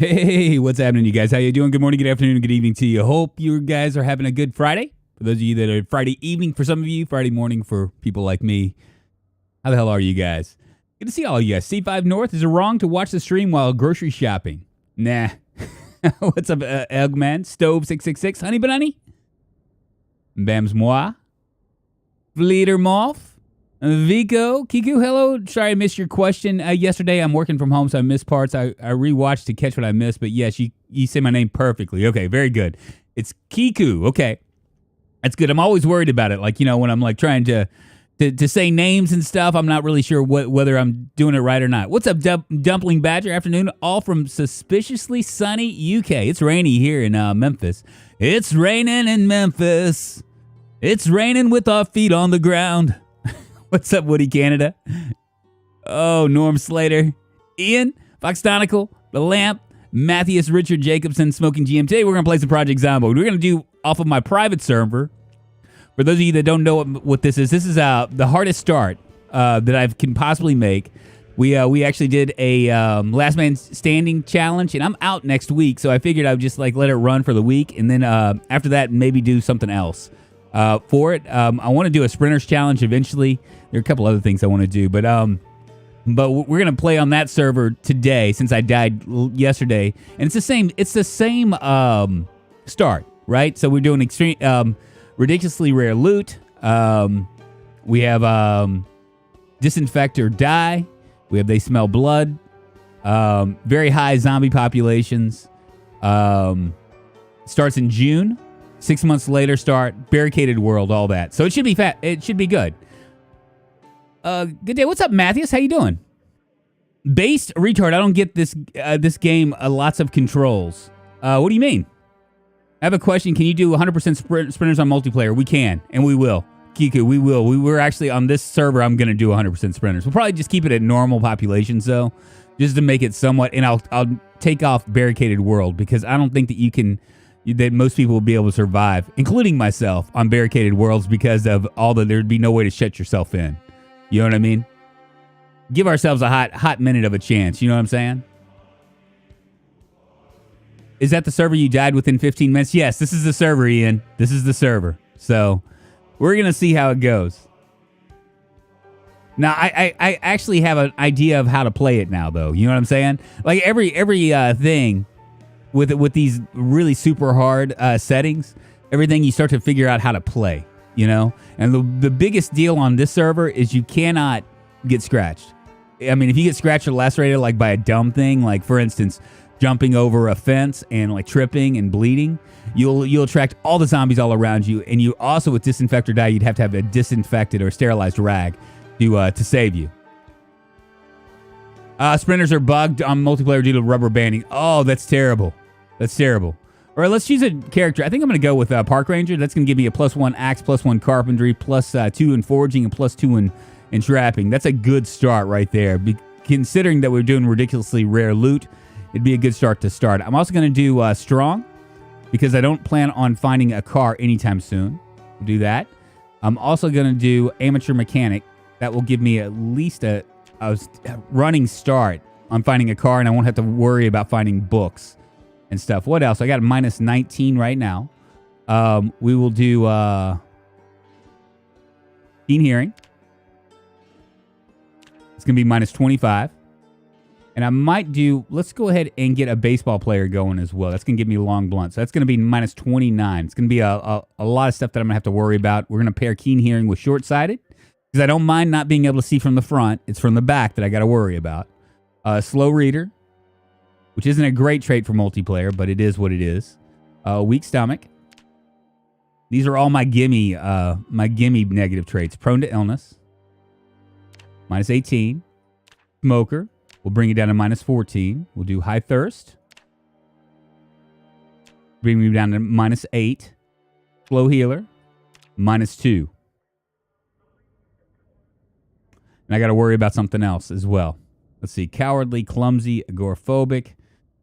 Hey, what's happening, you guys? How you doing? Good morning, good afternoon, good evening to you. Hope you guys are having a good Friday. For those of you that are Friday evening for some of you, Friday morning for people like me. How the hell are you guys? Good to see all you guys. C5 North, is it wrong to watch the stream while grocery shopping? Nah. What's up, Eggman? Stove666, Honey Banani? Bams Moi? Fleeter Moth? Vico, Kiku, hello. Sorry I missed your question yesterday. I'm working from home, so I missed parts. I rewatched to catch what I missed, but yes, you say my name perfectly. Okay, very good. It's Kiku. Okay, that's good. I'm always worried about it. Like, you know, when I'm like trying to say names and stuff, I'm not really sure whether I'm doing it right or not. What's up, Dumpling Badger? Afternoon, all from suspiciously sunny UK. It's rainy here in Memphis. It's raining in Memphis. It's raining with our feet on the ground. What's up, Woody Canada? Oh, Norm Slater. Ian, Fox Donicle, The Lamp, Matthias Richard Jacobson, Smoking GM. Today we're going to play some Project Zomboid. We're going to do off of my private server. For those of you that don't know what this is the hardest start that I can possibly make. We actually did a Last Man Standing challenge, and I'm out next week, so I figured I would just like let it run for the week, and then after that, maybe do something else. For it, I want to do a sprinters challenge eventually. There are a couple other things I want to do, but we're gonna play on that server today since I died yesterday, and it's the same start, right? So we're doing extreme, ridiculously rare loot. We have Disinfect or Die. We have They Smell Blood. Very high zombie populations. Starts in June. 6 months later, start barricaded world, all that. So it should be It should be good. Good day. What's up, Matthias? How you doing? Based retard. I don't get this game. Lots of controls. What do you mean? I have a question. Can you do 100% sprinters on multiplayer? We can, and we will. Kiku, we will. We're actually on this server. I'm gonna do 100% sprinters. We'll probably just keep it at normal populations, though, just to make it somewhat. And I'll take off barricaded world because I don't think that most people will be able to survive, including myself, on barricaded worlds because of there'd be no way to shut yourself in. You know what I mean? Give ourselves a hot minute of a chance. You know what I'm saying? Is that the server you died within 15 minutes? Yes, this is the server, Ian. This is the server. So we're going to see how it goes. Now, I actually have an idea of how to play it now, though. You know what I'm saying? Like every thing with these really super hard settings, everything you start to figure out how to play, you know? And the biggest deal on this server is you cannot get scratched. I mean, if you get scratched or lacerated like by a dumb thing, like for instance, jumping over a fence and like tripping and bleeding, you'll attract all the zombies all around you. And you also, with Disinfect or Die, you'd have to have a disinfected or sterilized rag to save you. Sprinters are bugged on multiplayer due to rubber banding. Oh, that's terrible. That's terrible. All right, let's choose a character. I think I'm going to go with Park Ranger. That's going to give me a +1 axe, +1 carpentry, +2 in foraging, and +2 in trapping. That's a good start right there. Considering that we're doing ridiculously rare loot, it'd be a good start to start. I'm also going to do strong because I don't plan on finding a car anytime soon. We'll do that. I'm also going to do amateur mechanic. That will give me at least a running start on finding a car, and I won't have to worry about finding books and stuff. What else? I got a -19 right now. We will do keen hearing. It's going to be -25. And I might do, let's go ahead and get a baseball player going as well. That's going to give me long blunt. So that's going to be -29. It's going to be a lot of stuff that I'm going to have to worry about. We're going to pair keen hearing with short-sighted because I don't mind not being able to see from the front. It's from the back that I got to worry about. Slow reader, which isn't a great trait for multiplayer, but it is what it is. Weak stomach. These are all my gimme negative traits. Prone to illness. -18. Smoker. We'll bring it down to -14. We'll do high thirst. Bring me down to -8. Slow healer. -2. And I got to worry about something else as well. Let's see. Cowardly, clumsy, agoraphobic.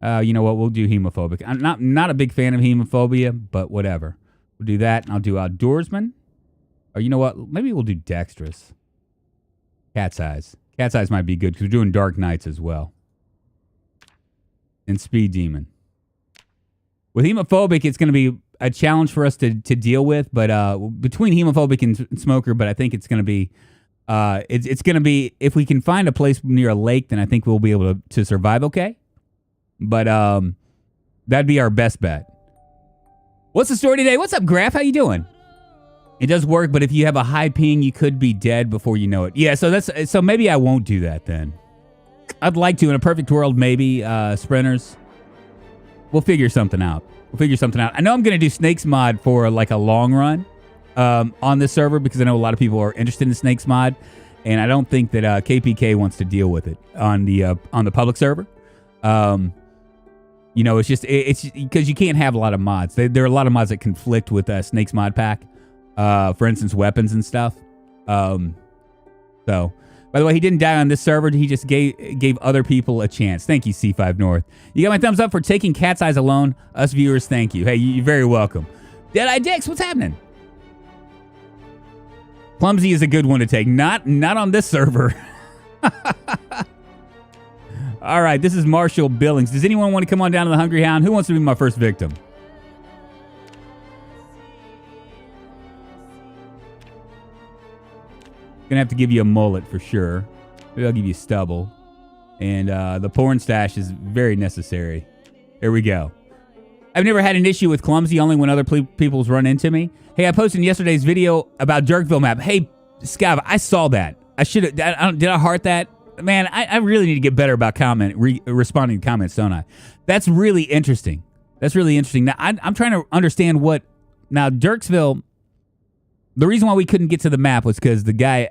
You know what? We'll do hemophobic. I'm not a big fan of hemophobia, but whatever. We'll do that, and I'll do outdoorsman. Or you know what? Maybe we'll do dexterous. Cat's eyes. Cat's eyes might be good because we're doing dark nights as well. and Speed Demon. With Hemophobic, it's going to be a challenge for us to deal with, but between Hemophobic and Smoker, but I think it's going to be it's going to be, if we can find a place near a lake, then I think we'll be able to survive okay. But that'd be our best bet. What's the story today? What's up, Graph? How you doing? It does work, but if you have a high ping, you could be dead before you know it. Yeah, so maybe I won't do that then. I'd like to. In a perfect world, maybe, sprinters. We'll figure something out. I know I'm going to do Snakes mod for like a long run on this server because I know a lot of people are interested in Snakes mod, and I don't think that KPK wants to deal with it on the public server. You know, it's because you can't have a lot of mods. There are a lot of mods that conflict with Snakes mod pack. For instance, weapons and stuff. So, by the way, he didn't die on this server. He just gave other people a chance. Thank you, C5 North. You got my thumbs up for taking Cat's Eyes alone. Us viewers, thank you. Hey, you're very welcome. Deadeye Dix, what's happening? Clumsy is a good one to take. Not on this server. All right, this is Marshall Billings. Does anyone want to come on down to the Hungry Hound? Who wants to be my first victim? Gonna have to give you a mullet for sure. Maybe I'll give you stubble. And the porn stash is very necessary. Here we go. I've never had an issue with Clumsy, only when other people's run into me. Hey, I posted in yesterday's video about Dirkville map. Hey, Scav, I saw that. I should have. Did I heart that? Man, I really need to get better about responding to comments, don't I? That's really interesting. Now, I'm trying to understand what... Now, Dirksville... The reason why we couldn't get to the map was because the guy...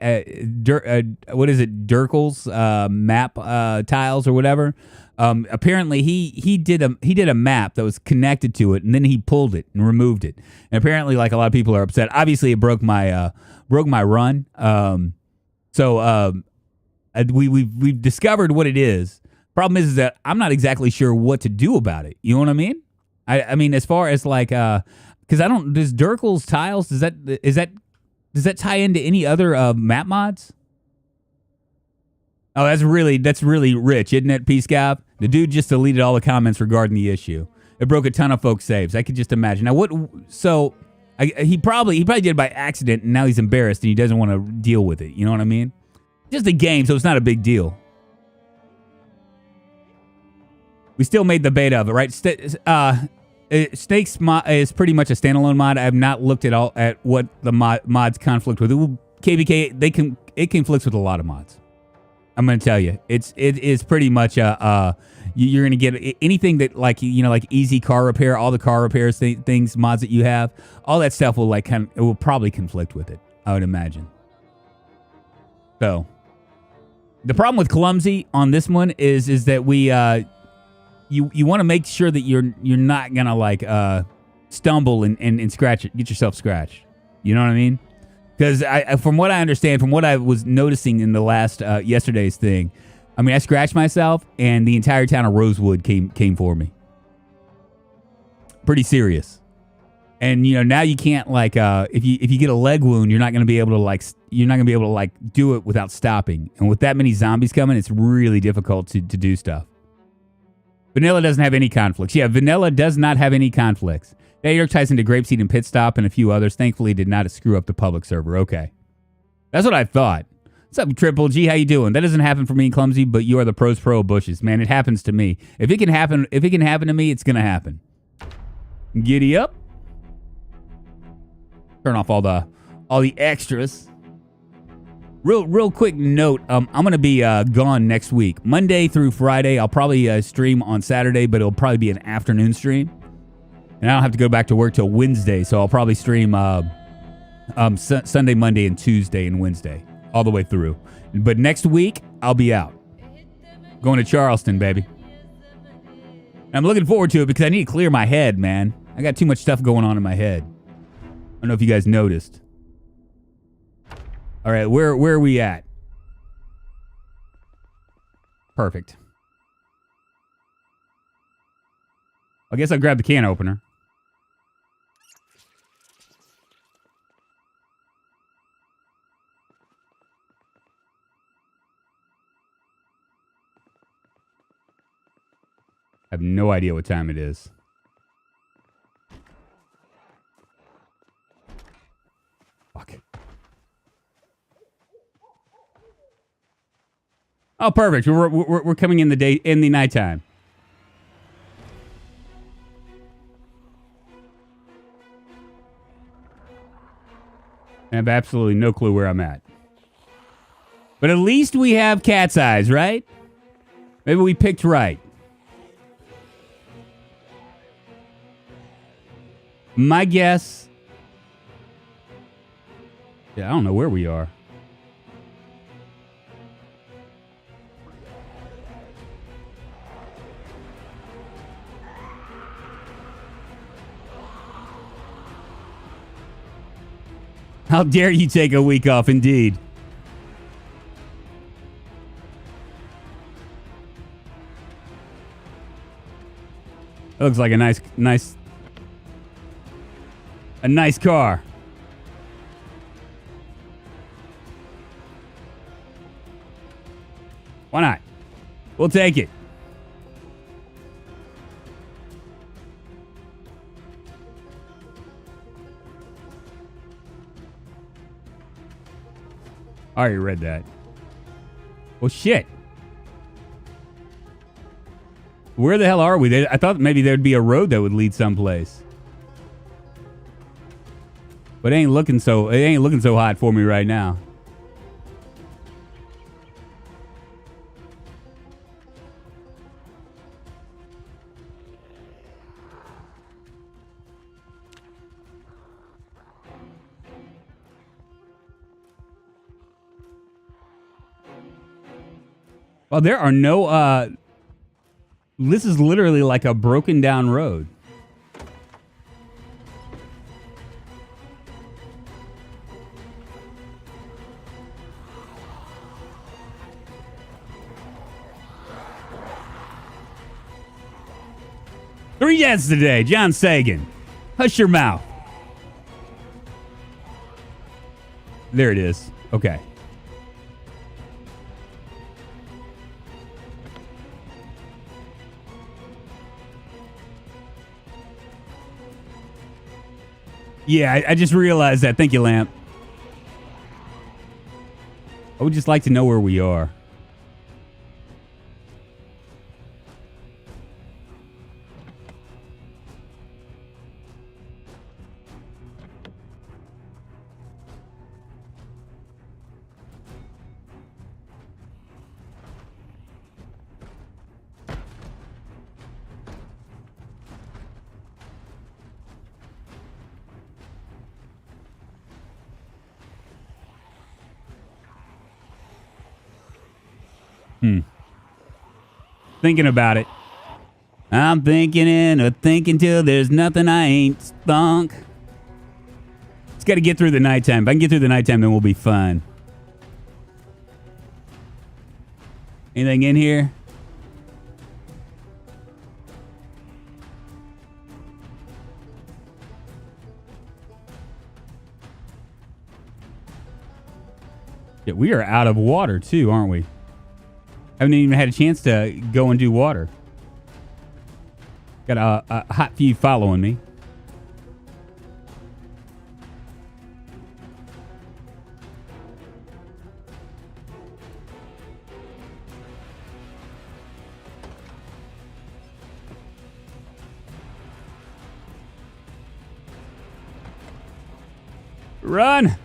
what is it? Dirkle's map tiles or whatever. Apparently, he did a map that was connected to it, and then he pulled it and removed it. And apparently, like, a lot of people are upset. Obviously, it broke my run. We've discovered what it is. Problem is that I'm not exactly sure what to do about it. You know what I mean? I mean, as far as like, because I don't. Does Dirkle's tiles does that tie into any other map mods? Oh, that's really rich, isn't it, P-Scab? The dude just deleted all the comments regarding the issue. It broke a ton of folks' saves. I could just imagine. Now what? So he probably did it by accident, and now he's embarrassed and he doesn't want to deal with it. You know what I mean? Just a game, so it's not a big deal. We still made the beta of it, right? Snakes is pretty much a standalone mod. I have not looked at all at what the mods conflict with. KBK, it conflicts with a lot of mods. I'm going to tell you, it is pretty much you're going to get anything that like easy car repair, all the car repairs things mods that you have, all that stuff will it will probably conflict with it. I would imagine. So. The problem with Clumsy on this one is that we you want to make sure that you're not gonna like stumble and scratch it, get yourself scratched. You know what I mean? Because from what I understand, from what I was noticing in the last yesterday's thing, I mean I scratched myself and the entire town of Rosewood came for me. Pretty serious. And now you can't like if you get a leg wound, you're not gonna be able to do it without stopping. And with that many zombies coming, it's really difficult to do stuff. Vanilla doesn't have any conflicts. Yeah, Vanilla does not have any conflicts. That York ties into GrapeSeed and PitStop and a few others. Thankfully, did not screw up the public server. Okay, that's what I thought. What's up, Triple G? How you doing? That doesn't happen for me and Clumsy, but you are the pros pro bushes, man. It happens to me. If it can happen to me, it's gonna happen. Giddy up. Turn off all the extras. Real quick note. I'm gonna be gone next week, Monday through Friday. I'll probably stream on Saturday, but it'll probably be an afternoon stream, and I don't have to go back to work till Wednesday. So I'll probably stream Sunday, Monday, and Tuesday and Wednesday all the way through. But next week I'll be out, going to Charleston, baby. I'm looking forward to it because I need to clear my head, man. I got too much stuff going on in my head. I don't know if you guys noticed. All right, where are we at? Perfect. I guess I'll grab the can opener. have no idea what time it is. Fuck. Oh, perfect. We're coming in the nighttime. I have absolutely no clue where I'm at. But at least we have cat's eyes, right? Maybe we picked right. My guess... Yeah, I don't know where we are. How dare you take a week off, indeed. That looks like a nice car. Why not? We'll take it. I already read that. Well, shit. Where the hell are we? I thought maybe there'd be a road that would lead someplace. But it ain't looking so hot for me right now. Well, there are no, this is literally like a broken down road. Three deaths today, John Sagan. Hush your mouth. There it is. Okay. Yeah, I just realized that. Thank you, Lamp. I would just like to know where we are. Thinking about it. I'm thinking and thinking till there's nothing I ain't thunk. It's got to get through the nighttime. If I can get through the nighttime, then we'll be fine. Anything in here? Yeah, we are out of water too, aren't we? Haven't even had a chance to go and do water. Got a hot few following me. Run!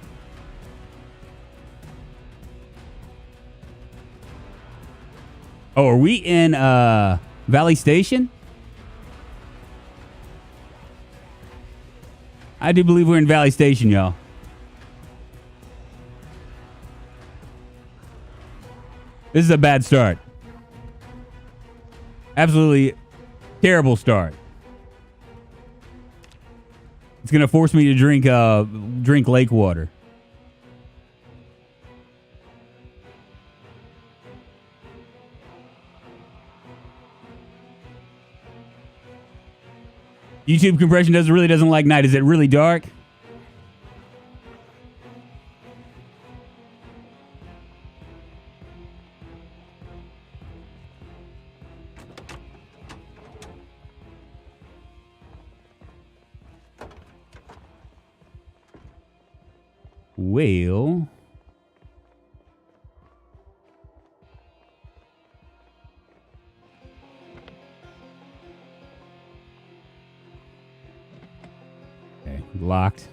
Oh, are we in Valley Station? I do believe we're in Valley Station, y'all. This is a bad start. Absolutely terrible start. It's gonna force me to drink lake water. YouTube compression really doesn't like night. Is it really dark? will... Okay, locked.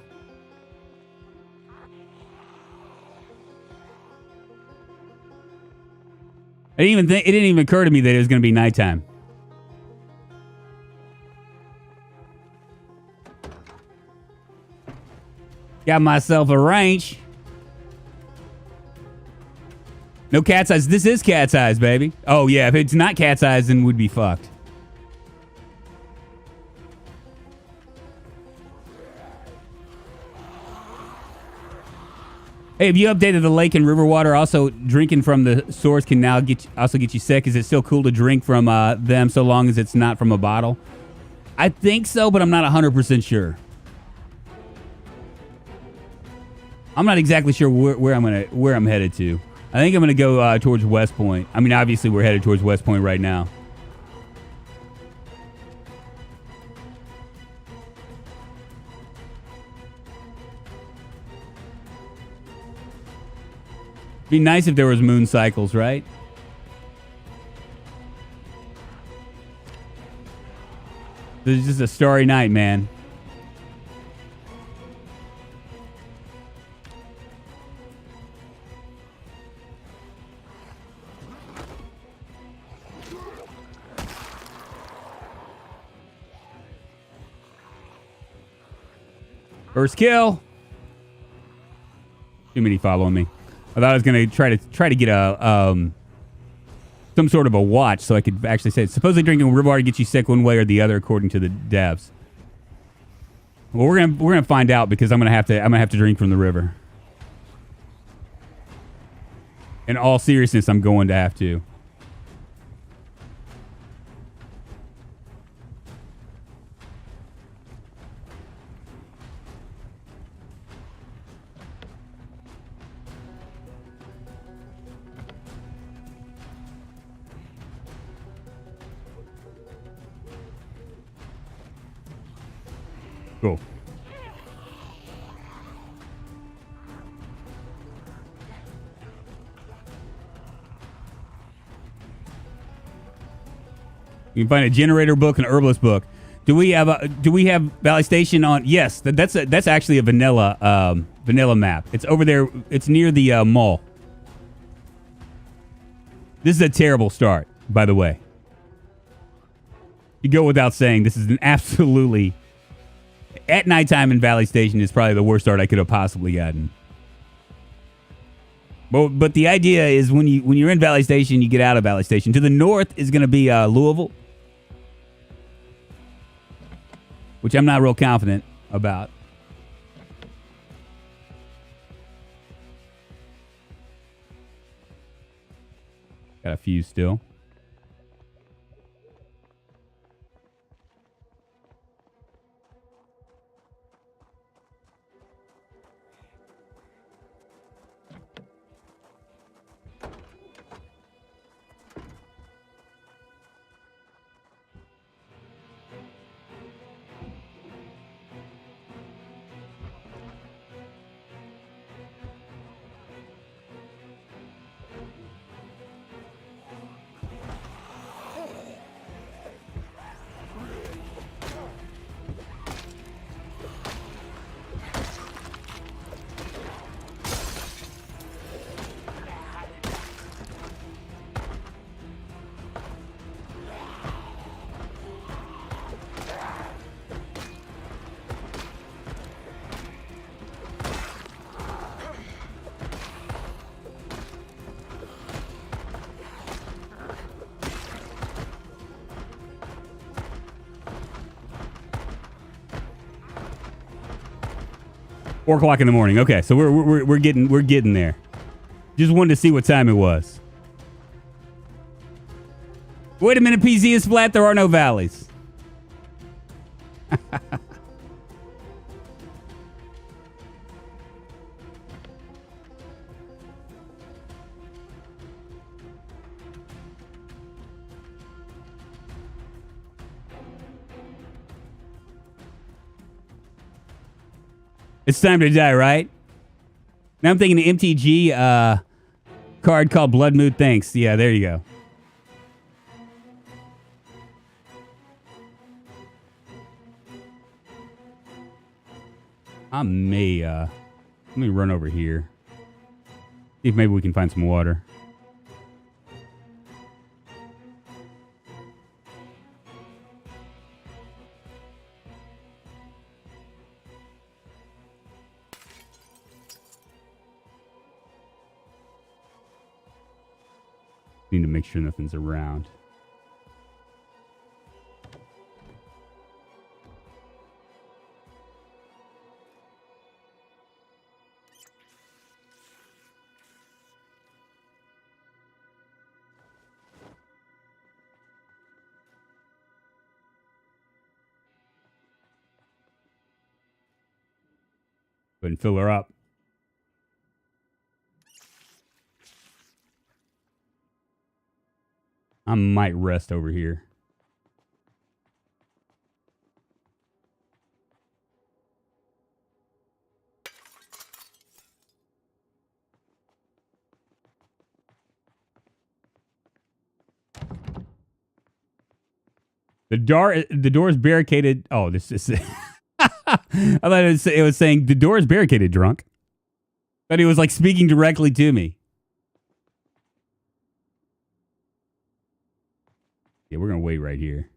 It didn't even occur to me that it was going to be nighttime. Got myself a ranch. No cat's eyes. This is cat's eyes, baby. Oh, yeah. If it's not cat's eyes, then we'd be fucked. Hey, have you updated the lake and river water? Also, drinking from the source can now get you sick. Is it still cool to drink from them so long as it's not from a bottle? I think so, but I'm not 100% sure. I'm not exactly sure where I'm headed to. I think I'm gonna go towards Westpoint. I mean, obviously we're headed towards Westpoint right now. Be nice if there was moon cycles, right? This is just a starry night, man. First kill. Too many following me. I thought I was gonna try to get a some sort of a watch so I could actually say supposedly drinking river water gets you sick one way or the other according to the devs. Well, we're gonna find out because I'm gonna have to drink from the river. In all seriousness, I'm going to have to. Cool. You can find a generator book, an herbalist book. Do we have Valley Station on? Yes, that's actually a vanilla map. It's over there. It's near the mall. This is a terrible start, by the way. You go without saying. This is an absolutely. At nighttime in Valley Station is probably the worst start I could have possibly gotten. But the idea is when you're in Valley Station, you get out of Valley Station. To the north is going to be Louisville, which I'm not real confident about. Got a few still. Four o'clock in the morning. Okay, so we're getting there. Just wanted to see what time it was. Wait a minute, PZ is flat. There are no valleys. It's time to die, right? Now I'm thinking an MTG card called Blood Mood. Thanks. Yeah, there you go. I may, let me run over here. See if maybe we can find some water. Need to make sure nothing's around. Go ahead and fill her up. I might rest over here. The door is barricaded. Oh, this is... I thought it was saying, the door is barricaded, drunk. But he was like speaking directly to me. Yeah, we're going to wait right here.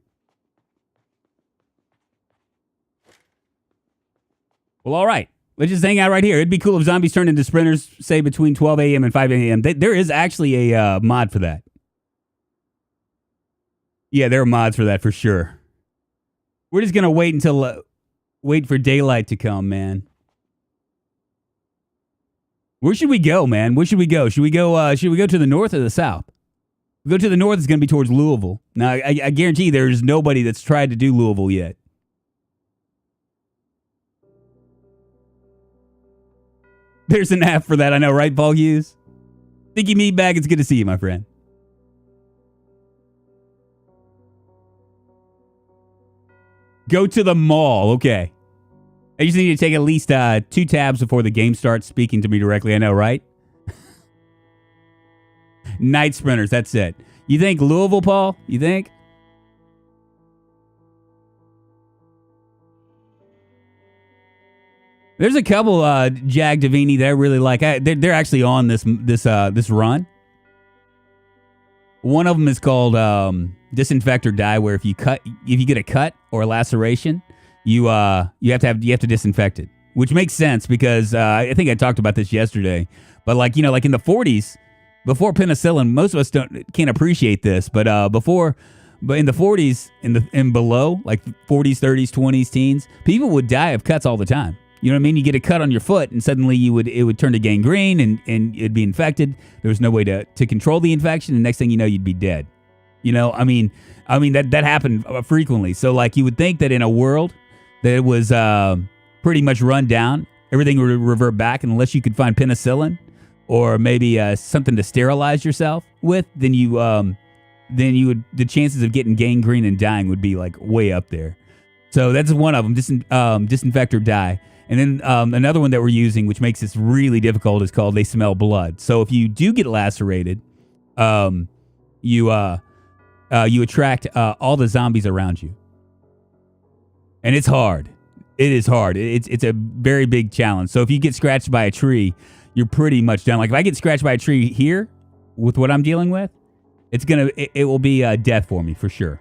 Well, all right. Let's just hang out right here. It'd be cool if zombies turned into sprinters, say, between 12 a.m. and 5 a.m. There is actually a mod for that. Yeah, there are mods for that for sure. We're just going to wait until... wait for daylight to come, man. Where should we go, man? Where should we go? Should we go to the north or the south? If we go to the north, it's going to be towards Louisville. Now, I guarantee there's nobody that's tried to do Louisville yet. There's an app for that, I know, right, Paul Hughes? Sticky Meatbag, it's good to see you, my friend. Go to the mall, okay. I just need to take at least 2 tabs before the game starts speaking to me directly, I know, right? Night sprinters, that's it. You think Louisville, Paul? You think? There's a couple Jag Davini that I really like. They're actually on this run. One of them is called Disinfect or Die, where if you get a cut or a laceration, you have to disinfect it, which makes sense because I think I talked about this yesterday. But like in the 40s, before penicillin, most of us can't appreciate this, but in the 40s and below, like 40s, 30s, 20s, teens, people would die of cuts all the time. You know what I mean? You get a cut on your foot, and suddenly it would turn to gangrene, and it'd be infected. There was no way to control the infection, and next thing you know, you'd be dead. You know, I mean that happened frequently. So like you would think that in a world that it was pretty much run down, everything would revert back, and unless you could find penicillin or maybe something to sterilize yourself with, then the chances of getting gangrene and dying would be like way up there. So that's one of them, disinfect or die. And then another one that we're using, which makes this really difficult, is called They Smell Blood. So if you do get lacerated, you attract all the zombies around you. And it's hard. It is hard. It's a very big challenge. So if you get scratched by a tree, you're pretty much done. Like if I get scratched by a tree here with what I'm dealing with, it will be death for me for sure.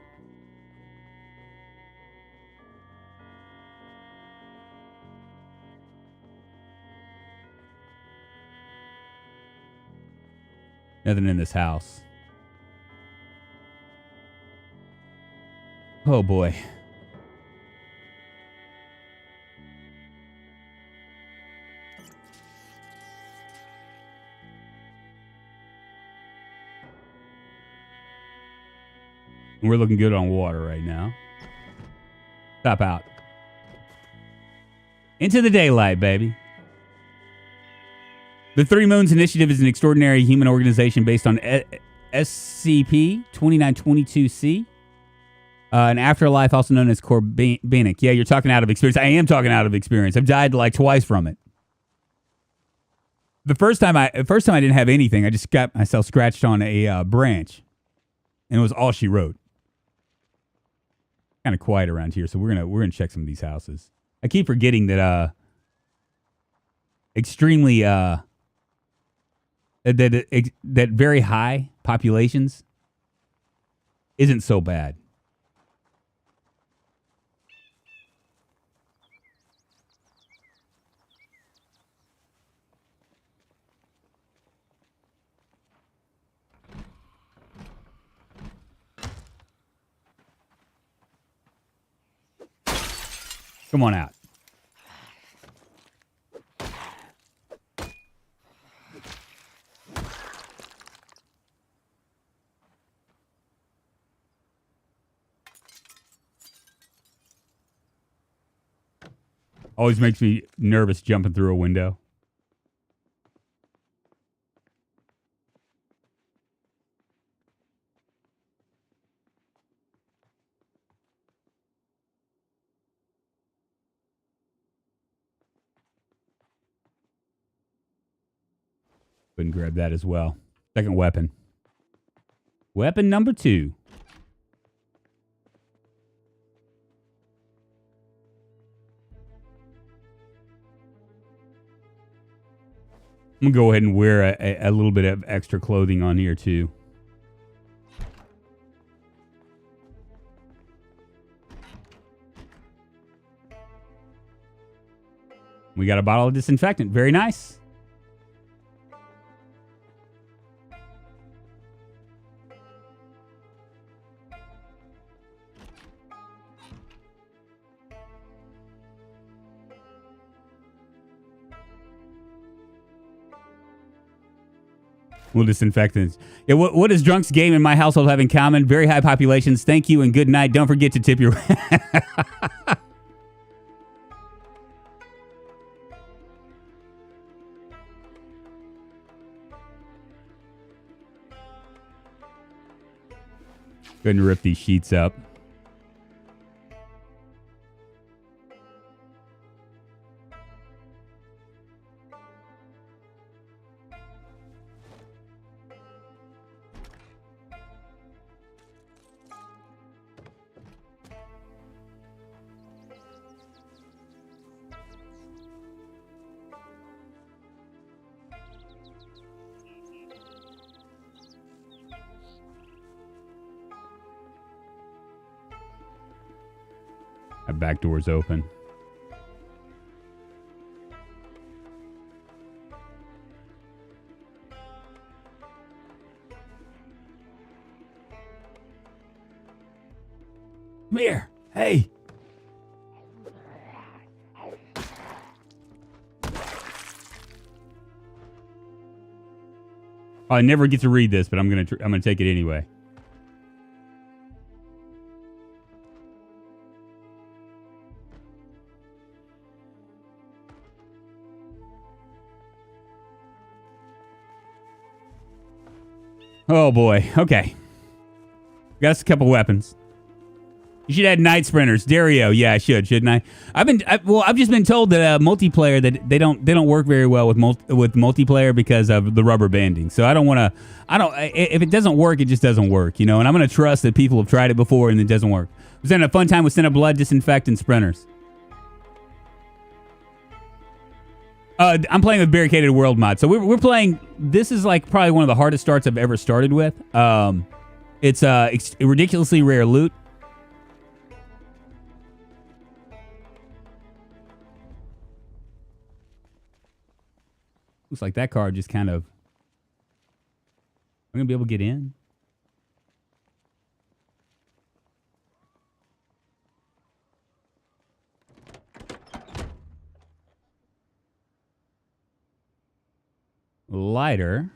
Nothing in this house. Oh boy. We're looking good on water right now. Stop out. Into the daylight, baby. The Three Moons Initiative is an extraordinary human organization based on SCP-2922-C. An afterlife, also known as Corbinic. Yeah, you're talking out of experience. I am talking out of experience. I've died like twice from it. The first time I didn't have anything. I just got myself scratched on a branch, and it was all she wrote. Kind of quiet around here, so we're gonna check some of these houses. I keep forgetting that extremely that very high populations isn't so bad. Come on out. Always makes me nervous jumping through a window. And grab that as well. Second weapon. Weapon number 2. I'm going to go ahead and wear a little bit of extra clothing on here too. We got a bottle of disinfectant. Very nice. Well, disinfectants. Yeah, what does Drunk's game in my household have in common? Very high populations. Thank you and good night. Don't forget to tip your... Go ahead and rip these sheets up. That back door's open. Come here. Hey. I never get to read this, but I'm gonna take it anyway. Oh boy. Okay. Got us a couple weapons. You should add night sprinters. Dario. Yeah, I should, shouldn't I? I've just been told that multiplayer that they don't work very well with multiplayer because of the rubber banding. So if it doesn't work, it just doesn't work, you know, and I'm going to trust that people have tried it before and it doesn't work. We're having a fun time with Center Blood, Disinfect, and Sprinters. I'm playing with Barricaded World mod. So we're playing, this is like probably one of the hardest starts I've ever started with. It's ridiculously rare loot. Looks like that car just kind of... I'm going to be able to get in. Lighter.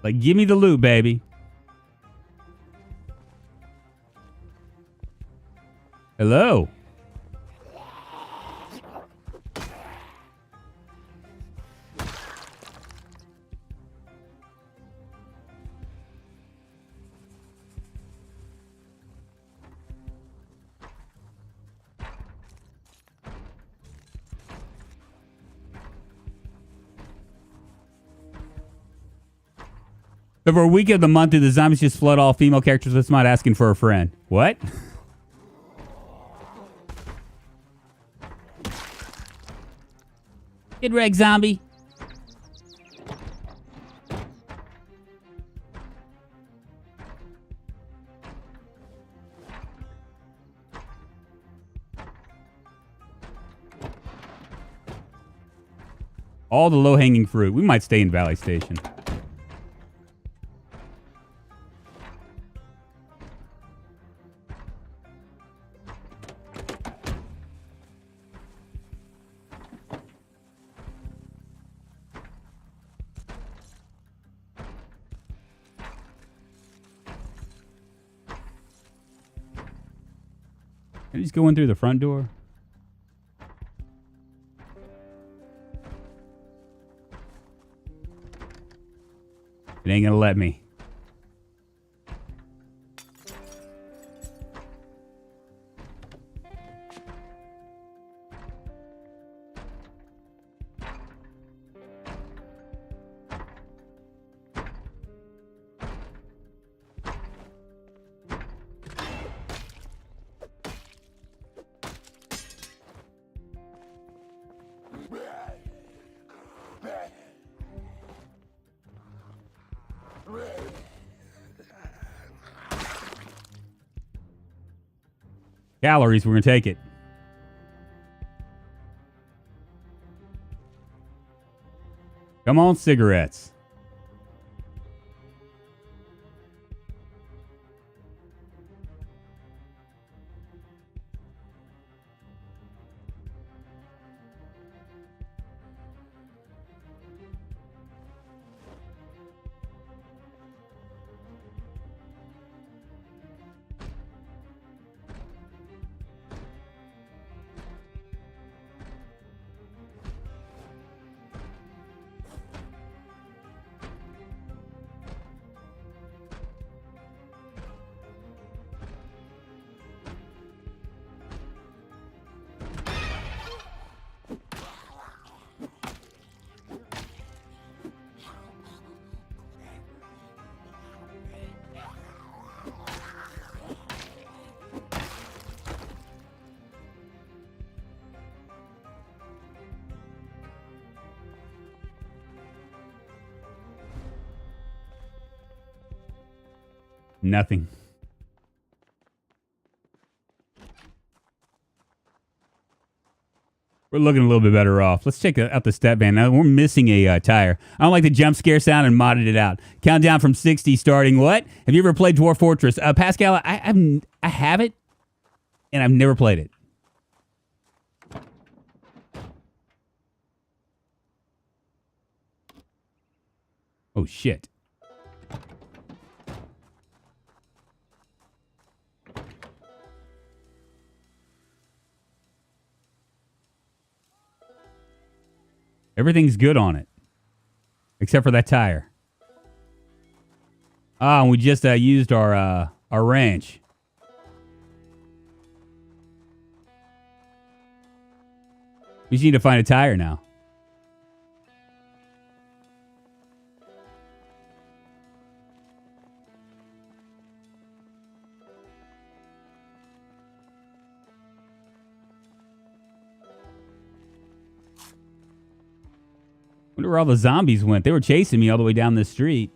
Like, give me the loot, baby. Hello. Over a week of the month, do the zombies just flood all female characters with mod asking for a friend? What? Get wrecked, zombie. All the low-hanging fruit. We might stay in Valley Station. Can I just go in through the front door? It ain't gonna let me. Calories, we're gonna take it. Come on, cigarettes. Nothing. We're looking a little bit better off. Let's check out the stat van. Now, we're missing a tire. I don't like the jump scare sound and modded it out. Countdown from 60 starting what? Have you ever played Dwarf Fortress? Pascal, I have it, and I've never played it. Oh, shit. Everything's good on it. Except for that tire. Ah, and we just used our wrench. We just need to find a tire now. Wonder where all the zombies went. They were chasing me all the way down this street.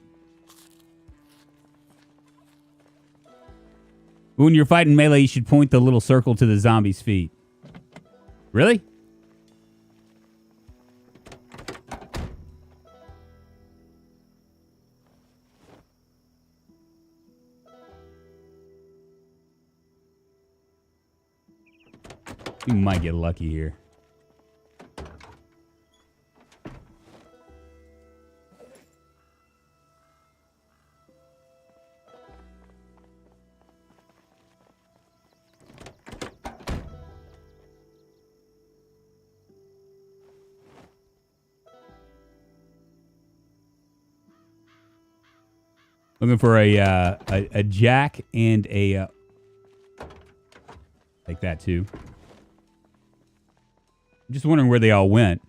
When you're fighting melee, you should point the little circle to the zombie's feet. Really? We might get lucky here. Looking for a jack and a like that too. I'm just wondering where they all went.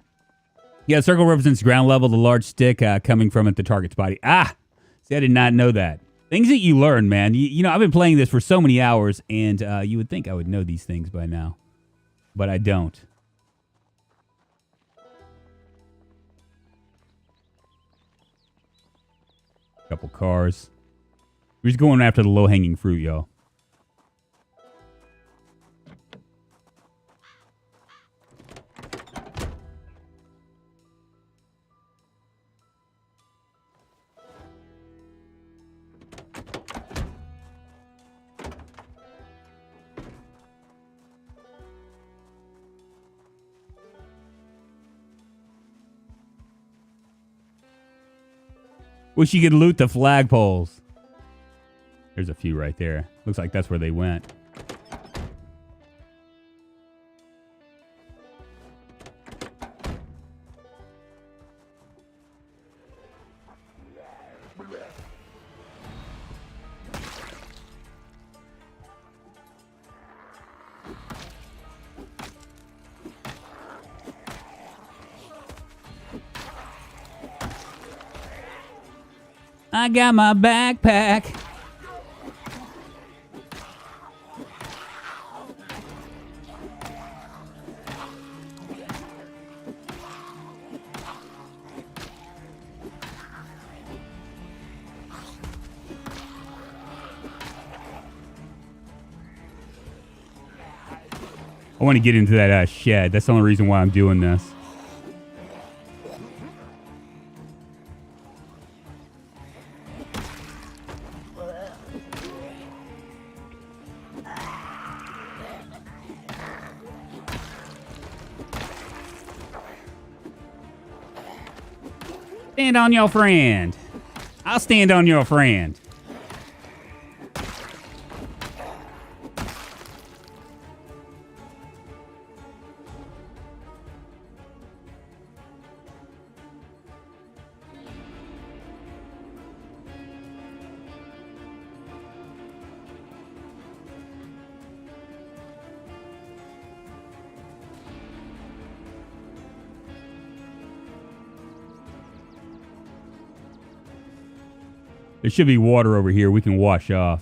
Yeah, circle represents ground level. The large stick coming from it, the target's body. Ah, See, I did not know that. Things that you learn, man. You know, I've been playing this for so many hours, and you would think I would know these things by now. But I don't. Couple cars. We're just going after the low-hanging fruit, y'all. Wish you could loot the flagpoles. There's a few right there. Looks like that's where they went. I got my backpack. I want to get into that shed. That's the only reason why I'm doing this. Stand on your friend. I'll stand on your friend. There should be water over here we can wash off.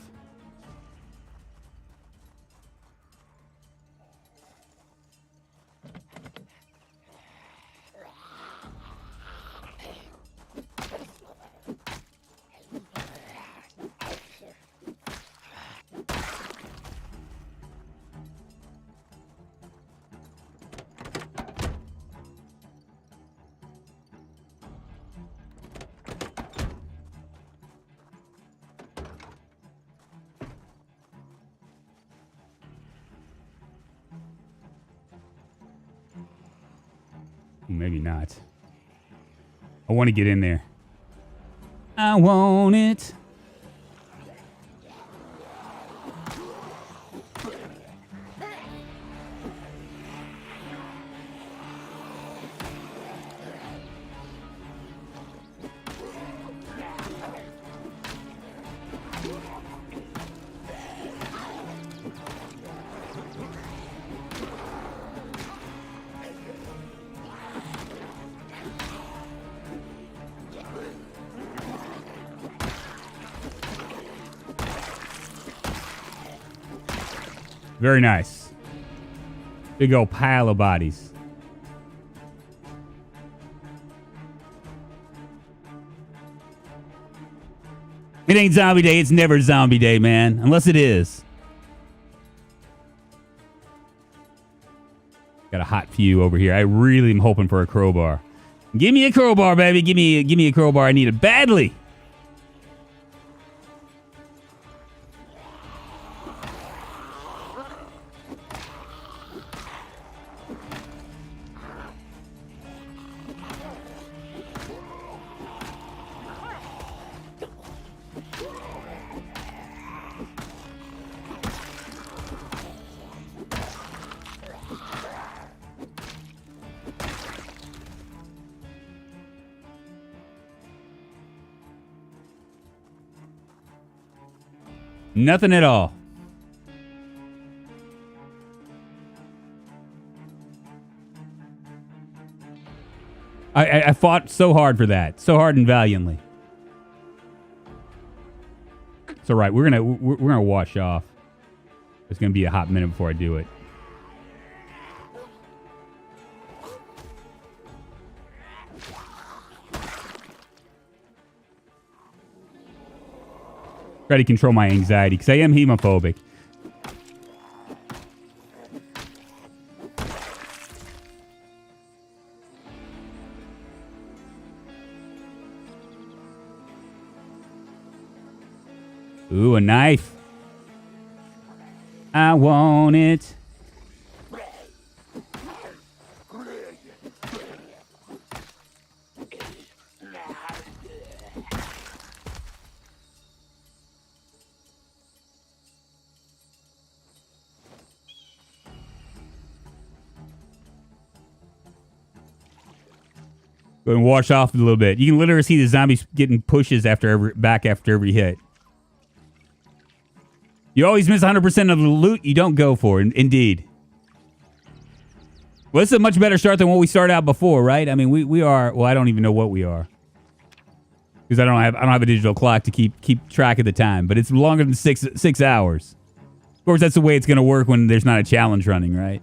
Maybe not. I want to get in there. I want it. Very nice. Big old pile of bodies. It ain't zombie day. It's never zombie day, man. Unless it is. Got a hot few over here. I really am hoping for a crowbar. Give me a crowbar, baby. Give me a crowbar. I need it badly. Nothing at all. I fought so hard for that. So hard and valiantly. It's all right. We're gonna wash off. It's gonna be a hot minute before I do it. Try to control my anxiety because I am hemophobic. Ooh, a knife. I want it. Go and wash off a little bit. You can literally see the zombies getting pushes after every hit. You always miss 100% of the loot you don't go for. Indeed. Well, this is a much better start than what we started out before, right? I mean, we are. Well, I don't even know what we are because I don't have a digital clock to keep track of the time. But it's longer than six hours. Of course, that's the way it's going to work when there's not a challenge running, right?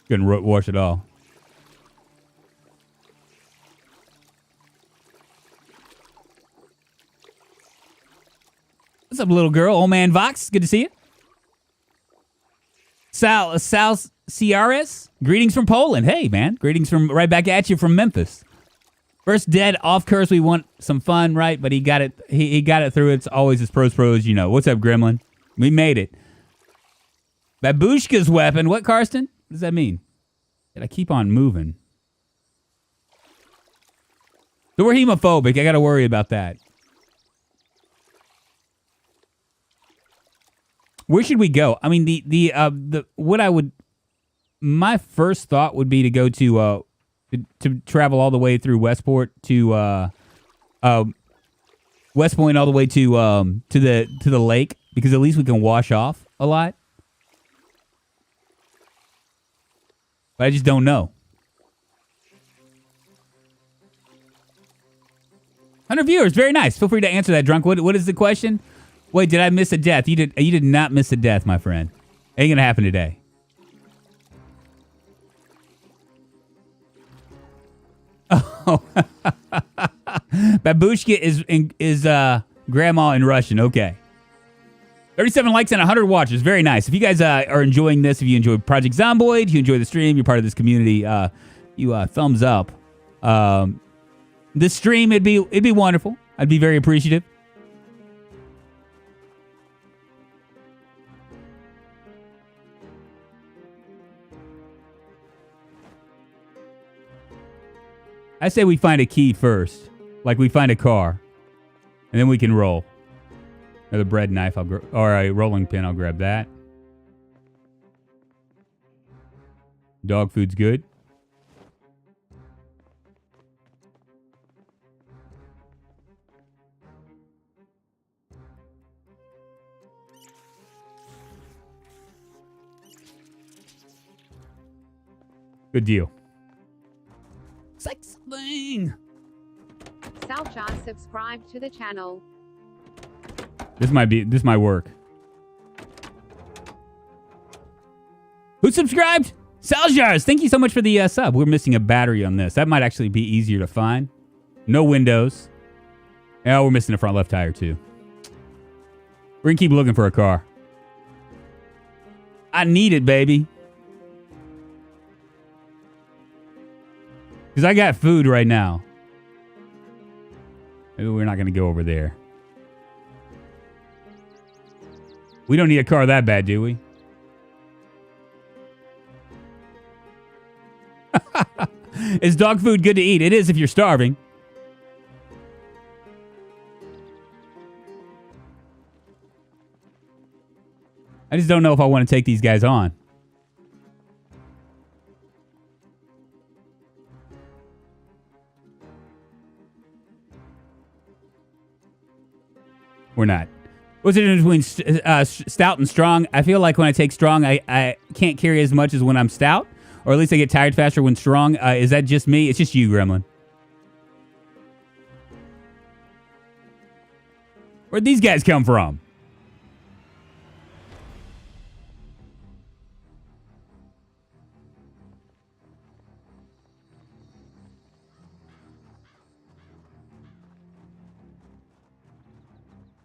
Couldn't wash it all. What's up, little girl? Old man Vox, good to see you. Sal Ciares, greetings from Poland. Hey, man, greetings from right back at you from Memphis. First dead off curse. We want some fun, right? But he got it. He got it through. It's always his pros. You know. What's up, Gremlin? We made it. Babushka's weapon. What, Karsten? What does that mean? Did I keep on moving? So we're hemophobic. I got to worry about that. Where should we go? I mean, my first thought would be to go to travel all the way through Westport to Westpoint all the way to the lake because at least we can wash off a lot. But I just don't know. 100 viewers, very nice. Feel free to answer that, Drunk. What is the question? Wait, did I miss a death? You did not miss a death, my friend. Ain't gonna happen today. Oh, Babushka is grandma in Russian. Okay. 37 likes and 100 watches. Very nice. If you guys are enjoying this, if you enjoy Project Zomboid, if you enjoy the stream, you're part of this community, you thumbs up. This stream, it'd be wonderful. I'd be very appreciative. I say we find a key first, like we find a car, and then we can roll. Another bread knife, or a rolling pin, I'll grab that. Dog food's good. Good deal. Sex thing. Salcha, subscribe to the channel. This might work. Who subscribed? Saljars, thank you so much for the sub. We're missing a battery on this. That might actually be easier to find. No windows. Oh, we're missing the front left tire too. We're gonna keep looking for a car. I need it, baby. Because I got food right now. Maybe we're not gonna go over there. We don't need a car that bad, do we? Is dog food good to eat? It is if you're starving. I just don't know if I want to take these guys on. We're not. What's the difference between stout and strong? I feel like when I take strong, I can't carry as much as when I'm stout. Or at least I get tired faster when strong. Is that just me? It's just you, Gremlin. Where'd these guys come from?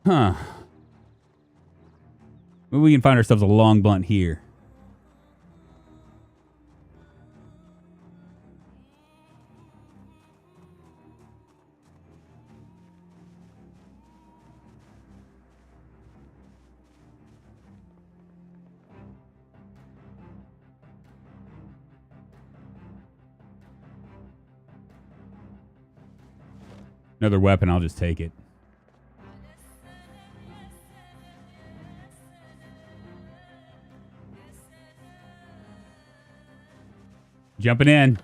Huh. Maybe we can find ourselves a long blunt here. Another weapon, I'll just take it. Jumping in.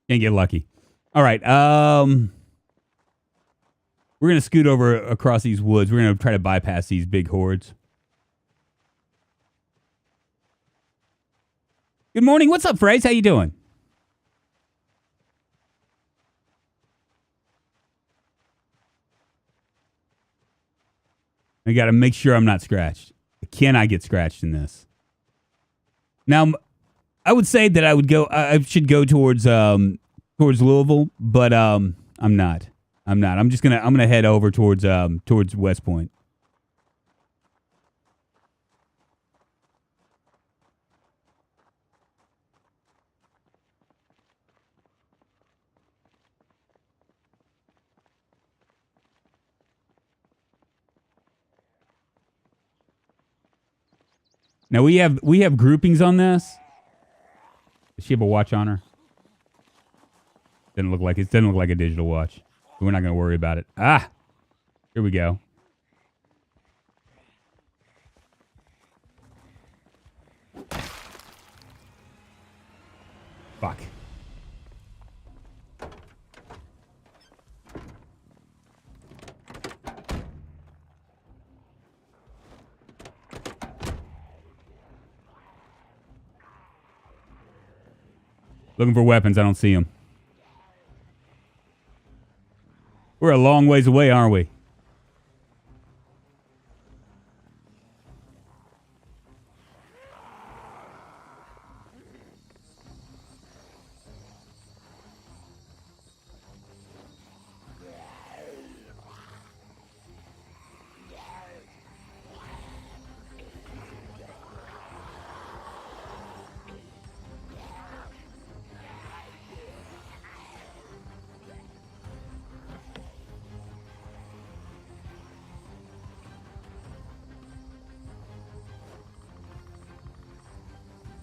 Can't get lucky. All right. We're going to scoot over across these woods. We're going to try to bypass these big hordes. Good morning. What's up, Fraze? How you doing? I got to make sure I'm not scratched. Can I get scratched in this? Now, I would say that I should go towards Louisville, but I'm not. I'm gonna head over towards Westpoint. Now we have groupings on this. Does she have a watch on her? Doesn't look like a digital watch. We're not going to worry about it. Ah, here we go. Fuck. Looking for weapons. I don't see them. We're a long ways away, aren't we?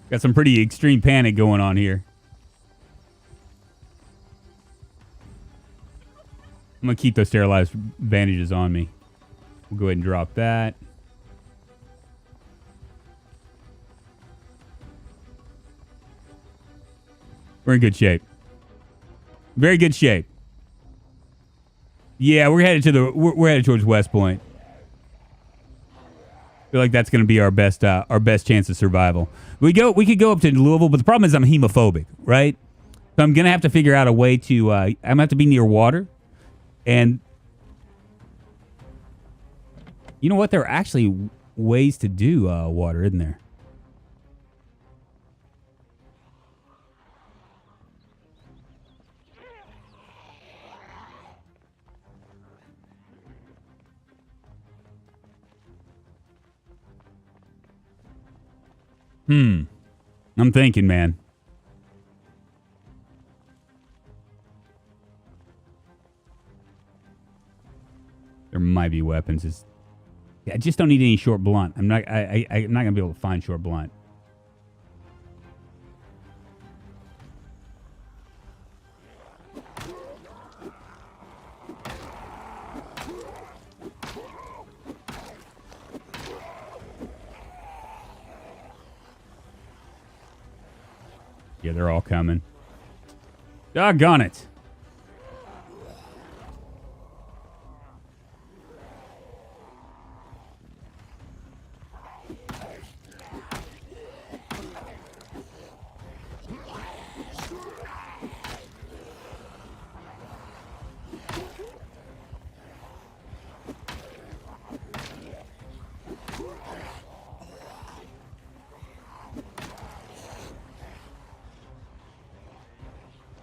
Got some pretty extreme panic going on here. I'm going to keep those sterilized bandages on me. We'll go ahead and drop that. We're in good shape. Very good shape. Yeah, we're headed towards Westpoint. I feel like that's going to be our best chance of survival. We could go up to Louisville, but the problem is I'm hemophobic, right? So I'm going to have to figure out a way to. I'm going to have to be near water, and you know what? There are actually ways to do water, isn't there? I'm thinking, man. There might be weapons. I just don't need any short blunt. I'm not gonna be able to find short blunt. Yeah, they're all coming. Doggone it.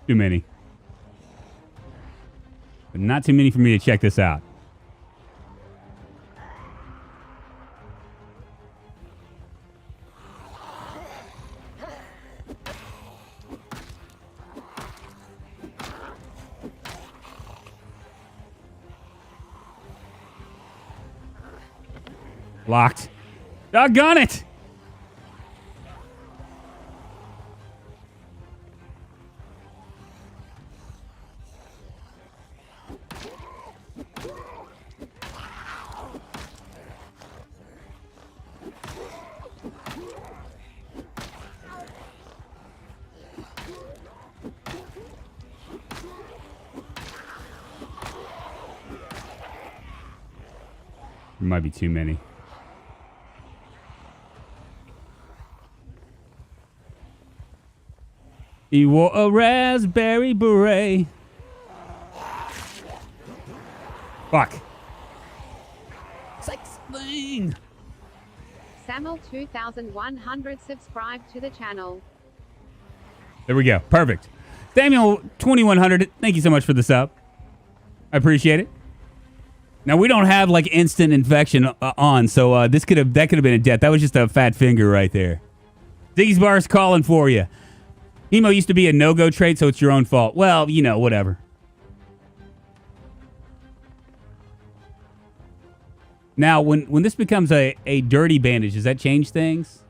Too many. But not too many for me to check this out. Locked. Doggone it! There might be too many. He wore a raspberry beret. Fuck. Sex thing. Samuel 2100 subscribe to the channel. There we go. Perfect. Samuel 2100, thank you so much for the sub. I appreciate it. Now we don't have like instant infection on, so that could have been a death. That was just a fat finger right there. Ziggy's Bar's calling for you. Emo used to be a no-go trade, so it's your own fault. Well, you know, whatever. Now, when this becomes a dirty bandage, does that change things?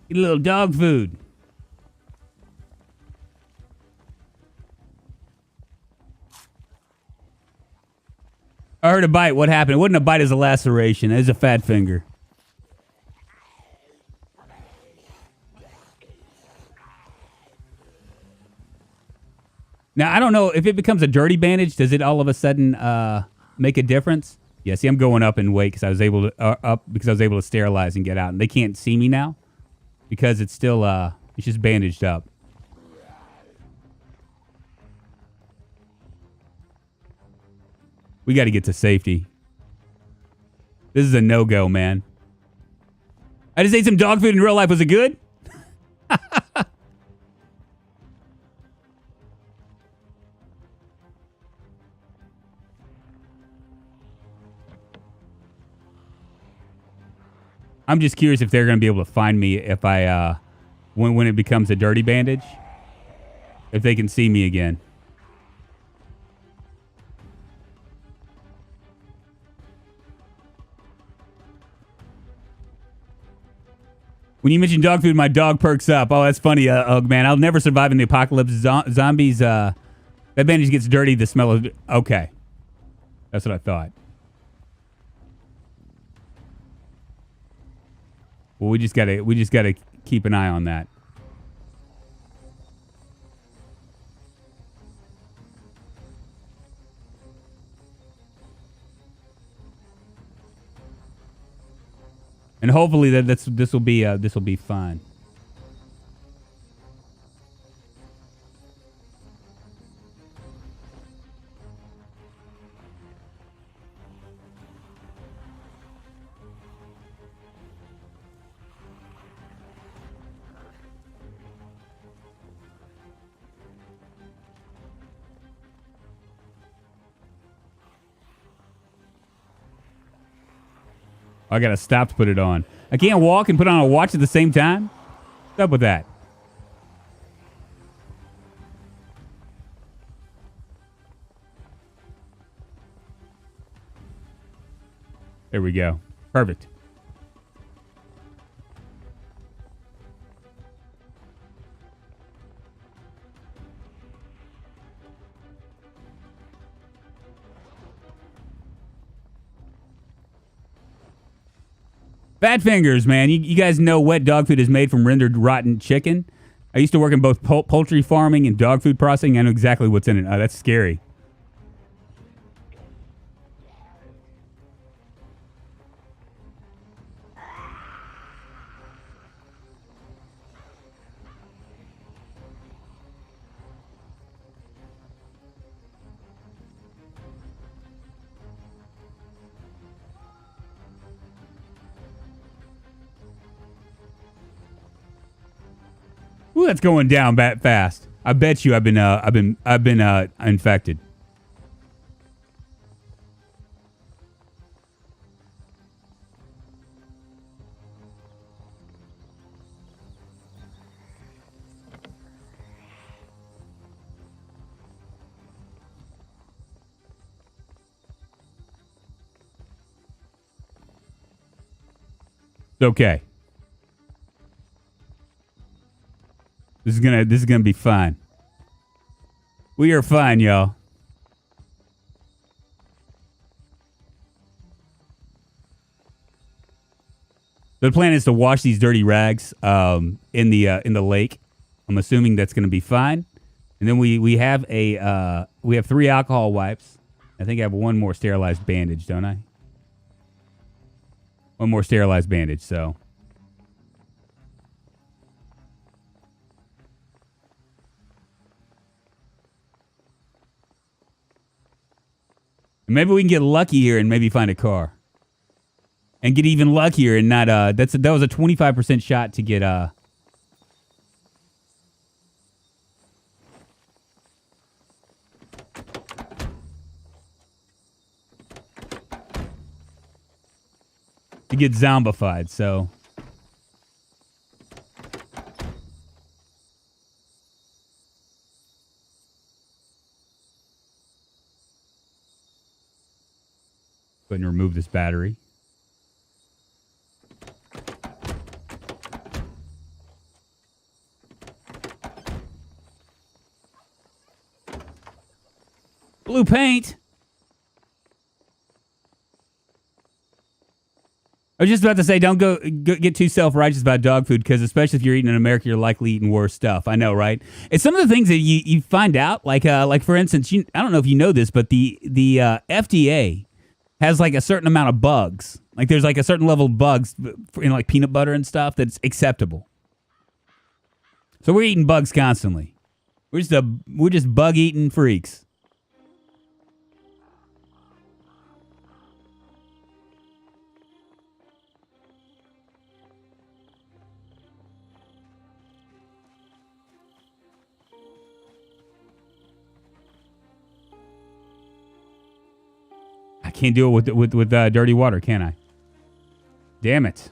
Get a little dog food. I heard a bite. What happened? It wasn't a bite, it was a laceration. It was a fat finger. Now, I don't know. If it becomes a dirty bandage, does it all of a sudden make a difference? Yeah, see, I'm going up in weight because I was able to sterilize and get out. And they can't see me now because it's still it's just bandaged up. We got to get to safety. This is a no-go, man. I just ate some dog food in real life. Was it good? I'm just curious if they're going to be able to find me if I, when it becomes a dirty bandage. If they can see me again. When you mention dog food, my dog perks up. Oh, that's funny, man. I'll never survive in the apocalypse. Zombies, that bandage gets dirty, the smell of... Okay. That's what I thought. Well, we just gotta keep an eye on that. And hopefully this will be fine. I gotta stop to put it on. I can't walk and put on a watch at the same time? What's up with that? There we go. Perfect. Fat fingers, man. You guys know wet dog food is made from rendered rotten chicken. I used to work in both poultry farming and dog food processing. I know exactly what's in it. Oh, that's scary. Ooh, that's going down fast. I bet you I've been infected. It's okay. This is gonna be fine. We are fine, y'all. The plan is to wash these dirty rags in the lake. I'm assuming that's gonna be fine. And then we have 3 alcohol wipes. I think I have one more sterilized bandage, don't I? One more sterilized bandage, so. Maybe we can get lucky here and maybe find a car. And get even luckier and not that was a 25% shot to get zombified, so go ahead and remove this battery. Blue paint. I was just about to say, don't get too self-righteous about dog food, because especially if you're eating in America, you're likely eating worse stuff. I know, right? It's some of the things that you find out, like for instance, I don't know if you know this, but the FDA has like a certain amount of bugs. Like there's like a certain level of bugs in like peanut butter and stuff that's acceptable. So we're eating bugs constantly. We're just bug eating freaks. I can't do it with dirty water, can I? Damn it.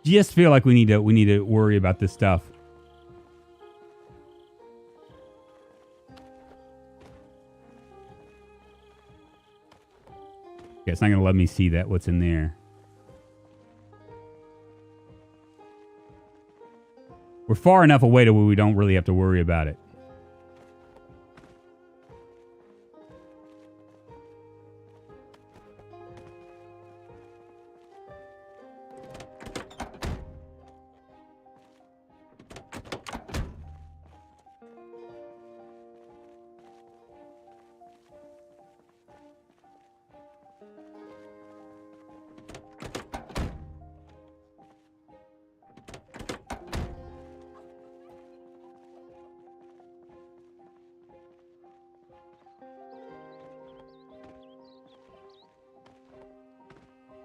Just feel like we need to worry about this stuff. Okay, it's not gonna let me see that what's in there. We're far enough away to where we don't really have to worry about it.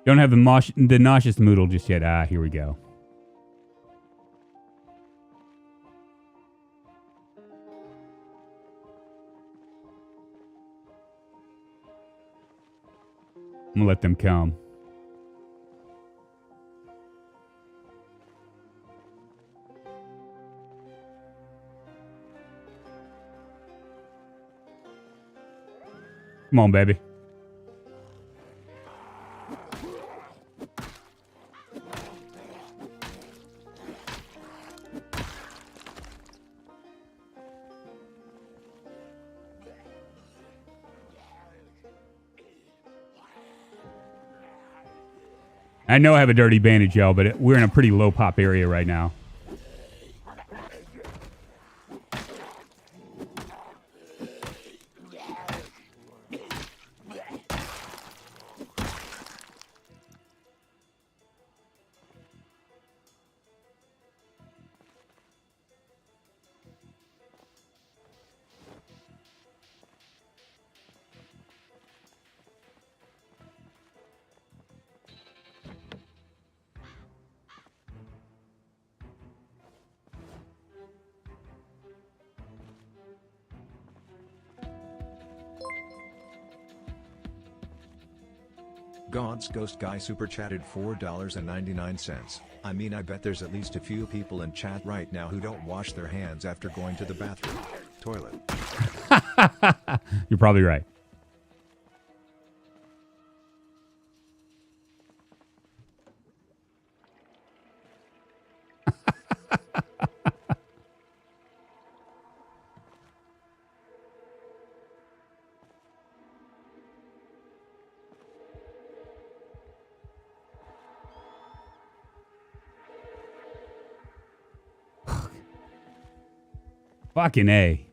Don't have the nauseous moodle just yet. Ah, here we go. I'm gonna let them come. Come on, baby. I know I have a dirty bandage, y'all, but we're in a pretty low pop area right now. God's Ghost Guy super chatted $4.99. I mean, I bet there's at least a few people in chat right now who don't wash their hands after going to the bathroom. Toilet. You're probably right. Fucking A.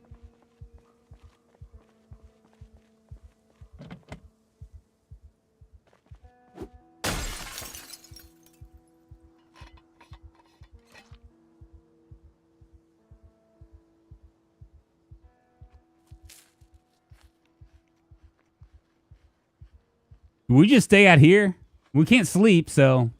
We just stay out here. We can't sleep, so.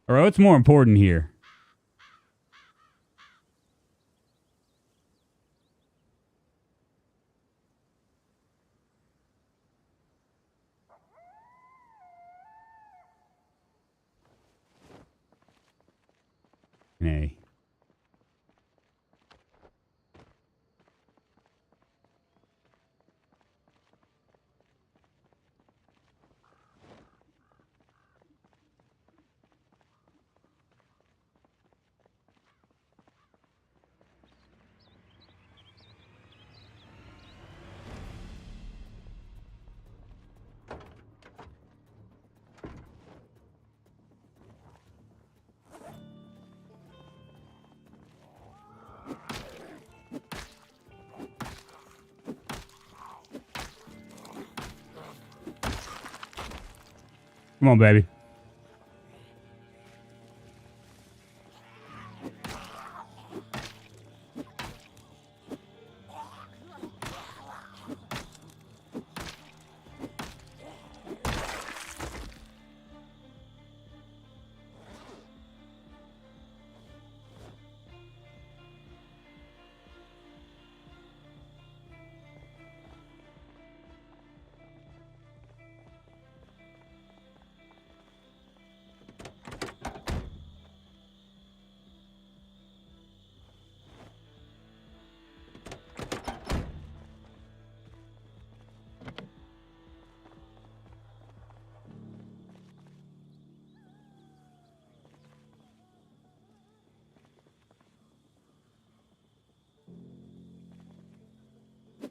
Or what's more important here? A. Come on, baby.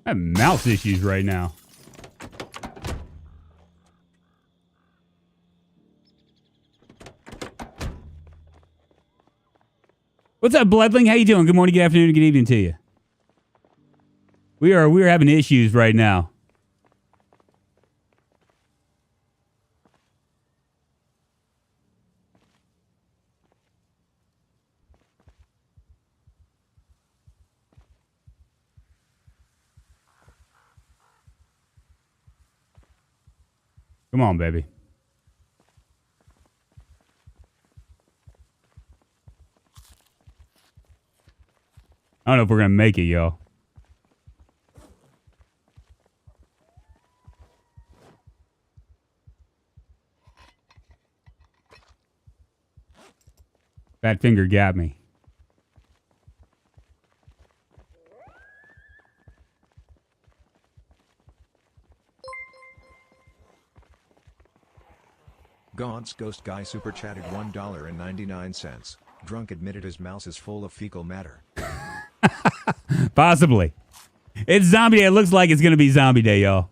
I have mouse issues right now. What's up, Bloodling? How you doing? Good morning, good afternoon, good evening to you. We are having issues right now. Come on, baby. I don't know if we're going to make it, y'all. Fat finger got me. God's Ghost Guy super chatted $1.99. Drunk admitted his mouse is full of fecal matter. Possibly. It's zombie day. It looks like it's going to be zombie day, y'all.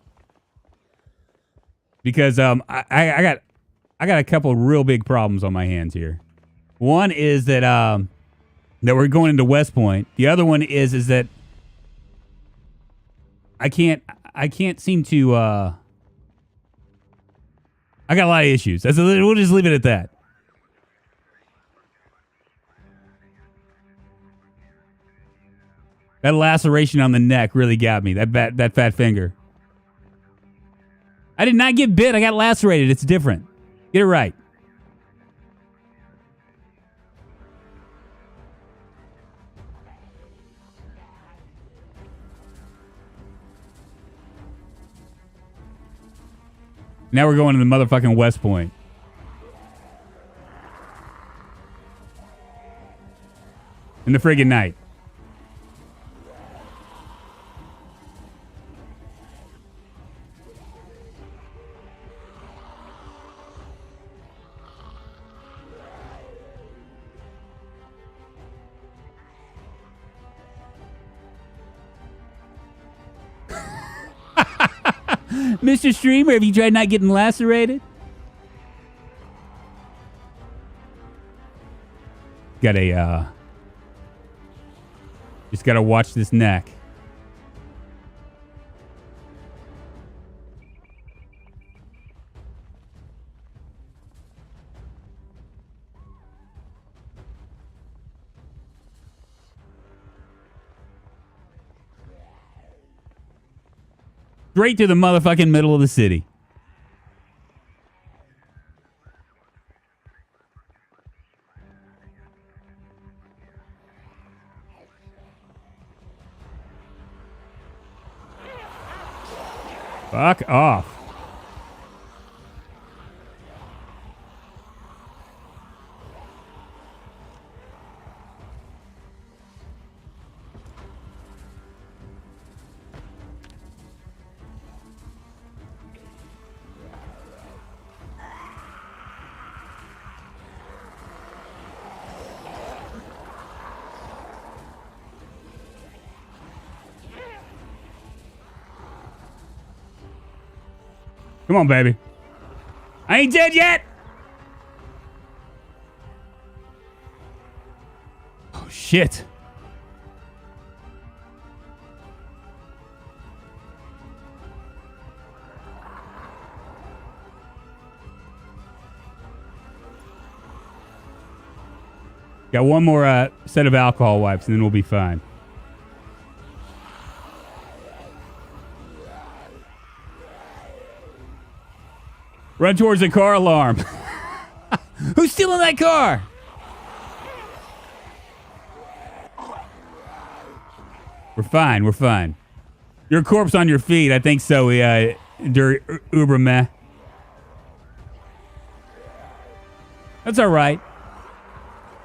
Because I got a couple real big problems on my hands here. One is that that we're going into Westpoint. The other one is that I can't seem to I got a lot of issues. We'll just leave it at that. That laceration on the neck really got me. That fat finger. I did not get bit. I got lacerated. It's different. Get it right. Now we're going to the motherfucking Westpoint. In the friggin' night. Mr. Streamer, have you tried not getting lacerated? Just gotta watch this neck. Straight to the motherfucking middle of the city. Fuck off. Come on, baby. I ain't dead yet. Oh, shit. Got one more set of alcohol wipes, and then we'll be fine. Run towards the car alarm. Who's stealing that car? We're fine. We're fine. Your corpse on your feet. I think so. Uber meh. That's all right.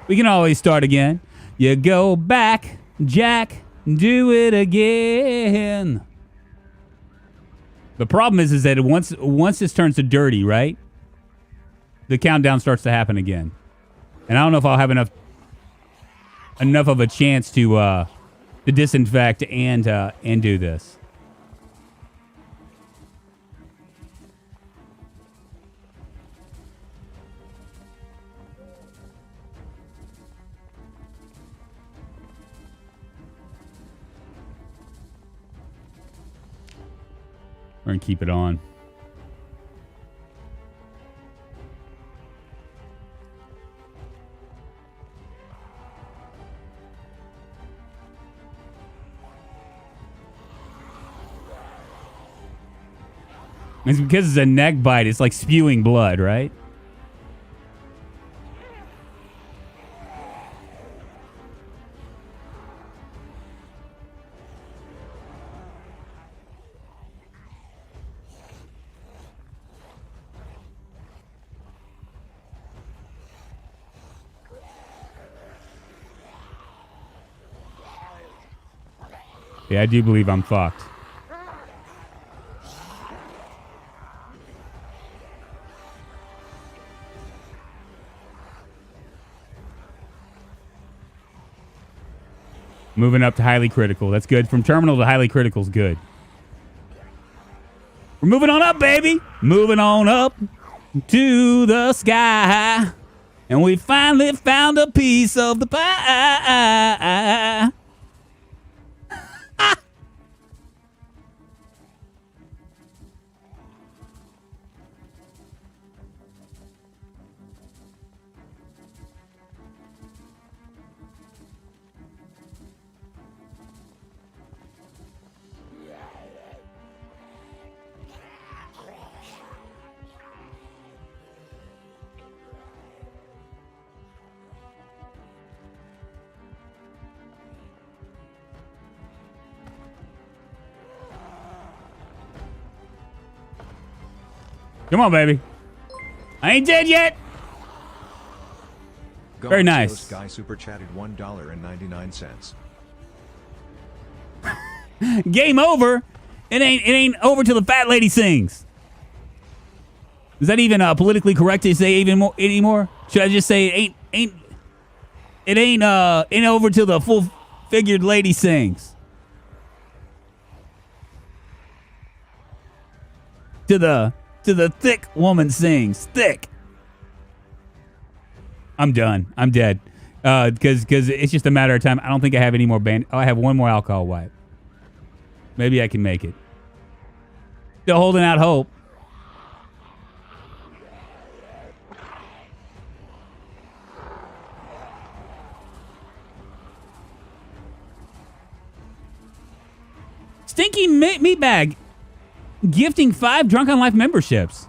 We can always start again. You go back, Jack. Do it again. The problem is that once this turns to dirty, right? The countdown starts to happen again, and I don't know if I'll have enough of a chance to disinfect and do this. We're going to keep it on. It's because it's a neck bite. It's like spewing blood, right? Yeah, I do believe I'm fucked. Moving up to highly critical. That's good. From terminal to highly critical is good. We're moving on up, baby. Moving on up to the sky. And we finally found a piece of the pie. Come on, baby. I ain't dead yet. Very nice. Sky super chatted $1.99. Game over. It ain't over till the fat lady sings. Is that even politically correct to say even more anymore? Should I just say it ain't over till the full figured lady sings? To the thick woman sings. Thick. I'm done. I'm dead. Because it's just a matter of time. I don't think I have any more I have one more alcohol wipe. Maybe I can make it. Still holding out hope. Stinky Meatbag gifting 5 Drunkonlife memberships.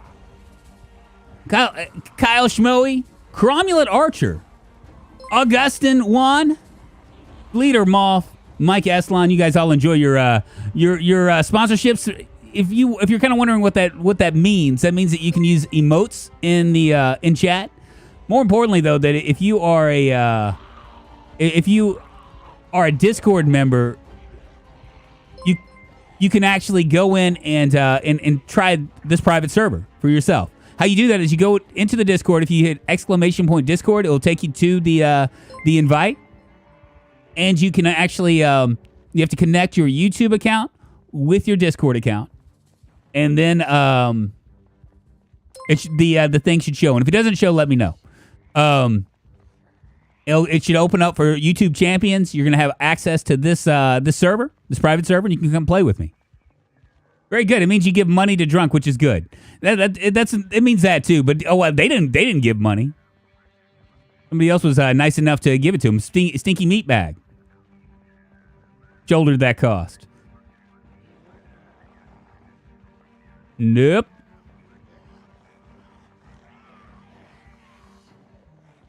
Kyle Schmoey, Cromulent Archer, Augustin Juan, Leader Moth, Mike Eslon. You guys all enjoy your sponsorships. If you're kind of wondering what that means, that means that you can use emotes in the in chat. More importantly, though, that if you are a Discord member, you can actually go in and try this private server for yourself. How you do that is you go into the Discord. If you hit !Discord, it'll take you to the invite, and you can actually you have to connect your YouTube account with your Discord account, and then the thing should show. And if it doesn't show, let me know. It should open up for YouTube champions. You're gonna have access to this server, this private server, and you can come play with me. Very good. It means you give money to Drunk, which is good. It means that too. But they didn't give money. Somebody else was nice enough to give it to him. Stinky Meatbag shouldered that cost. Nope.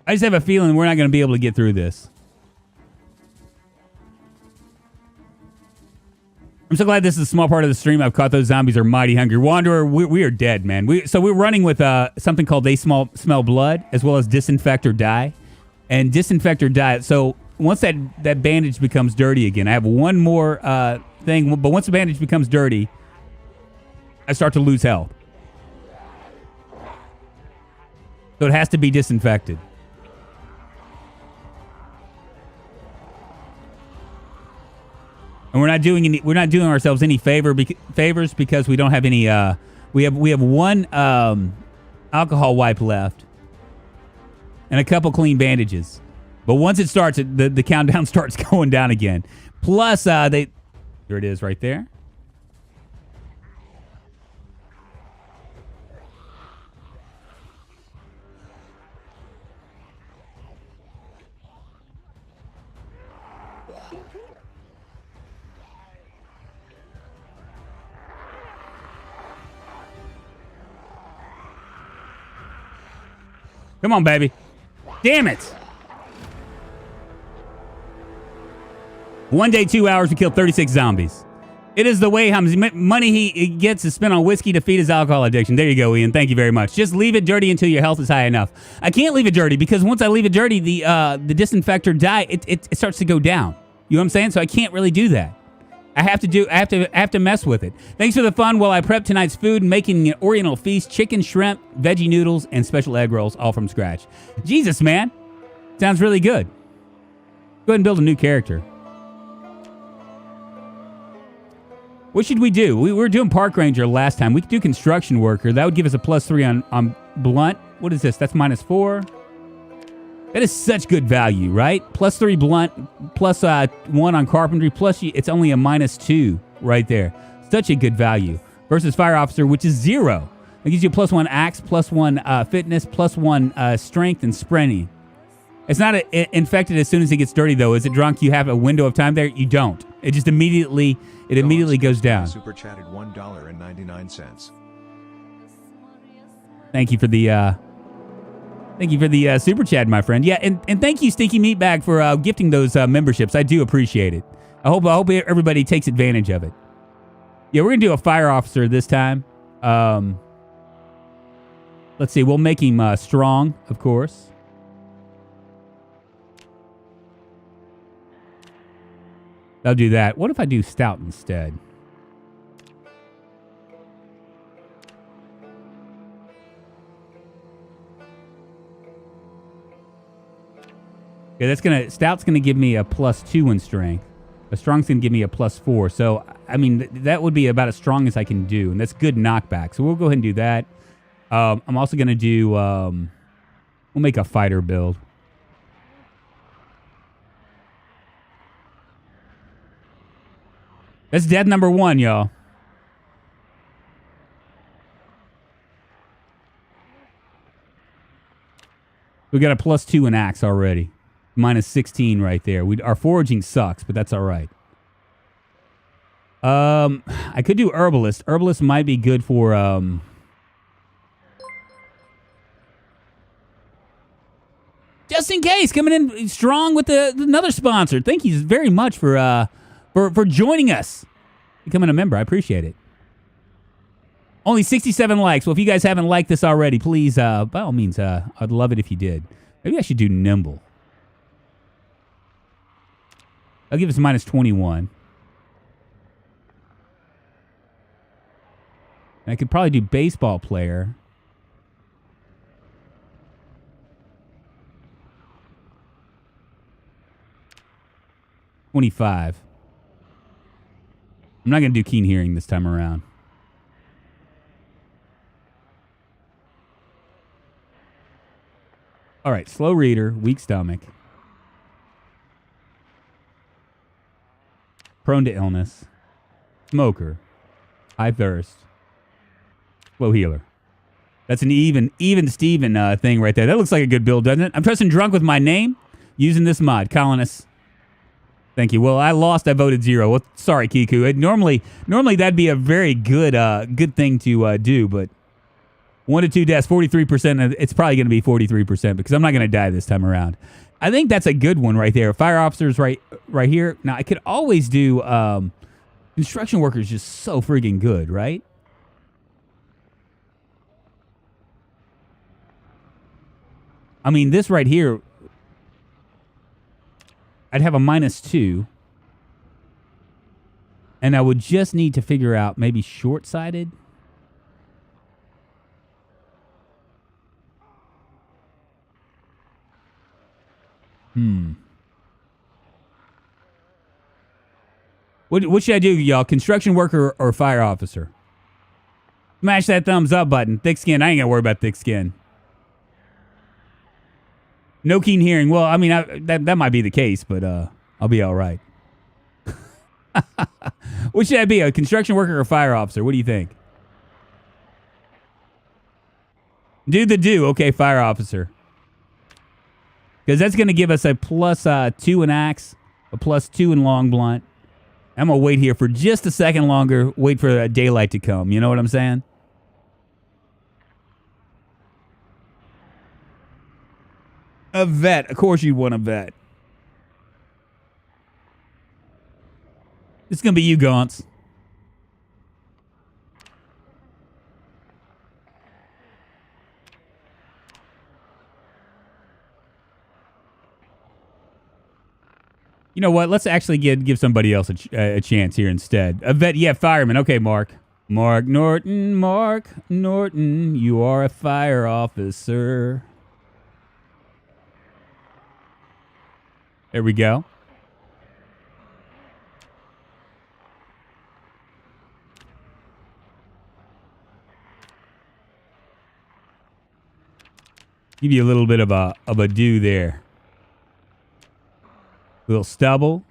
I just have a feeling we're not going to be able to get through this. I'm so glad this is a small part of the stream. I've caught those zombies are mighty hungry. Wanderer, we are dead, man. So we're running with something called They Smell Blood, as well as Disinfect or Die. And Disinfect or Die. So once that bandage becomes dirty again, I have one more thing. But once the bandage becomes dirty, I start to lose health. So it has to be disinfected. And we're not doing ourselves any favors because we don't have any. We have one alcohol wipe left, and a couple clean bandages. But once it starts, the countdown starts going down again. Plus, here it is right there. Come on, baby. Damn it. 1 day, 2 hours, we killed 36 zombies. It is the way how much money he gets is spent on whiskey to feed his alcohol addiction. There you go, Ian. Thank you very much. Just leave it dirty until your health is high enough. I can't leave it dirty because once I leave it dirty, the disinfector dye, it starts to go down. You know what I'm saying? So I can't really do that. I have to mess with it. Thanks for the fun while I prep tonight's food, making an Oriental feast, chicken, shrimp, veggie noodles, and special egg rolls, all from scratch. Jesus, man. Sounds really good. Go ahead and build a new character. What should we do? We were doing Park Ranger last time. We could do Construction Worker. That would give us a +3 on Blunt. What is this? That's -4. That is such good value, right? +3 Blunt, +1 on Carpentry, plus it's only a -2 right there. Such a good value. Versus Fire Officer, which is 0. It gives you a +1 Axe, +1 Fitness, +1 Strength and Sprinting. It's not infected as soon as it gets dirty, though. Is it drunk? You have a window of time there? You don't. It just immediately goes down. Super chatted $1.99. Thank you for the super chat, my friend. Yeah, and thank you, Stinky Meatbag, for gifting those memberships. I do appreciate it. I hope everybody takes advantage of it. Yeah, we're gonna do a Fire Officer this time. Let's see. We'll make him strong, of course. I'll do that. What if I do Stout instead? Yeah, Stout's gonna give me a +2 in strength. A Strong's gonna give me a +4. So I mean that would be about as strong as I can do, and that's good knockback. So we'll go ahead and do that. I'm also gonna do. We'll make a fighter build. That's death number 1, y'all. We got a +2 in Axe already. -16 right there. Our foraging sucks, but that's all right. I could do Herbalist. Herbalist might be good for... Just in case, coming in strong with another sponsor. Thank you very much for joining us, becoming a member. I appreciate it. Only 67 likes. Well, if you guys haven't liked this already, please, by all means, I'd love it if you did. Maybe I should do Nimble. I'll give us -21. And I could probably do Baseball Player. $25. I'm not going to do Keen Hearing this time around. All right, Slow Reader, Weak Stomach. Prone to Illness. Smoker. High Thirst. Slow Healer. That's an even Steven thing right there. That looks like a good build, doesn't it? I'm trusting Drunk with my name using this mod. Colonists. Thank you. Well, I lost. I voted 0. Well, sorry, Kiku. Normally that'd be a very good thing to do, but 1 to 2 deaths, 43%. It's probably going to be 43% because I'm not going to die this time around. I think that's a good one right there. Fire Officers right here. Now, I could always do Construction Workers, just so friggin' good, right? I mean, this right here, I'd have a -2. And I would just need to figure out maybe short-sighted. What should I do, y'all? Construction Worker or Fire Officer? Smash that thumbs up button. Thick skin. I ain't got to worry about thick skin. No Keen Hearing. Well, I mean, that might be the case, but I'll be all right. What should I be, a Construction Worker or Fire Officer? What do you think? Do. Okay, Fire Officer. Because that's going to give us a +2 in Axe, a +2 in long blunt. I'm going to wait here for just a second longer, wait for daylight to come. You know what I'm saying? A vet. Of course you'd want a vet. It's going to be you, Gaunts. You know what? Let's actually give somebody else a chance here instead. A vet, yeah, fireman. Okay, Mark. Mark Norton, you are a fire officer. There we go. Give you a little bit of a do there. Little stubble.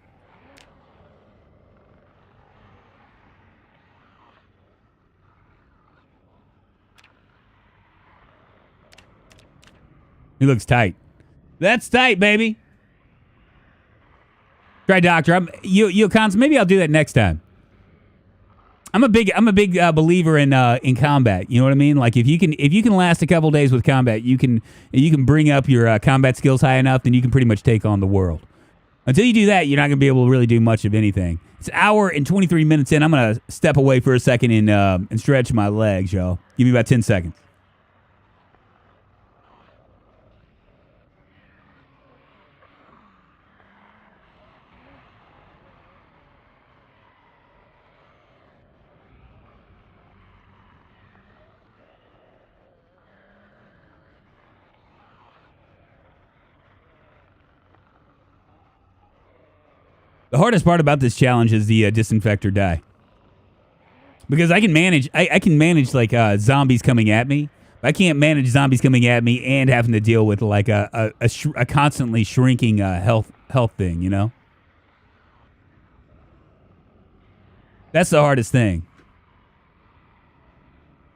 He looks tight. That's tight, baby. Try doctor. You cons. Maybe I'll do that next time. I'm a big believer in combat. You know what I mean? Like if you can last a couple days with combat, you can bring up your combat skills high enough, then you can pretty much take on the world. Until you do that, you're not going to be able to really do much of anything. It's an hour and 23 minutes in. I'm going to step away for a second and stretch my legs, y'all. Give me about 10 seconds. The hardest part about this challenge is the disinfect or die. Because I can manage like zombies coming at me. I can't manage zombies coming at me and having to deal with like a constantly shrinking health thing, you know? That's the hardest thing.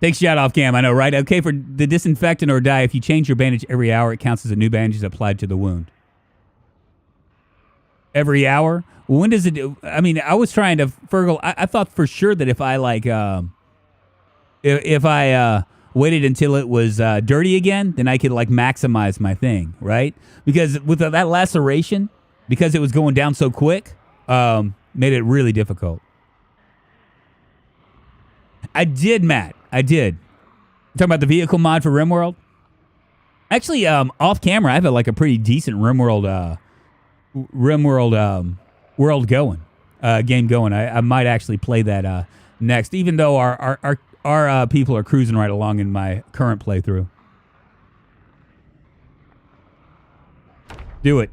Take shot off cam, I know, right? Okay, for the disinfectant or die, if you change your bandage every hour, it counts as a new bandage applied to the wound. Every hour? When does it? I mean, I was trying to Fergal. I thought for sure that if I like, if I waited until it was dirty again, then I could like maximize my thing, right? Because with that laceration, because it was going down so quick, made it really difficult. I did, Matt. I did. You talking about the vehicle mod for RimWorld? Actually, off camera, I have like a pretty decent RimWorld. World going, game going. I might actually play that next, even though our people are cruising right along in my current playthrough. Do it.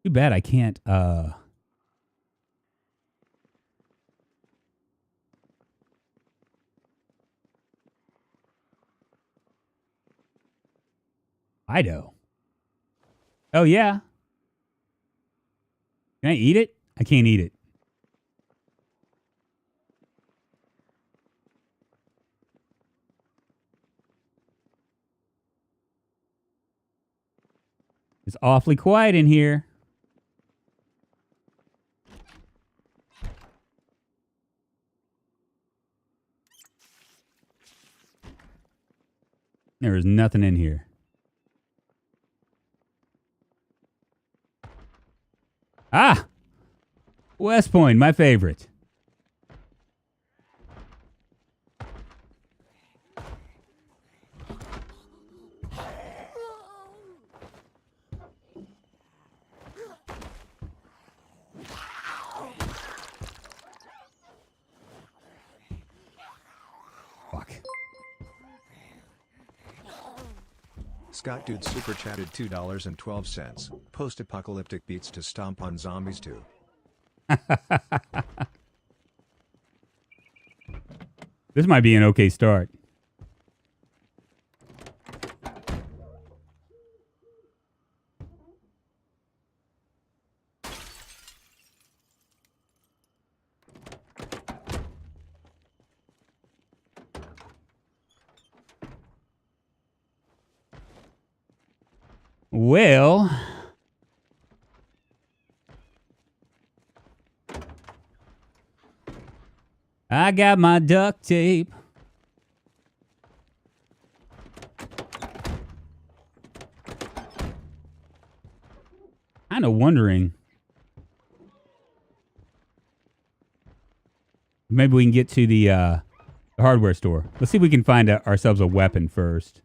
Too bad I can't. Fido. Oh, yeah. Can I eat it? I can't eat it. It's awfully quiet in here. There is nothing in here. Ah! Westpoint, my favorite. Fuck. Scott Dude super chatted $2.12. Post-apocalyptic beats to stomp on zombies too. This might be an okay start. Well, I got my duct tape. Kind of wondering. Maybe we can get to the hardware store. Let's see if we can find ourselves a weapon first.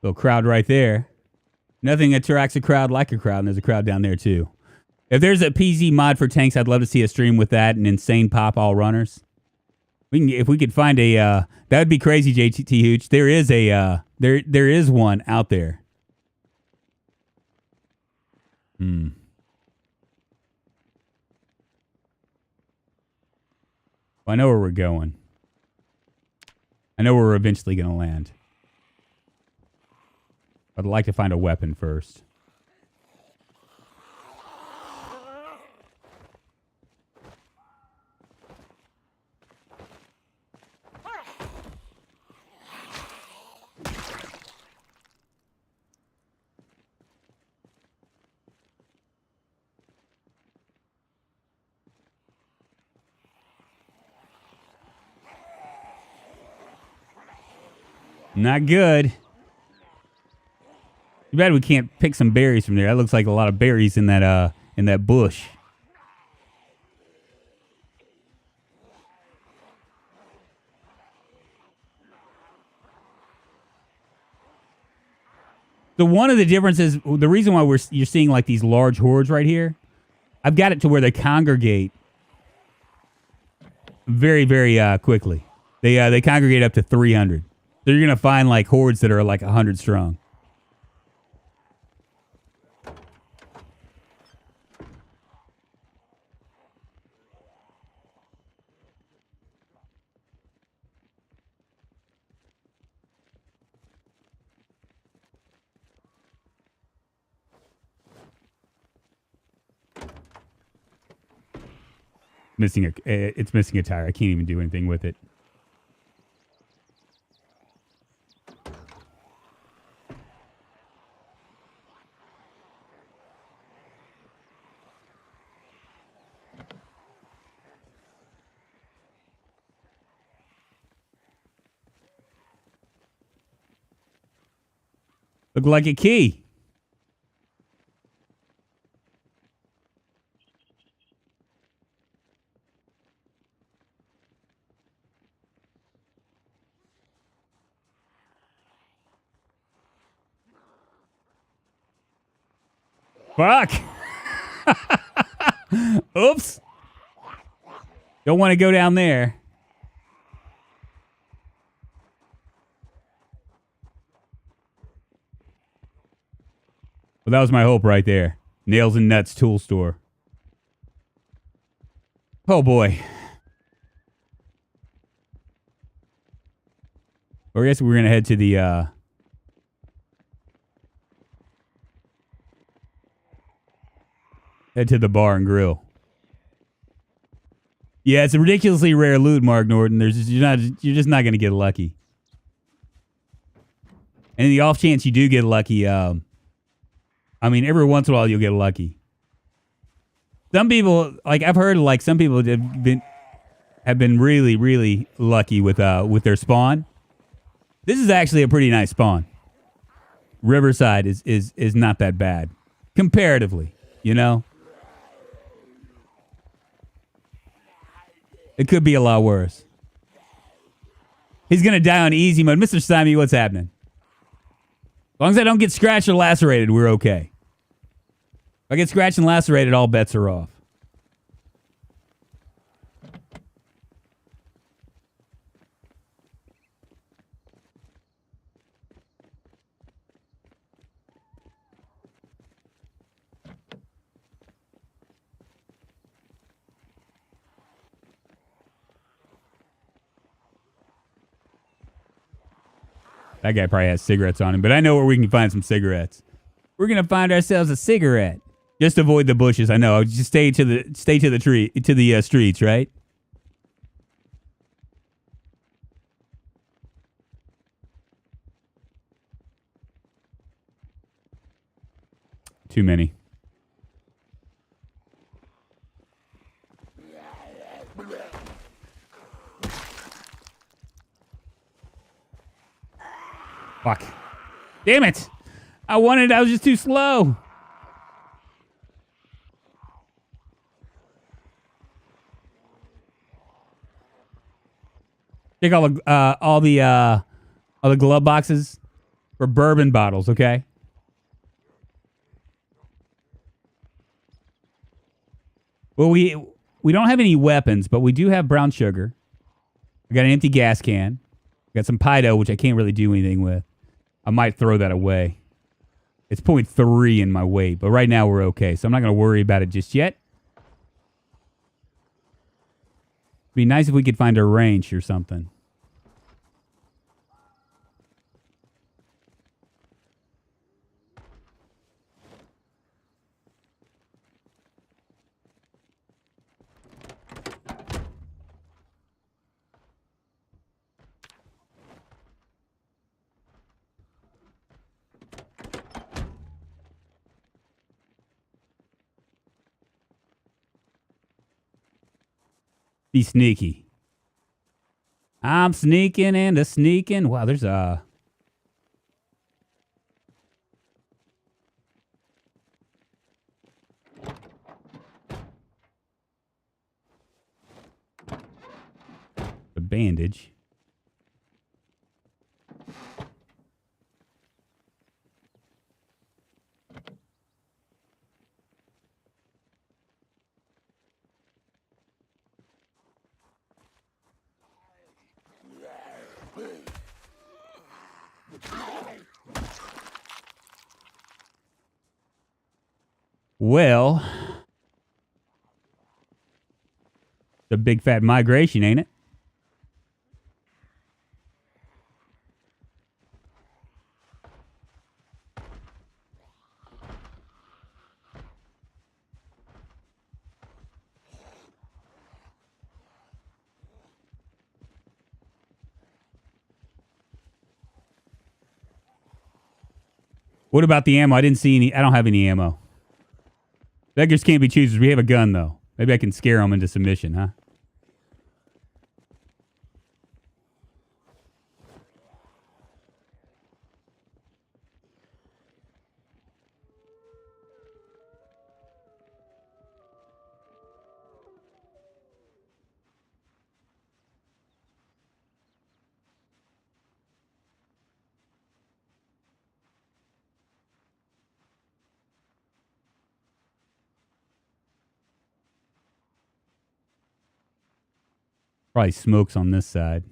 Little crowd right there. Nothing attracts a crowd like a crowd, and there's a crowd down there too. If there's a PZ mod for tanks, I'd love to see a stream with that and insane pop all runners. If we could find a that would be crazy, JT Hooch. There is a there is one out there. Well, I know where we're going. I know where we're eventually going to land. I'd like to find a weapon first. Not good. Too bad we can't pick some berries from there. That looks like a lot of berries in that bush. So one of the differences, the reason why you're seeing like these large hordes right here, I've got it to where they congregate very, very quickly. They congregate up to 300. So you're gonna find like hordes that are like 100 strong. It's missing a tire. I can't even do anything with it. Look like a key. Fuck. Oops. Don't want to go down there. Well, that was my hope right there. Nails and Nuts tool store. Oh, boy. Or I guess we're going to head to the... head to the bar and grill. Yeah, it's a ridiculously rare loot, Mark Norton. You're just not going to get lucky. And the off chance you do get lucky, I mean, every once in a while you'll get lucky. Some people, like I've heard, like some people have been really, really lucky with their spawn. This is actually a pretty nice spawn. Riverside is not that bad comparatively, you know. It could be a lot worse. He's gonna die on easy mode, Mr. Simon. What's happening? As long as I don't get scratched or lacerated, we're okay. If I get scratched and lacerated, all bets are off. That guy probably has cigarettes on him, but I know where we can find some cigarettes. We're gonna find ourselves a cigarette. Just avoid the bushes. I know. Just stay to the streets, right? Too many. Fuck. Damn it. I was just too slow. Take all the glove boxes for bourbon bottles, okay? Well, we don't have any weapons, but we do have brown sugar. I got an empty gas can. Got some pie dough, which I can't really do anything with. I might throw that away. It's 0.3 in my weight, but right now we're okay, so I'm not going to worry about it just yet. It'd be nice if we could find a range or something. Be sneaky. I'm sneaking and a sneaking. Wow, there's a... a bandage. Well, the big fat migration, ain't it? What about the ammo? I didn't see any. I don't have any ammo. Beggars can't be choosers. We have a gun, though. Maybe I can scare them into submission, huh? Probably smokes on this side.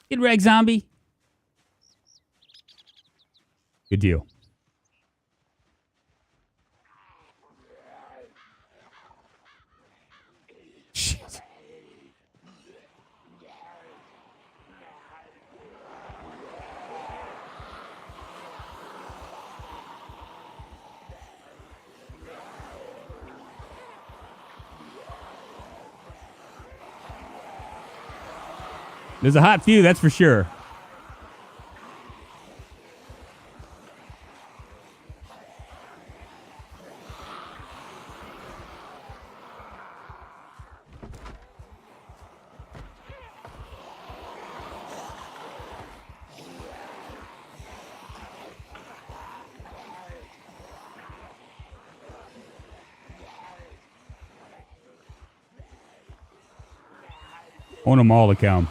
Get wrecked, zombie. Good deal. Shit. There's a hot few, that's for sure. I want them all to come.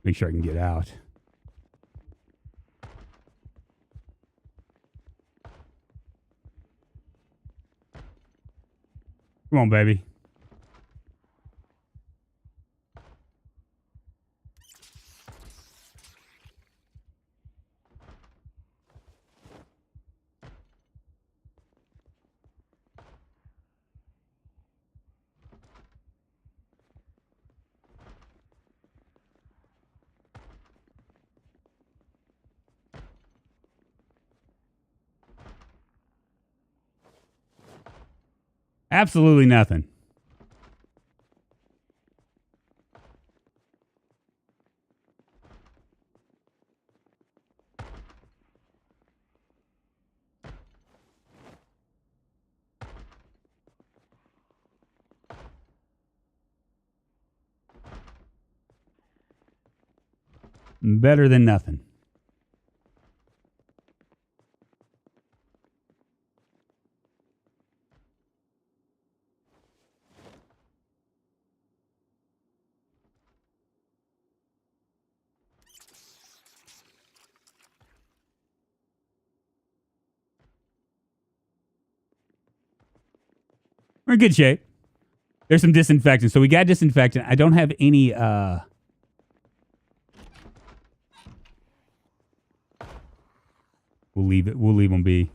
Make sure I can get out. Come on, baby. Absolutely nothing. Better than nothing. We're in good shape. There's some disinfectant. So we got disinfectant. I don't have any we'll leave it. We'll leave them be.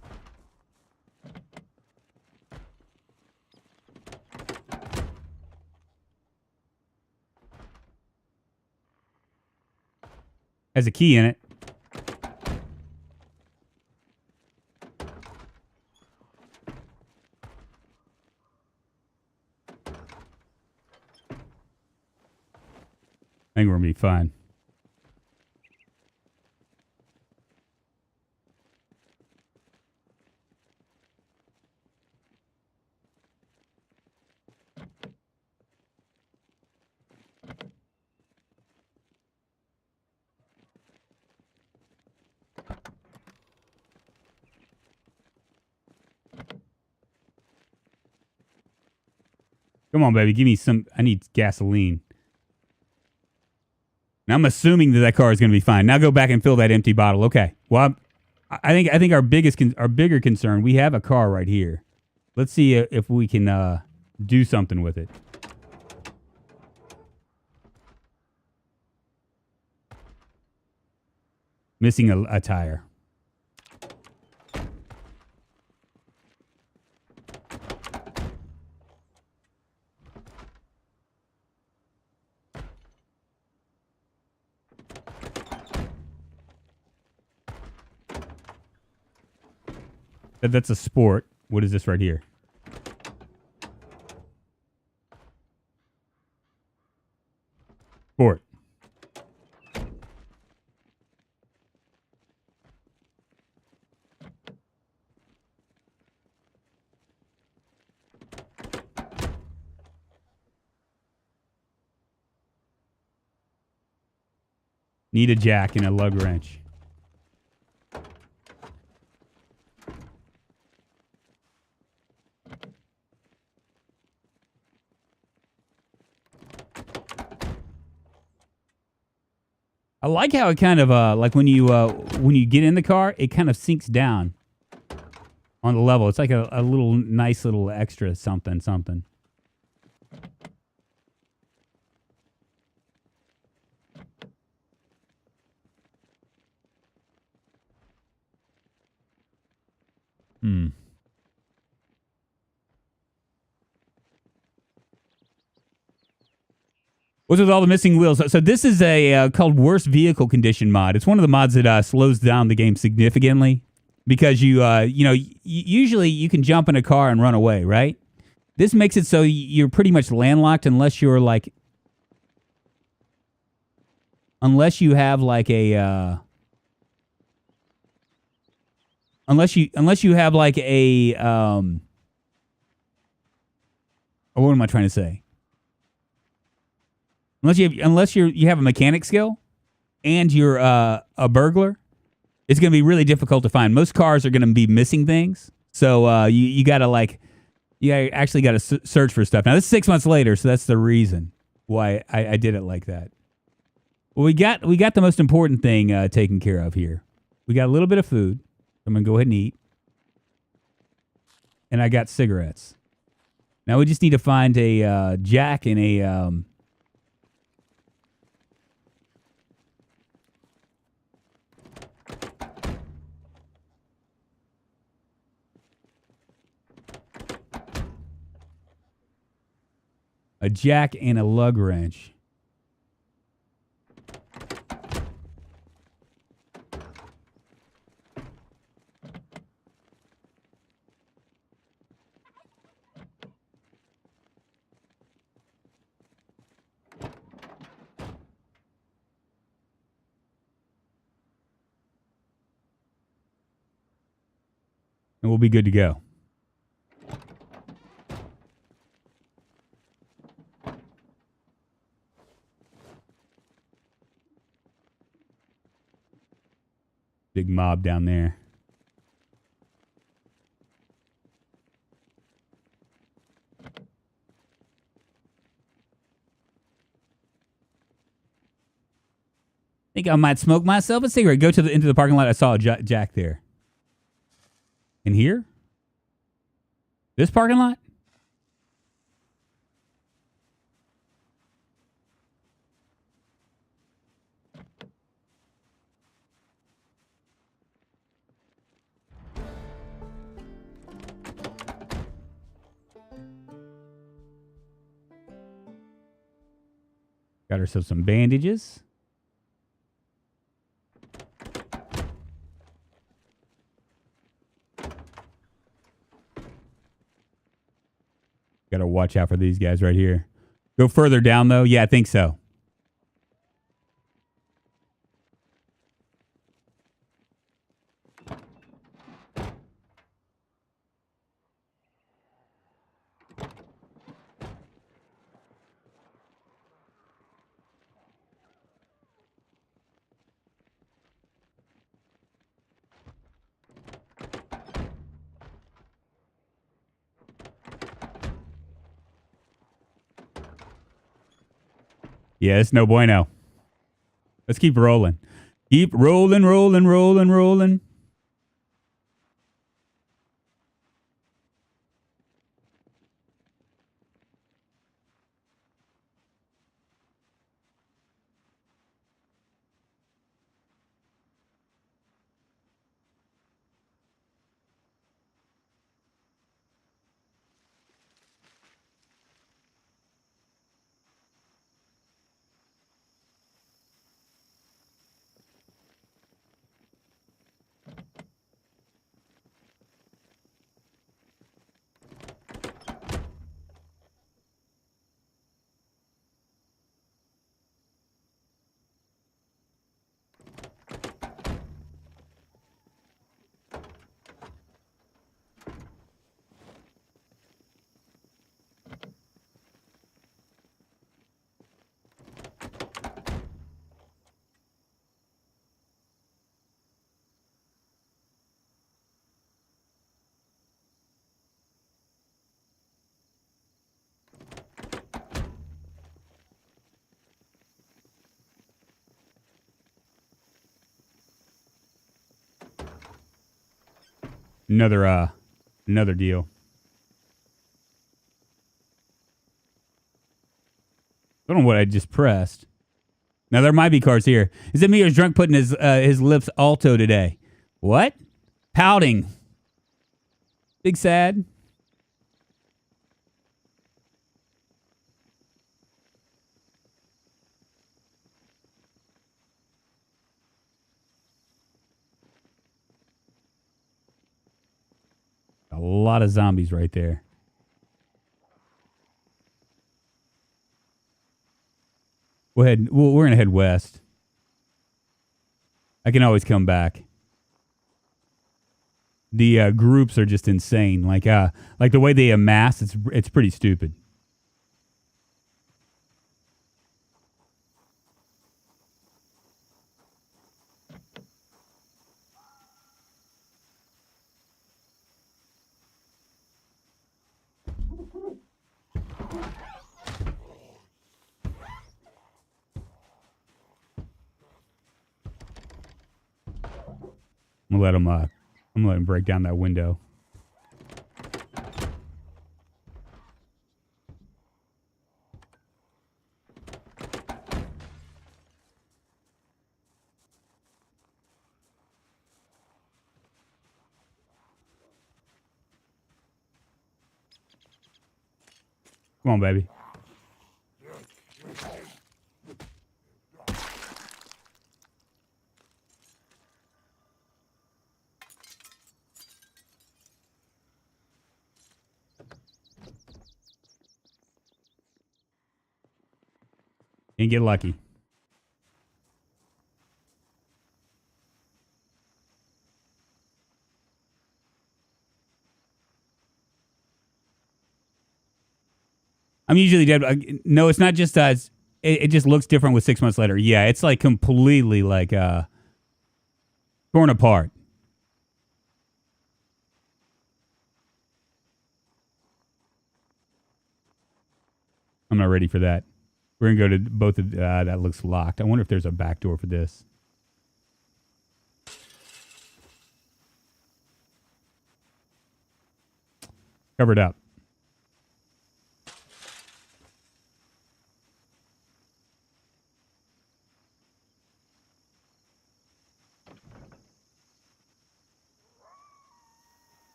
Has a key in it. I think we're going to be fine. Come on, baby. Give me some. I need gasoline. Now, I'm assuming that car is going to be fine. Now go back and fill that empty bottle. Okay. Well, I think our bigger concern. We have a car right here. Let's see if we can do something with it. Missing a tire. That's a sport. What is this right here? Sport. Need a jack and a lug wrench. I like how it kind of like when you get in the car, it kind of sinks down on the level. It's like a little nice little extra something. What's with all the missing wheels? So this is a called Worst Vehicle Condition mod. It's one of the mods that slows down the game significantly because usually you can jump in a car and run away, right? This makes it so you're pretty much landlocked unless you're like, unless you have like a, unless you have like a, what am I trying to say? Unless you have a mechanic skill and you're a burglar, it's going to be really difficult to find. Most cars are going to be missing things. So you got to actually got to search for stuff. Now, this is 6 months later, so that's the reason why I did it like that. Well, we got the most important thing taken care of here. We got a little bit of food. I'm going to go ahead and eat. And I got cigarettes. Now we just need to find a jack and a jack and a lug wrench. And we'll be good to go. Big mob down there. Think I might smoke myself a cigarette. Go to into the parking lot. I saw a jack there. In here? This parking lot? Got ourselves some bandages. Got to watch out for these guys right here. Go further down, though. Yeah, I think so. Yeah, it's no bueno. Let's keep rolling. Keep rolling, rolling, rolling, rolling. Another deal. I don't know what I just pressed. Now there might be cars here. Is it me or is Drunk putting his lips alto today? What? Pouting. Big sad. A lot of zombies right there. We're going to head west. I can always come back. The groups are just insane. Like the way they amass, it's pretty stupid. I'm gonna let him break down that window. Come on, baby. And get lucky. I'm usually dead. No, it's not just it just looks different with 6 months later. Yeah, it's like completely like torn apart. I'm not ready for that. We're gonna go to both of that looks locked. I wonder if there's a back door for this. Covered up.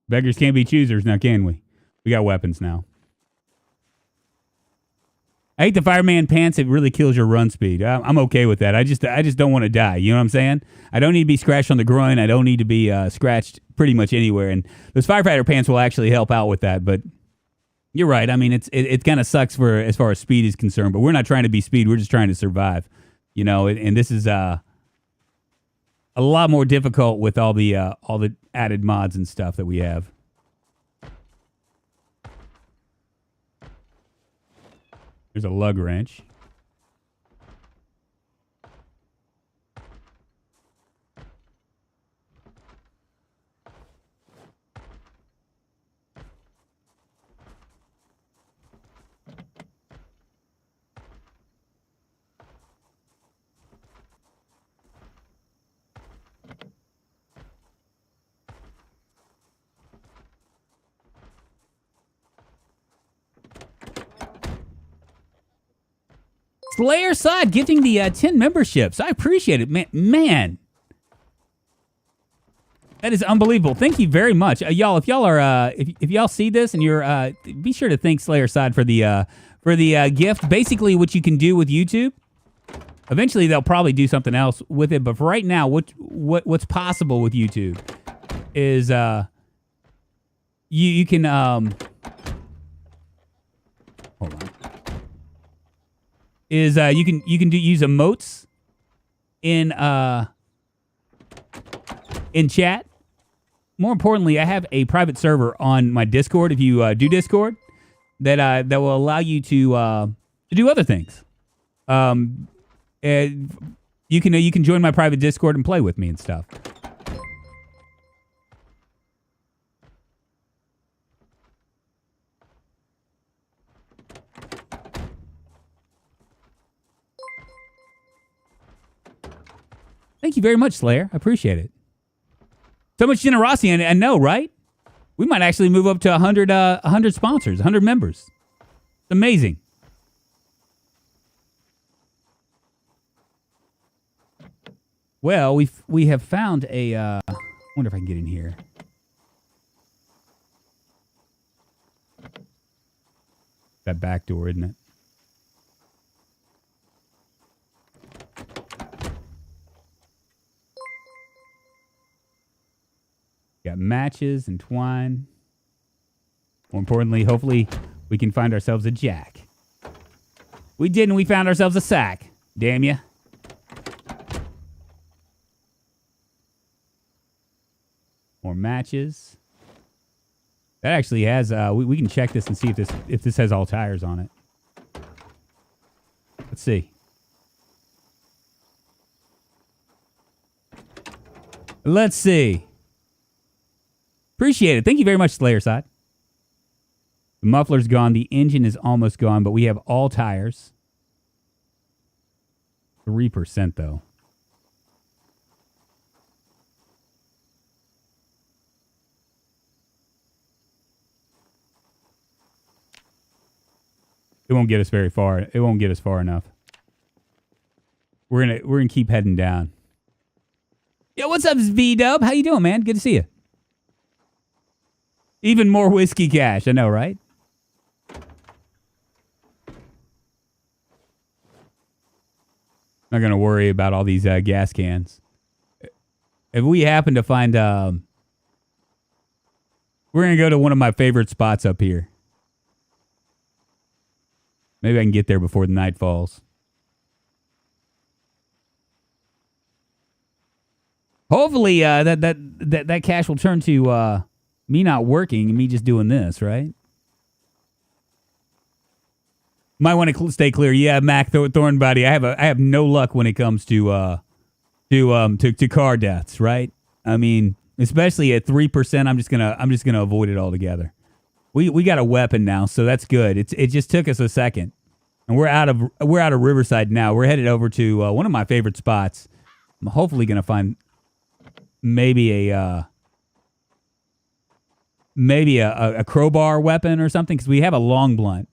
Beggars can't be choosers now, can we? We got weapons now. I hate the fireman pants. It really kills your run speed. I'm okay with that. I just don't want to die. You know what I'm saying? I don't need to be scratched on the groin. I don't need to be scratched pretty much anywhere. And those firefighter pants will actually help out with that. But you're right. I mean, it kind of sucks for as far as speed is concerned. But we're not trying to be speed. We're just trying to survive. You know. And this is a lot more difficult with all the added mods and stuff that we have. There's a lug wrench. Slayer Sod gifting the 10 memberships. I appreciate it, man. That is unbelievable. Thank you very much, y'all. If y'all are, if y'all see this and you're, be sure to thank Slayer Sod for the gift. Basically, what you can do with YouTube. Eventually, they'll probably do something else with it, but for right now, what's possible with YouTube is you can hold on. Is you can use emotes in chat. More importantly, I have a private server on my Discord. If you do Discord, that will allow you to do other things. You can join my private Discord and play with me and stuff. Thank you very much, Slayer. I appreciate it. So much generosity, and I know, right? We might actually move up to 100 sponsors, 100 members. It's amazing. Well, we have found a. I wonder if I can get in here. That back door, isn't it? Got matches and twine. More importantly, hopefully, we can find ourselves a jack. We didn't. We found ourselves a sack. Damn ya. More matches. That actually has. We can check this and see if this has all tires on it. Let's see. Let's see. Appreciate it. Thank you very much, Slayer Side. The muffler's gone. The engine is almost gone, but we have all tires. 3% though. It won't get us very far. It won't get us far enough. We're gonna keep heading down. Yo, what's up, V-Dub? How you doing, man? Good to see you. Even more whiskey cash. I know, right? Not gonna worry about all these gas cans. If we happen to find, we're gonna go to one of my favorite spots up here. Maybe I can get there before the night falls. Hopefully, that cash will turn to me not working and me just doing this, right? Might want to stay clear. Yeah, Mac Thornbody. I have no luck when it comes to car deaths, right? I mean, especially at 3%, I'm just gonna avoid it altogether. We got a weapon now, so that's good. It just took us a second, and we're out of Riverside now. We're headed over to one of my favorite spots. I'm hopefully gonna find maybe a crowbar weapon or something, because we have a long blunt.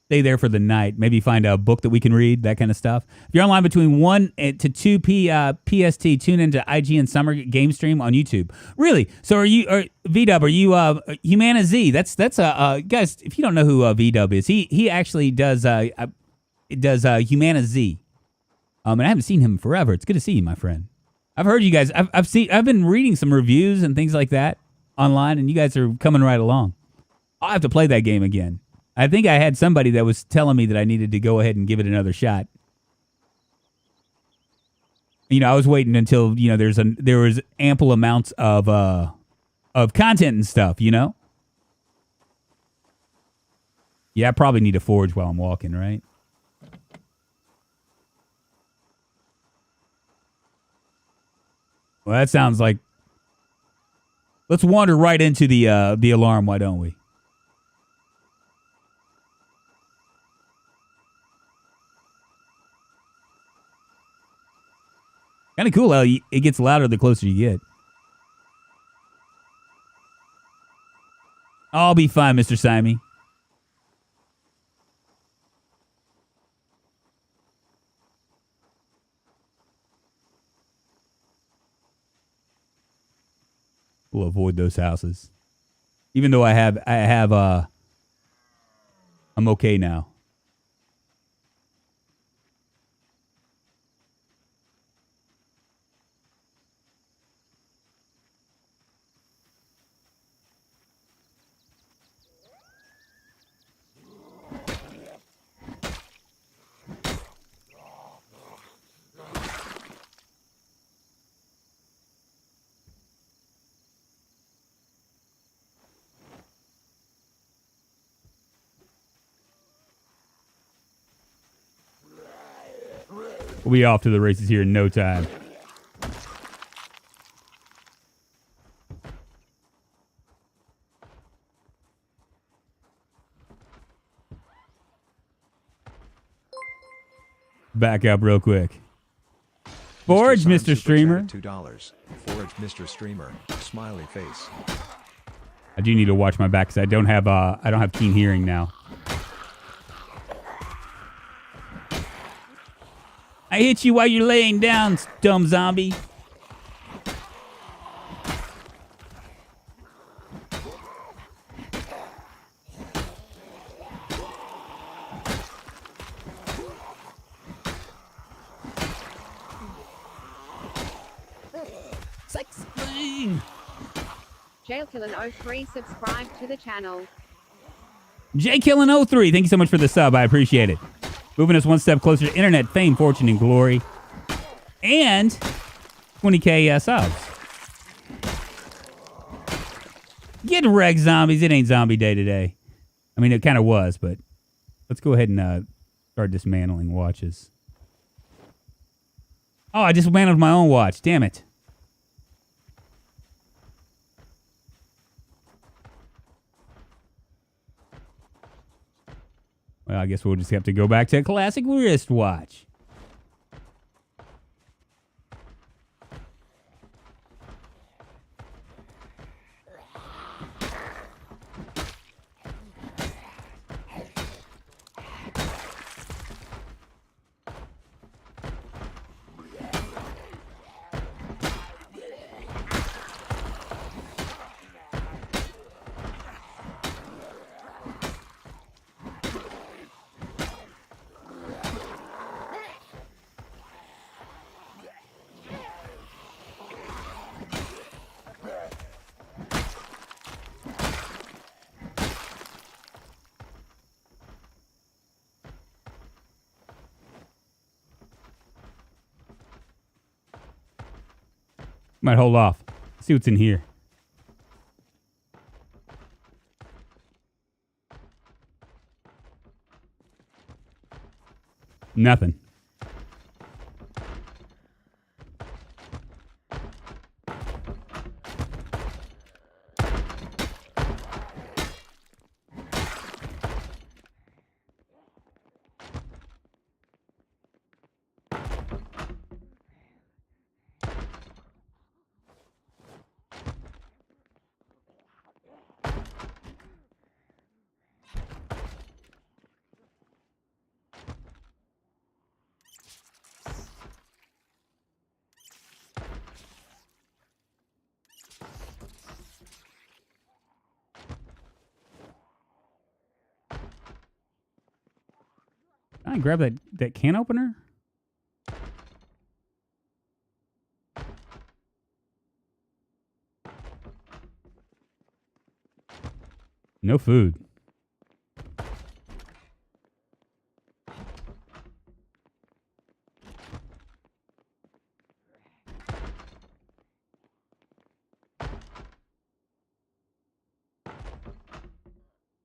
Stay there for the night. Maybe find a book that we can read, that kind of stuff. If you're online between 1 to 2 PST, tune into IGN Summer Game Stream on YouTube. Really? So V-Dub, are you Humana Z? That's guys, if you don't know who V-Dub is, he actually does Humana Z. And I haven't seen him forever. It's good to see you, my friend. I've heard you guys. I've been reading some reviews and things like that online, and you guys are coming right along. I'll have to play that game again. I think I had somebody that was telling me that I needed to go ahead and give it another shot. You know, I was waiting until, you know, there was ample amounts of content and stuff, you know? Yeah, I probably need to forage while I'm walking, right? Well, that sounds like... Let's wander right into the alarm, why don't we? Kind of cool how it gets louder the closer you get. I'll be fine, Mr. Simey. We'll avoid those houses. Even though I'm okay now. We'll be off to the races here in no time. Back up real quick. Forage, Mr. Streamer. $2. Forage, Mr. Streamer. Smiley face. I do need to watch my back because I don't have keen hearing now. I hit you while you're laying down, dumb zombie. JKillen03 subscribe to the channel. JKillen03, thank you so much for the sub. I appreciate it. Moving us one step closer to internet fame, fortune, and glory. And 20K subs. Get wrecked, zombies. It ain't zombie day today. I mean, it kind of was, but let's go ahead and start dismantling watches. Oh, I just managed my own watch. Damn it. Well, I guess we'll just have to go back to a classic wristwatch. Might hold off. See what's in here. Nothing. Can I grab that can opener? No food.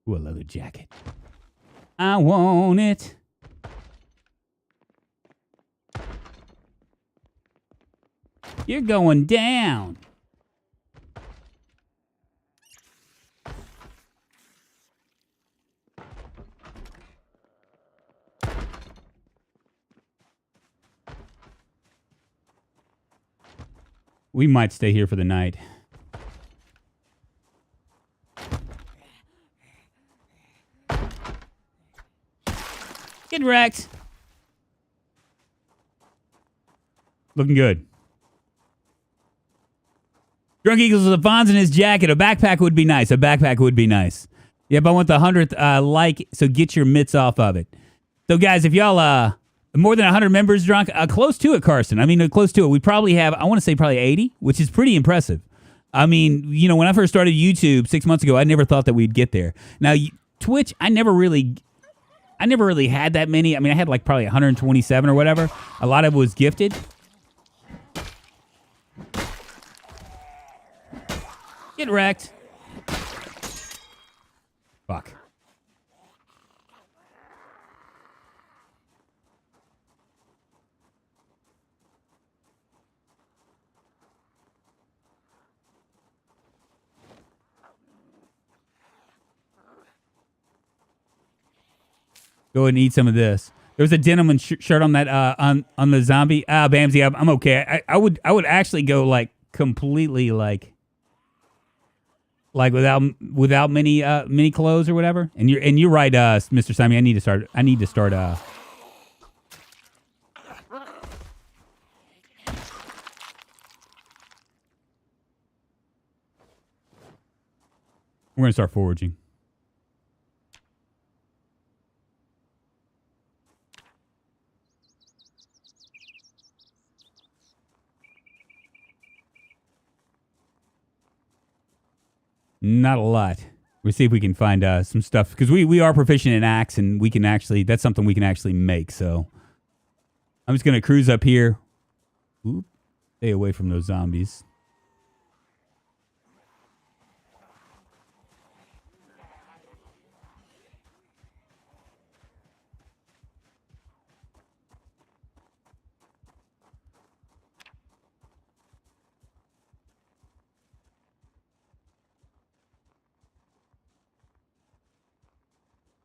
Ooh, a leather jacket. I want it. You're going down. We might stay here for the night. Get wrecked. Looking good. Drunk Eagles with the Fonz in his jacket. A backpack would be nice. A backpack would be nice. Yep, I want the 100th like, so get your mitts off of it. So, guys, if y'all, more than 100 members drunk, close to it, Carson. I mean, close to it. We probably have, I want to say probably 80, which is pretty impressive. I mean, you know, when I first started YouTube 6 months ago, I never thought that we'd get there. Now, Twitch, I never really had that many. I mean, I had like probably 127 or whatever. A lot of it was gifted. Get wrecked. Fuck. Go ahead and eat some of this. There was a denim shirt on that on the zombie. Bamsy, I'm okay. I would actually go like completely like without many clothes or whatever. And you're right, Mr. Simon. I need to start. We're gonna start foraging. Not a lot. We'll see if we can find some stuff, because we are proficient in axe, and we can actually, that's something we can actually make. So I'm just gonna cruise up here. Oop. Stay away from those zombies.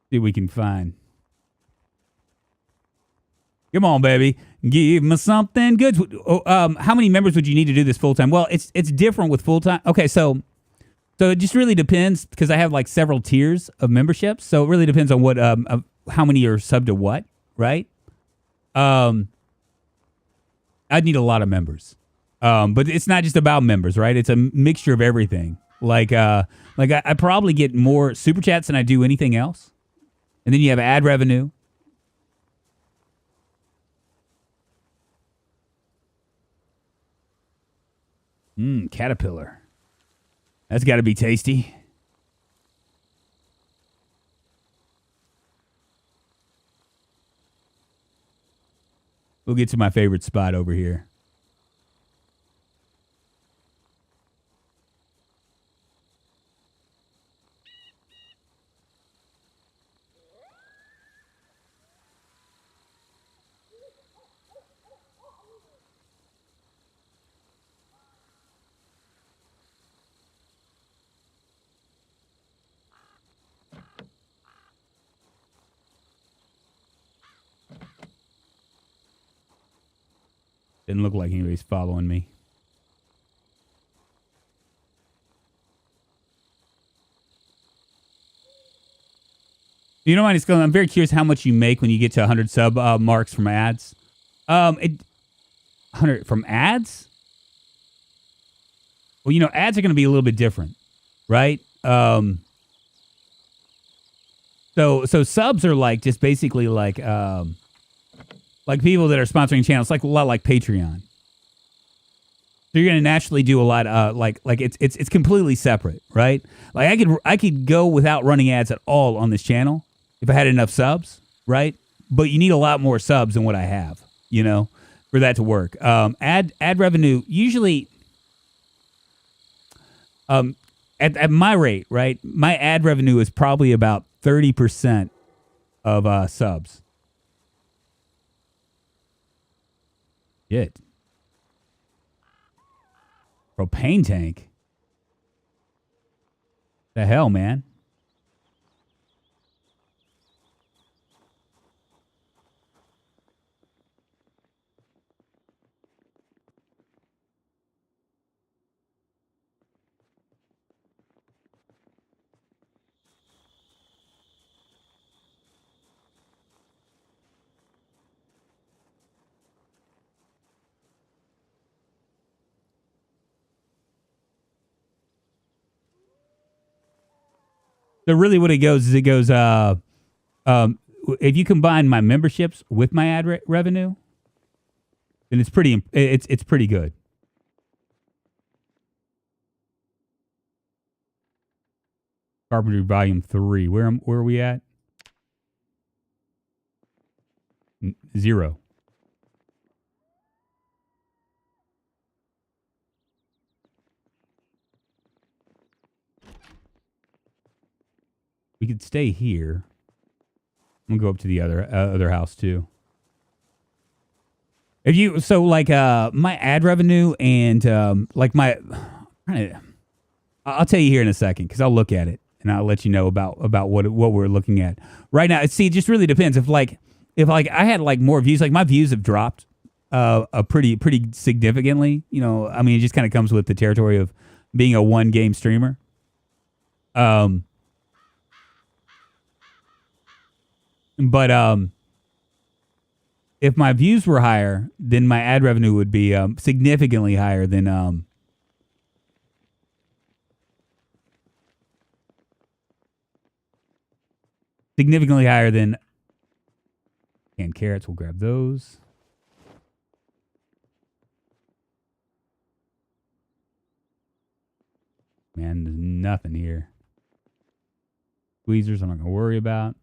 See what we can find. Come on, baby. Give me something good. How many members would you need to do this full time? Well, it's different with full time. Okay, so it just really depends because I have like several tiers of memberships. So it really depends on what how many are subbed to what, right? I'd need a lot of members. But it's not just about members, right? It's a mixture of everything. Like I probably get more super chats than I do anything else. And then you have ad revenue. Caterpillar. That's got to be tasty. We'll get to my favorite spot over here. Didn't look like anybody's following me. You know what? I'm very curious how much you make when you get to 100 sub marks from ads. 100 from ads? Well, you know, ads are going to be a little bit different, right? So subs are like just basically like people that are sponsoring channels, like a lot like Patreon. So you're gonna naturally do a lot, like it's completely separate, right? Like I could go without running ads at all on this channel if I had enough subs, right? But you need a lot more subs than what I have, you know, for that to work. Ad revenue usually, at my rate, right? My ad revenue is probably about 30% of subs. Shit. Propane tank? The hell, man? So really what it goes is if you combine my memberships with my ad revenue, then it's pretty good. Carpentry Volume 3. Where are we at? 0. We could stay here. I'm gonna go up to the other house too. If you my ad revenue and like my, I'll tell you here in a second because I'll look at it and I'll let you know about what we're looking at right now. See, it just really depends. If I had like more views, like my views have dropped pretty significantly. You know, I mean, it just kind of comes with the territory of being a one game streamer. But if my views were higher, then my ad revenue would be significantly higher than canned carrots. We'll grab those. Man, there's nothing here. Squeezers I'm not gonna worry about.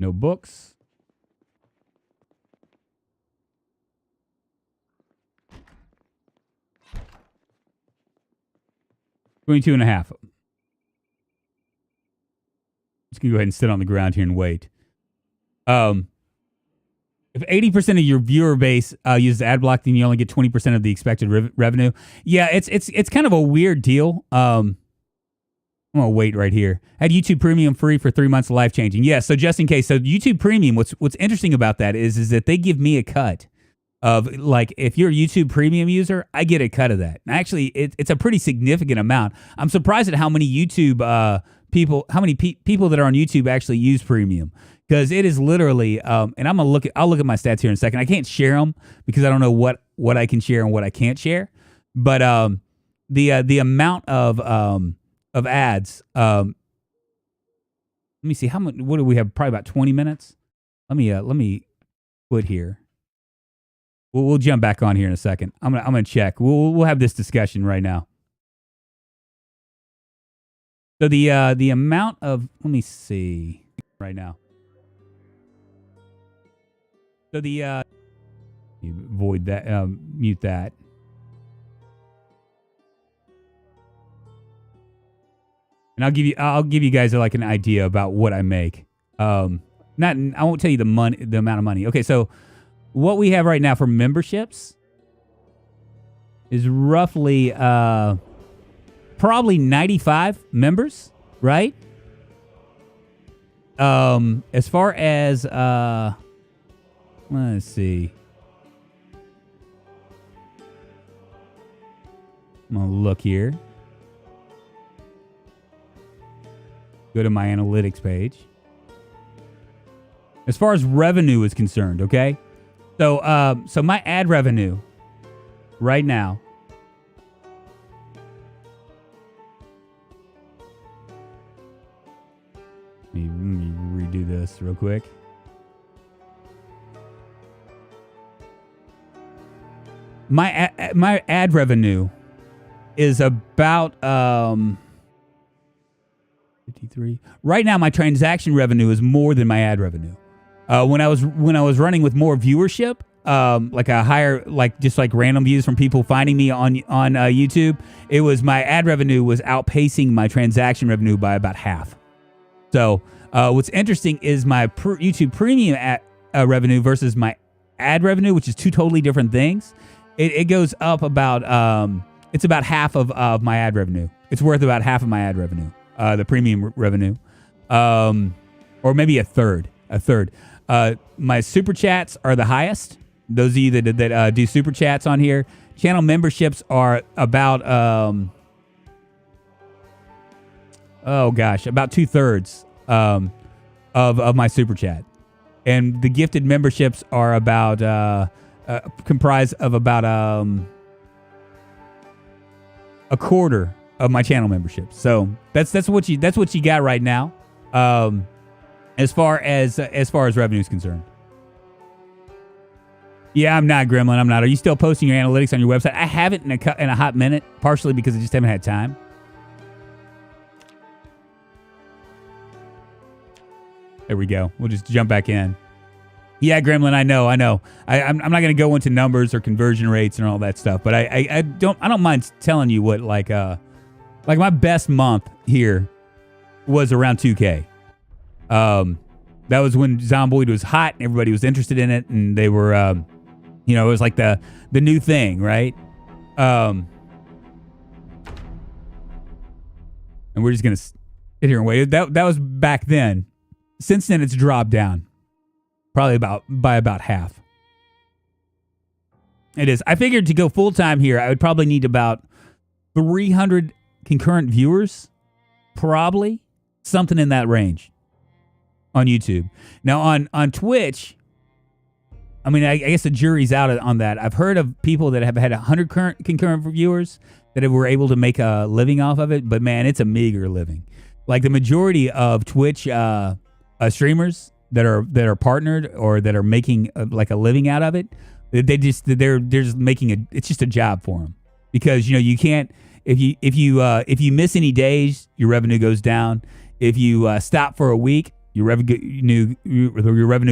No books. $22.5. Just gonna go ahead and sit on the ground here and wait. If 80% of your viewer base uses ad block, then you only get 20% of the expected revenue. Yeah, it's kind of a weird deal. I'm gonna wait right here. Had YouTube Premium free for 3 months, life changing. Yeah, so just in case, so YouTube Premium, what's interesting about that is that they give me a cut of, like, if you're a YouTube Premium user, I get a cut of that. And actually, it's a pretty significant amount. I'm surprised at how many YouTube people that are on YouTube actually use Premium, because it is literally. And I'll look at my stats here in a second. I can't share them because I don't know what I can share and what I can't share. But the amount of ads. Let me see how much. What do we have? Probably about 20 minutes. Let me quit here. We'll jump back on here in a second. I'm gonna check. We'll have this discussion right now. So the amount of, let me see right now. So the you void that, mute that. And I'll give you guys like an idea about what I make. I won't tell you the amount of money. Okay, so what we have right now for memberships is roughly probably 95 members, right? As far as let's see. I'm gonna look here. Go to my analytics page. As far as revenue is concerned, okay? So so my ad revenue right now let me redo this real quick. My ad revenue is about 53. Right now my transaction revenue is more than my ad revenue. When I was running with more viewership, like a higher, like just like random views from people finding me on YouTube, it was my ad revenue was outpacing my transaction revenue by about half. So what's interesting is my YouTube Premium revenue versus my ad revenue, which is two totally different things. It goes up about it's about half of my ad revenue. It's worth about half of my ad revenue, the premium revenue, or maybe a third. My super chats are the highest. Those of you that do super chats on here, channel memberships are about about 2/3 of my super chat, and the gifted memberships are about comprised of about a quarter of my channel memberships. So that's what you got right now. As far as revenue is concerned. Yeah, I'm not, Gremlin. I'm not. Are you still posting your analytics on your website? I haven't in a hot minute, partially because I just haven't had time. There we go. We'll just jump back in. Yeah, Gremlin, I know. I'm not going to go into numbers or conversion rates and all that stuff, but I don't mind telling you what like my best month here was around 2K. That was when Zomboid was hot and everybody was interested in it, and they were, it was like the new thing, right? And we're just gonna sit here and wait. That was back then. Since then, it's dropped down, probably by about half. It is. I figured to go full time here, I would probably need about 300 concurrent viewers, probably something in that range. On YouTube. Now on Twitch, I mean, I guess the jury's out on that. I've heard of people that have had 100 concurrent viewers that were able to make a living off of it, but man, it's a meager living. Like the majority of Twitch streamers that are partnered or that are making like a living out of it, they're just making it's just a job for them, because you can't, if you miss any days, your revenue goes down. If you stop for a week, your revenue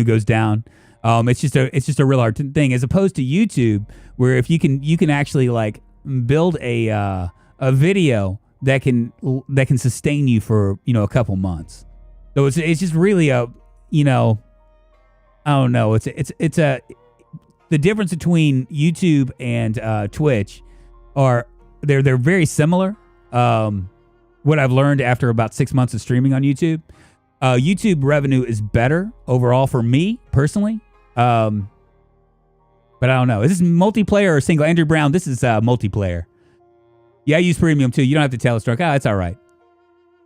goes down. It's just a real hard thing, as opposed to YouTube, where if you can actually like build a video that can sustain you for a couple months. So it's just really I don't know. It's the difference between YouTube and Twitch they're very similar. what I've learned after about 6 months of streaming on YouTube. YouTube revenue is better overall for me personally. But I don't know. Is this multiplayer or single? Andrew Brown, this is multiplayer. Yeah, I use premium too. You don't have to tell us, Drunk. It's all right.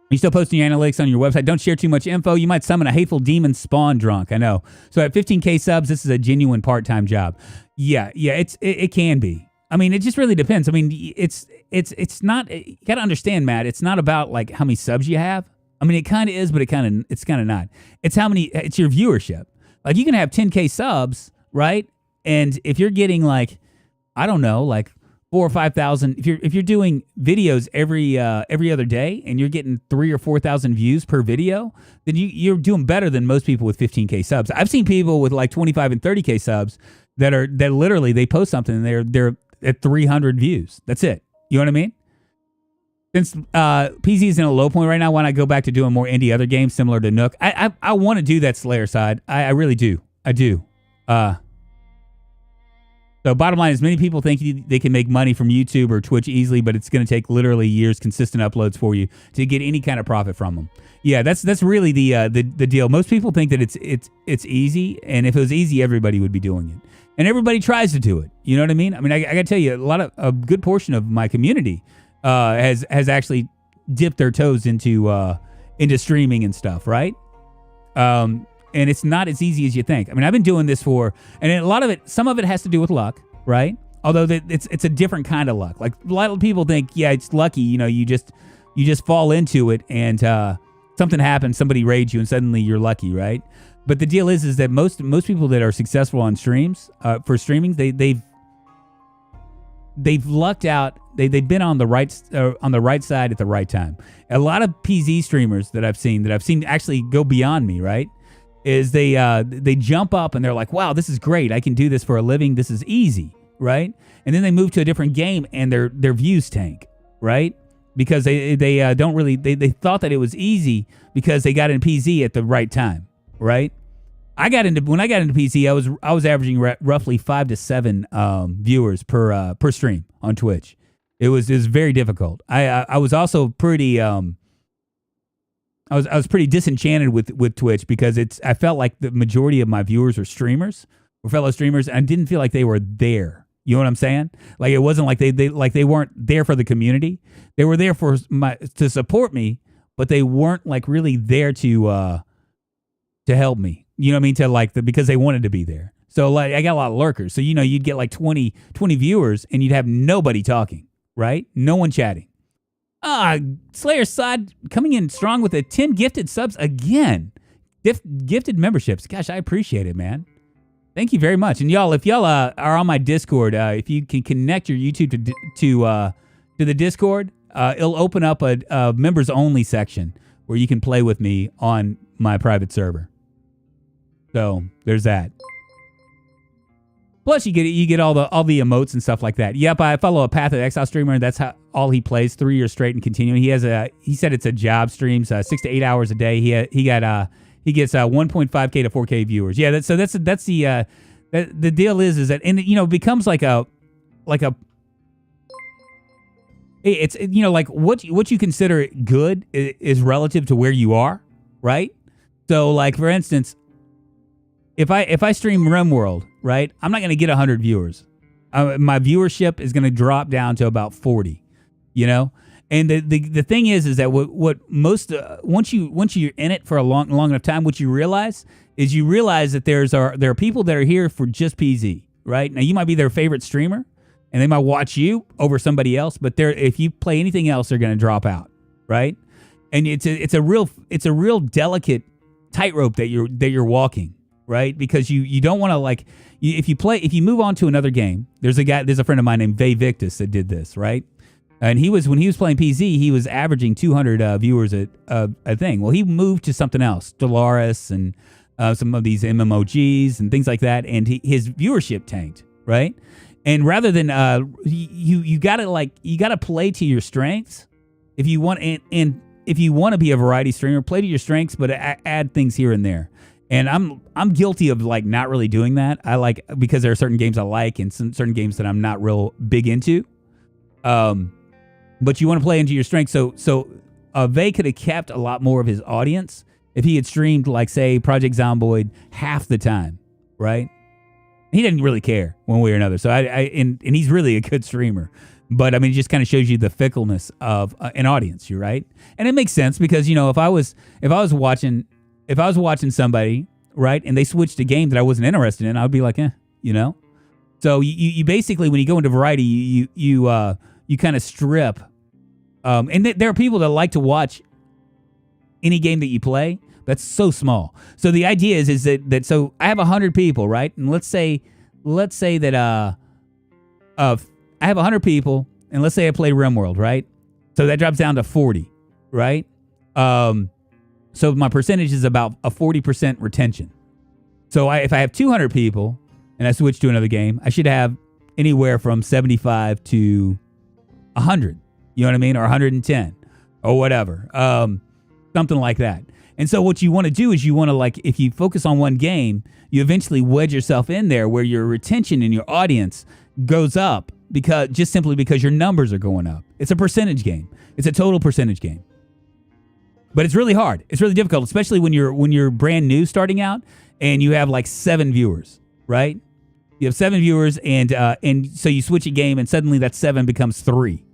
You still posting your analytics on your website. Don't share too much info. You might summon a hateful demon spawn, Drunk. I know. So at 15K subs, this is a genuine part-time job. Yeah, it can be. I mean, it just really depends. I mean, it's not. You got to understand, Matt. It's not about like how many subs you have. I mean, it kind of is, but it's kind of not. It's how many. It's your viewership. Like you can have 10K subs, right? And if you're getting like, I don't know, like 4,000 or 5,000. If you're doing videos every other day and you're getting 3,000 or 4,000 views per video, then you're doing better than most people with 15K subs. I've seen people with like 25 and 30K subs that literally they post something and they're at 300 views. That's it. You know what I mean? Since PZ is in a low point right now, why not go back to doing more indie other games similar to Nook? I want to do that Slayer side. I really do. I do. So bottom line is many people think they can make money from YouTube or Twitch easily, but it's going to take literally years consistent uploads for you to get any kind of profit from them. Yeah, that's really the deal. Most people think that it's easy, and if it was easy, everybody would be doing it. And everybody tries to do it. You know what I mean? I mean, I got to tell you, a good portion of my community has actually dipped their toes into streaming and stuff, right? And it's not as easy as you think. I mean, I've been doing this and some of it has to do with luck, right? Although it's a different kind of luck. Like a lot of people think, yeah, it's lucky. You know, you just fall into it and something happens, somebody raids you, and suddenly you're lucky, right? But the deal is that most people that are successful on streams for streaming, they've lucked out. They've been on the right side at the right time. A lot of PZ streamers that I've seen actually go beyond me, right? Is they jump up and they're like, wow, this is great. I can do this for a living. This is easy, right? And then they move to a different game and their views tank, right? Because they thought that it was easy because they got in PZ at the right time, right? When I got into PC, I was averaging roughly 5 to 7 viewers per stream on Twitch. It was very difficult. I was also pretty I was pretty disenchanted with Twitch because I felt like the majority of my viewers were fellow streamers, and I didn't feel like they were there. You know what I'm saying? Like it wasn't like they weren't there for the community. They were there to support me, but they weren't like really there to help me. You know what I mean? Because they wanted to be there. So like I got a lot of lurkers. So you'd get like 20 viewers and you'd have nobody talking, right? No one chatting. Slayer Sod coming in strong with 10 gifted subs again. Gifted memberships. Gosh, I appreciate it, man. Thank you very much. And y'all, if y'all are on my Discord, if you can connect your YouTube to the Discord, it'll open up a members only section where you can play with me on my private server. So there's that. Plus, you get all the emotes and stuff like that. Yep, I follow a Path of Exile streamer, and that's all he plays 3 years straight and continuing. He said it's a job stream, so 6 to 8 hours a day. He gets 1.5K to 4K viewers. Yeah, that's the deal is that, and it becomes like a it's like what you consider good is relative to where you are, right? So like for instance, if I stream RimWorld, right, I'm not going to get 100 viewers. My viewership is going to drop down to about 40, And the thing is that what most once you're in it for a long enough time, what you realize that there are people that are here for just PZ, right? Now you might be their favorite streamer, and they might watch you over somebody else, but if you play anything else, they're going to drop out, right? And it's a real delicate tightrope that you're walking. Right, because you don't want to if you move on to another game. There's a friend of mine named Vay Victus that did this, right? And when he was playing PZ, he was averaging 200 viewers at a thing. Well, he moved to something else, Stellaris and some of these MMOGs and things like that, and his viewership tanked, right? And rather than you gotta play to your strengths if you want, and if you want to be a variety streamer, play to your strengths, but add things here and there. And I'm guilty of not really doing that. Because there are certain games I like and certain games that I'm not real big into. But you want to play into your strengths. So Vey could have kept a lot more of his audience if he had streamed, like, say, Project Zomboid half the time, right? He didn't really care one way or another. So and he's really a good streamer. But I mean, it just kind of shows you the fickleness of an audience, you're right? And it makes sense because, you know, if I was watching somebody, right, and they switched a game that I wasn't interested in, I'd be like, you know? So you basically, when you go into variety, you kind of strip. And there are people that like to watch any game that you play. That's so small. So the idea is that so I have 100 people, right? And let's say that I have 100 people, and let's say I play RimWorld, right? So that drops down to 40, right? So my percentage is about a 40% retention. So if I have 200 people and I switch to another game, I should have anywhere from 75 to 100. You know what I mean? Or 110 or whatever. Something like that. And so what you want to do is you want to, like, if you focus on one game, you eventually wedge yourself in there where your retention in your audience goes up simply because your numbers are going up. It's a percentage game. It's a total percentage game. But it's really hard. It's really difficult, especially when you're brand new starting out and you have like 7 viewers, right? You have 7 viewers and so you switch a game and suddenly that 7 becomes 3.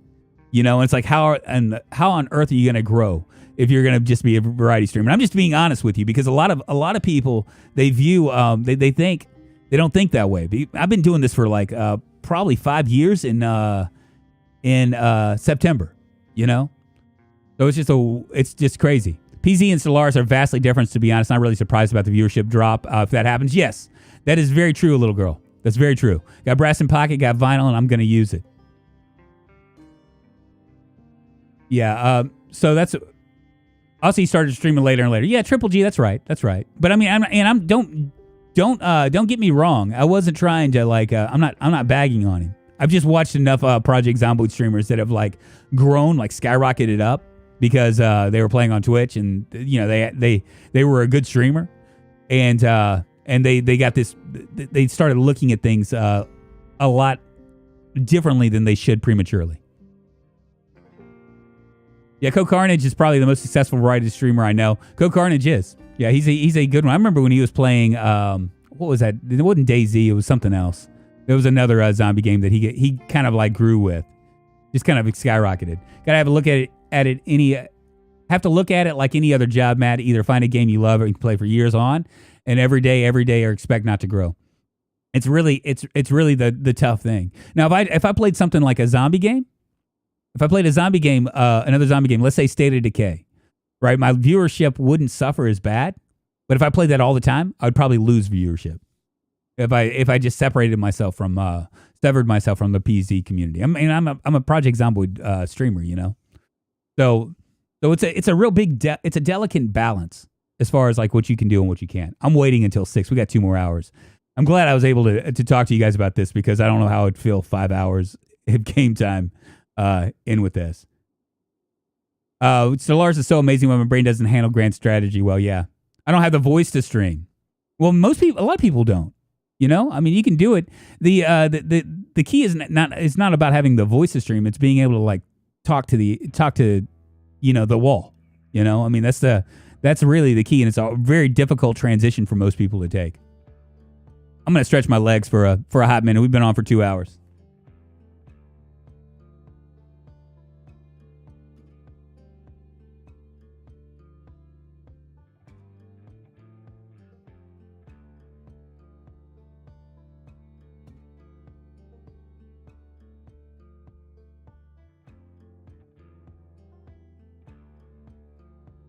You know, and it's like how on earth are you going to grow if you're going to just be a variety streamer? And I'm just being honest with you because a lot of people, they view they don't think that way. I've been doing this for like probably 5 years in September, you know? So it's just crazy. PZ and Solaris are vastly different, to be honest. Not really surprised about the viewership drop if that happens. Yes, that is very true, little girl. That's very true. Got brass in pocket, got vinyl, and I'm going to use it. Yeah, so that's... Also, he started streaming later and later. Yeah, Triple G, that's right. But I mean, don't get me wrong. I wasn't trying to I'm not bagging on him. I've just watched enough Project Zomboid streamers that have like grown, like skyrocketed up because they were playing on Twitch and you know they were a good streamer and they got this. They started looking at things a lot differently than they should prematurely. Yeah, Co-Carnage is probably the most successful variety streamer I know. Co-Carnage is. Yeah, he's a good one. I remember when he was playing, what was that? It wasn't DayZ, it was something else. There was another zombie game that he kind of like grew with. Just kind of skyrocketed. Gotta have a look at it have to look at it like any other job, Matt. Either find a game you love or you can play for years on, and every day or expect not to grow. It's really the tough thing. Now if I played something like a zombie game, if I played a zombie game, another zombie game, let's say State of Decay, right? My viewership wouldn't suffer as bad, but if I played that all the time, I would probably lose viewership. If I just severed myself from the PZ community. I mean, I'm a Project Zomboid streamer, you know. So it's a real big it's a delicate balance as far as like what you can do and what you can't. I'm waiting until 6. We got 2 more hours. I'm glad I was able to talk to you guys about this because I don't know how it'd feel 5 hours of game time. In with this. Lars is so amazing when my brain doesn't handle grand strategy well. Yeah, I don't have the voice to stream. Well, a lot of people don't. You know, I mean, you can do it. The key is not about having the voice to stream. It's being able to like talk to you know the wall. You know, I mean that's really the key, and it's a very difficult transition for most people to take. I'm gonna stretch my legs for a hot minute. We've been on for 2 hours.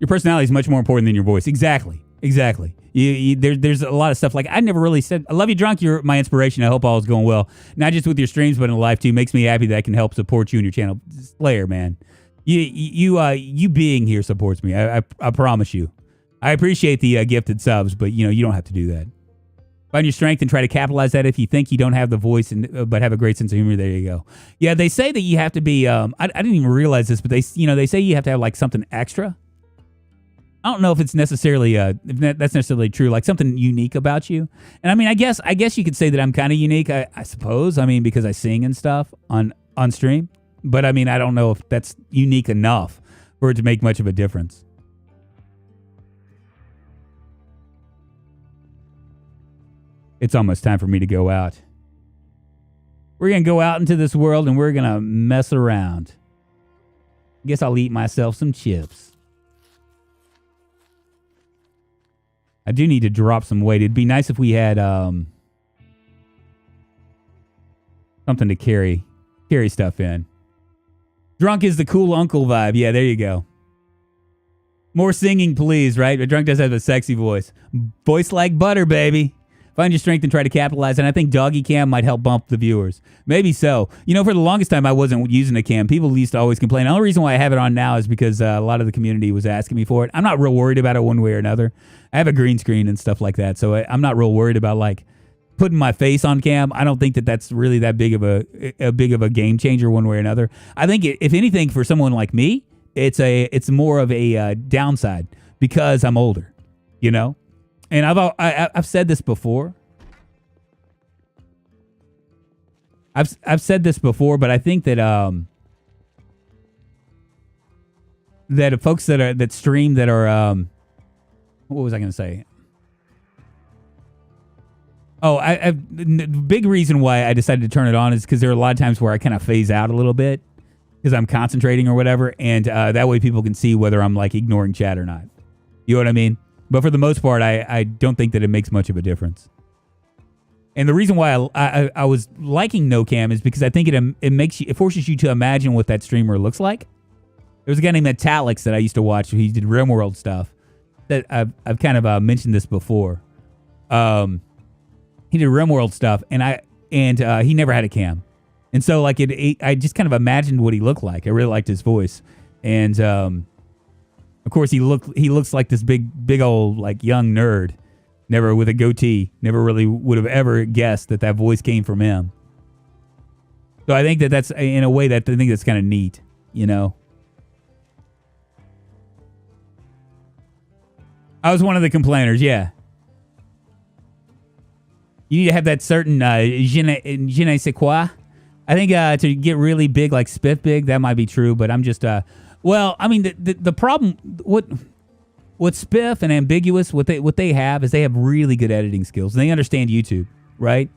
Your personality is much more important than your voice. Exactly. There's a lot of stuff. Like, I never really said, I love you, Drunk. You're my inspiration. I hope all is going well. Not just with your streams, but in life, too. Makes me happy that I can help support you and your channel. Slayer, man. You being here supports me. I promise you. I appreciate the gifted subs, but, you know, you don't have to do that. Find your strength and try to capitalize that. If you think you don't have the voice but have a great sense of humor, there you go. Yeah, they say that you have to be, I didn't even realize this, but they say you have to have, like, something extra. I don't know if it's necessarily that's necessarily true, like something unique about you. And I mean, I guess you could say that I'm kind of unique, I suppose. I mean, because I sing and stuff on stream. But I mean, I don't know if that's unique enough for it to make much of a difference. It's almost time for me to go out. We're going to go out into this world and we're going to mess around. Guess I'll eat myself some chips. I do need to drop some weight. It'd be nice if we had something to carry stuff in. Drunk is the cool uncle vibe. Yeah, there you go. More singing, please, right? But Drunk does have a sexy voice. Voice like butter, baby. Find your strength and try to capitalize. And I think doggy cam might help bump the viewers. Maybe so. You know, for the longest time, I wasn't using a cam. People used to always complain. The only reason why I have it on now is because a lot of the community was asking me for it. I'm not real worried about it one way or another. I have a green screen and stuff like that. So I'm not real worried about, like, putting my face on cam. I don't think that that's really that big of a game changer one way or another. I think if anything, for someone like me, it's more of a downside because I'm older, you know. And I've said this before. I've said this before, but I think that that folks that stream that are what was I going to say? Oh, the big reason why I decided to turn it on is because there are a lot of times where I kind of phase out a little bit because I'm concentrating or whatever, and that way people can see whether I'm like ignoring chat or not. You know what I mean? But for the most part, I don't think that it makes much of a difference. And the reason why I was liking no cam is because I think it forces you to imagine what that streamer looks like. There was a guy named Metallics that I used to watch. He did RimWorld stuff. That I've kind of mentioned this before. He did RimWorld stuff, and he never had a cam, and so like I just kind of imagined what he looked like. I really liked his voice, and of course he looks like this big old like young nerd, never with a goatee. Never really would have ever guessed that voice came from him. So I think that's in a way that I think that's kind of neat, you know. I was one of the complainers, yeah. You need to have that certain je ne sais quoi. I think to get really big, like Spiff big, that might be true, but I'm just... well, I mean, the problem... What Spiff and Ambiguous, what they have is they have really good editing skills. And they understand YouTube, right?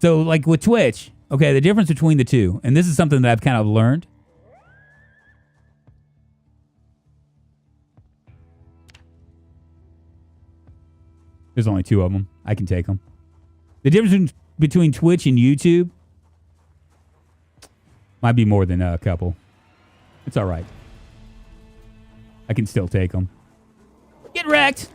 So, like with Twitch, okay, the difference between the two, and this is something that I've kind of learned... There's only two of them. I can take them. The difference between Twitch and YouTube might be more than a couple. It's all right. I can still take them. Get wrecked!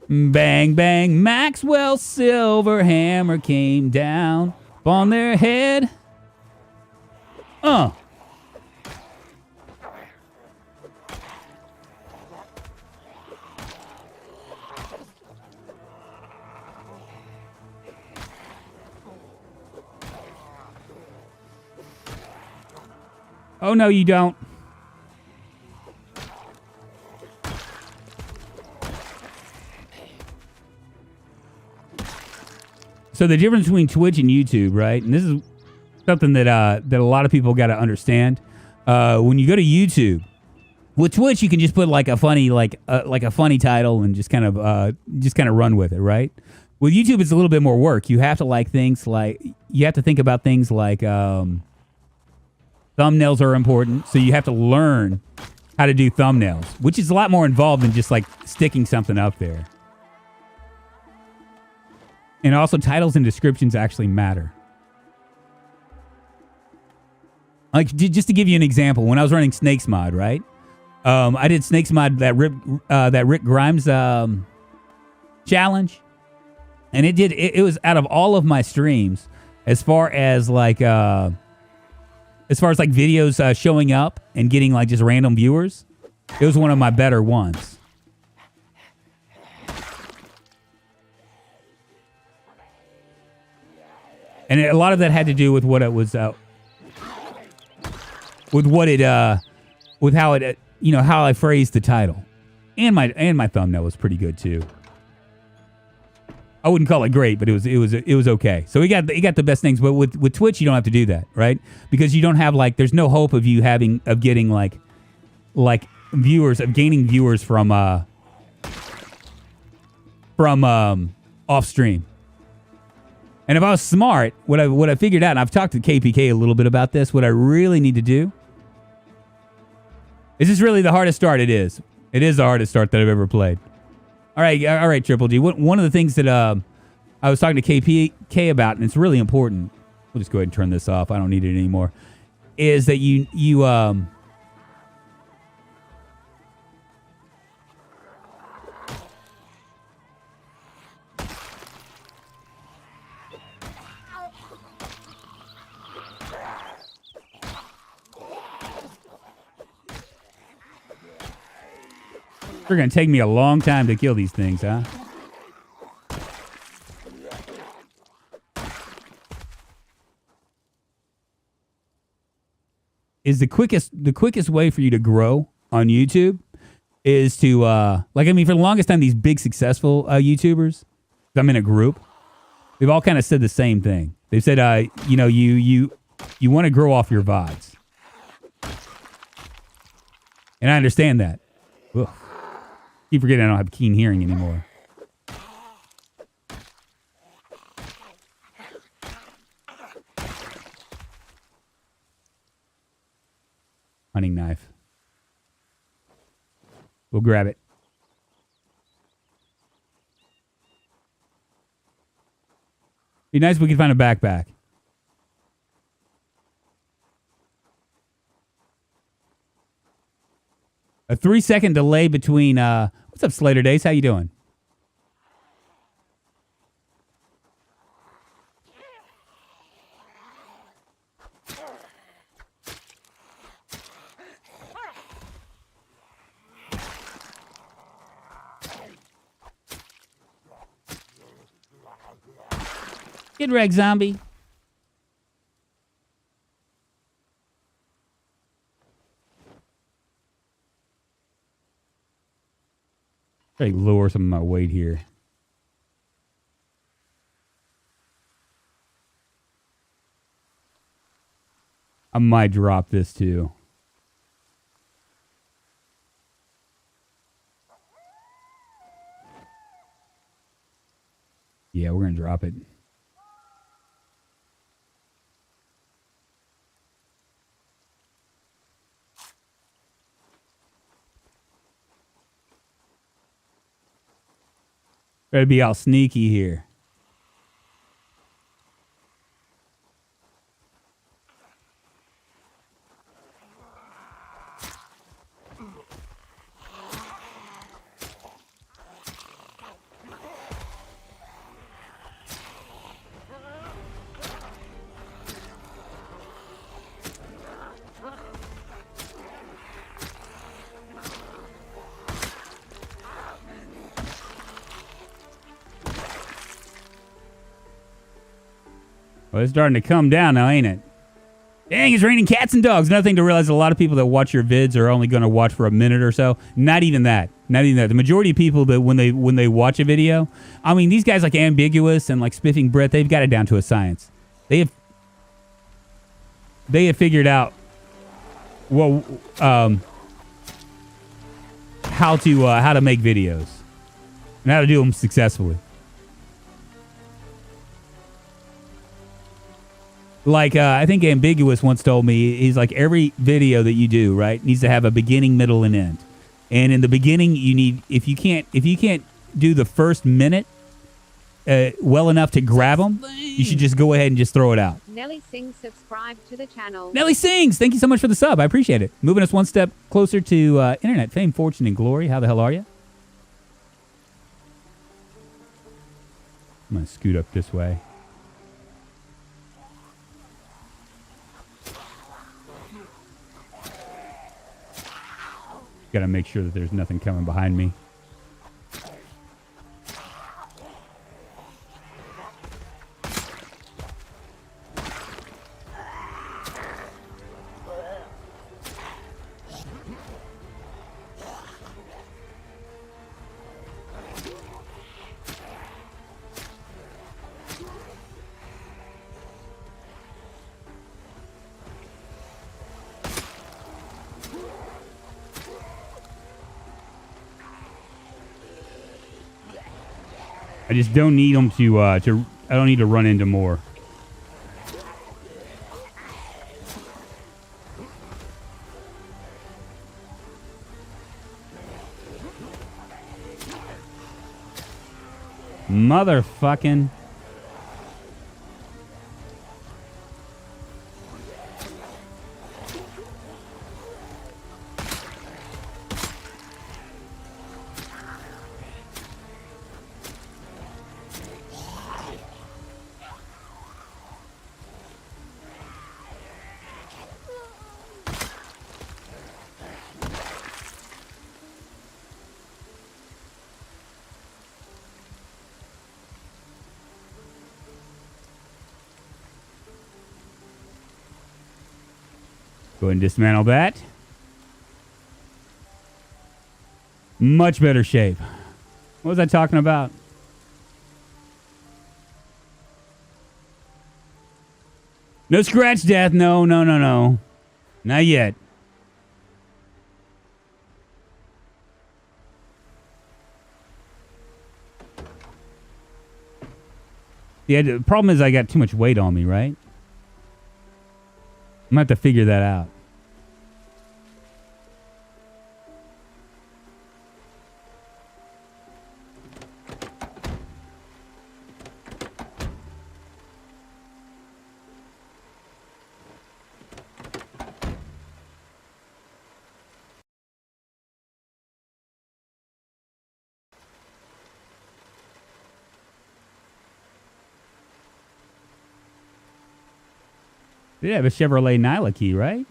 Bang, bang, Maxwell's silver hammer came down on their head. Oh, no, you don't. So the difference between Twitch and YouTube, right? And this is something that a lot of people got to understand. When you go to YouTube, with Twitch, you can just put like a funny title and just kind of run with it, right? With YouTube, it's a little bit more work. You have to think about things like thumbnails are important, so you have to learn how to do thumbnails, which is a lot more involved than just like sticking something up there. And also, titles and descriptions actually matter. Like, just to give you an example, when I was running Snakes Mod, right? I did Snakes Mod, that Rick Grimes challenge, and it was out of all of my streams, as far as videos showing up and getting like just random viewers, it was one of my better ones. And a lot of that had to do with what it was, with how it, how I phrased the title, and my thumbnail was pretty good too. I wouldn't call it great, but it was okay. So he got the best things. But with Twitch, you don't have to do that, right? Because you don't have there's no hope of you getting like viewers, of gaining viewers from off stream. And if I was smart, what I figured out, and I've talked to KPK a little bit about this, what I really need to do is this really the hardest start it is. It is the hardest start that I've ever played. All right, Triple G. One of the things that I was talking to KPK about, and it's really important. We'll just go ahead and turn this off. I don't need it anymore. Is that you It's going to take me a long time to kill these things, huh? Is the quickest way for you to grow on YouTube is to for the longest time, these big successful YouTubers, I'm in a group, they've all kind of said the same thing. They've said you want to grow off your VODs. And I understand that. Ugh. Keep forgetting I don't have keen hearing anymore. Hunting knife. We'll grab it. Be nice if we could find a backpack. A 3-second delay between, what's up, Slater Days? How you doing? Get wrecked, zombie. Try to lower some of my weight here. I might drop this too. Yeah, we're going to drop it. Try to be all sneaky here. Well, it's starting to come down now, ain't it? Dang, it's raining cats and dogs. Another thing to realize, a lot of people that watch your vids are only going to watch for a minute or so. Not even that. Not even that. The majority of people that when they watch a video, I mean, these guys like Ambiguous and like Spiffing Brett, they've got it down to a science. They have figured out how to make videos and how to do them successfully. Like, I think Ambiguous once told me, he's like, every video that you do, right, needs to have a beginning, middle, and end. And in the beginning, you need, if you can't do the first minute well enough to grab them, you should just go ahead and just throw it out. Nelly Sings subscribed to the channel. Nelly Sings, thank you so much for the sub. I appreciate it. Moving us one step closer to internet fame, fortune, and glory. How the hell are you? I'm going to scoot up this way. Got to make sure that there's nothing coming behind me. I just don't need them to I don't need to run into more. Motherfucking. Go ahead and dismantle that. Much better shape. What was I talking about? No scratch death. No. Not yet. Yeah, the problem is I got too much weight on me, right? I'm going to have to figure that out. Did have a Chevrolet Nyla key, right?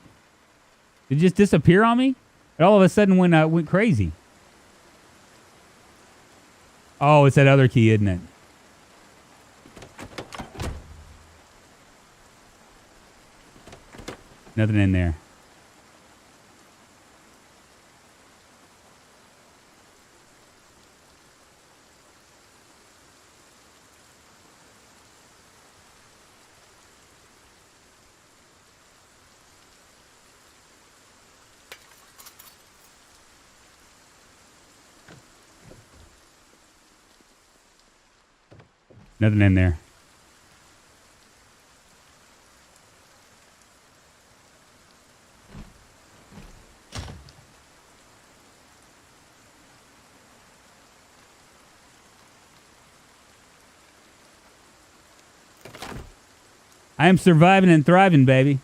Did it just disappear on me? It all of a sudden went crazy. Oh, it's that other key, isn't it? Nothing in there. Nothing in there. I am surviving and thriving, baby.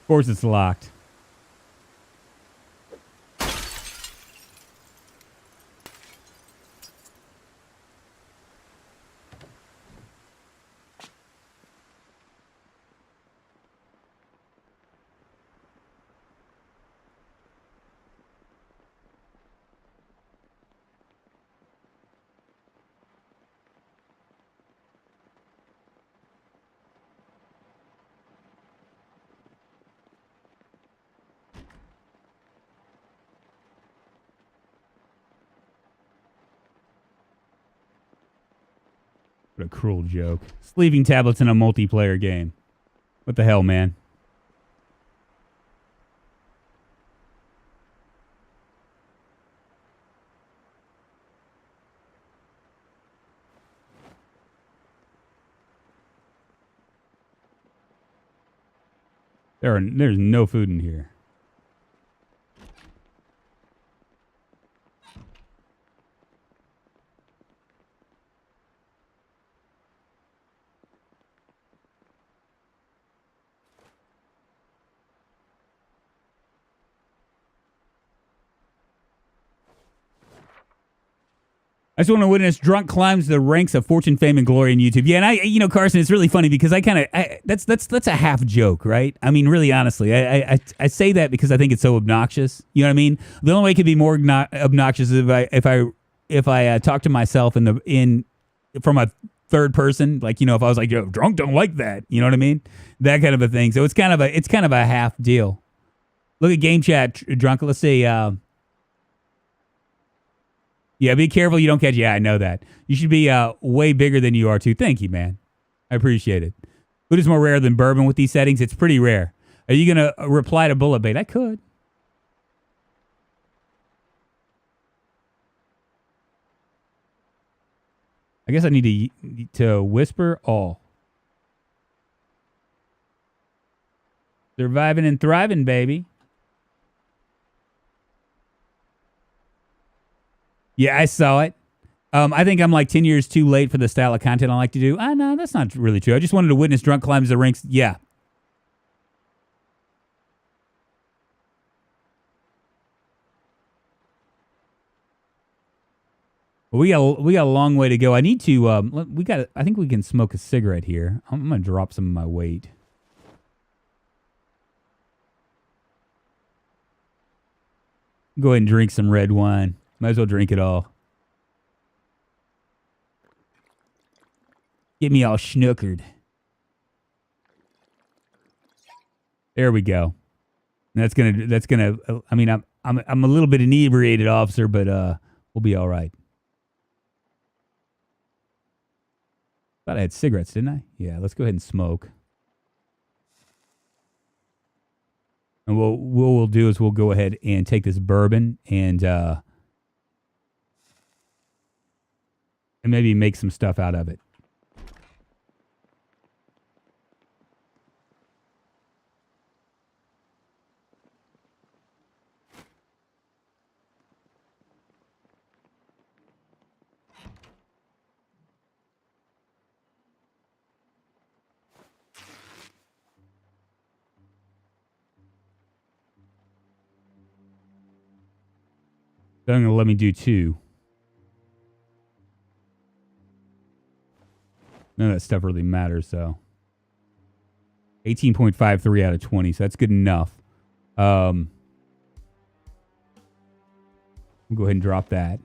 Of course it's locked. What a cruel joke. Sleeving tablets in a multiplayer game. What the hell, man? There's no food in here. I just want to witness Drunk climbs the ranks of fortune, fame, and glory in YouTube. Yeah, and Carson, it's really funny because that's a half joke, right? I mean, really, honestly, I say that because I think it's so obnoxious. You know what I mean? The only way it could be more obnoxious is if I talk to myself from a third person, like if I was like, yo, Drunk don't like that. You know what I mean? That kind of a thing. So it's kind of a half deal. Look at game chat, Drunk. Let's see. Yeah, be careful you don't catch. Yeah, I know that. You should be way bigger than you are, too. Thank you, man. I appreciate it. Food is more rare than bourbon with these settings. It's pretty rare. Are you going to reply to Bullet Bait? I could. I guess I need to whisper all. Surviving and thriving, baby. Yeah, I saw it. I think I'm like 10 years too late for the style of content I like to do. No, that's not really true. I just wanted to witness Drunk climbs the ranks. Yeah. We got a long way to go. I need to. I think we can smoke a cigarette here. I'm gonna drop some of my weight. Go ahead and drink some red wine. Might as well drink it all. Get me all schnookered. There we go. That's gonna. I mean, I'm a little bit inebriated, officer, but we'll be all right. Thought I had cigarettes, didn't I? Yeah, let's go ahead and smoke. And what we'll do is we'll go ahead and take this bourbon and maybe make some stuff out of it. They're going to let me do 2. None of that stuff really matters, so. 18.53 out of 20, so that's good enough. We'll go ahead and drop that.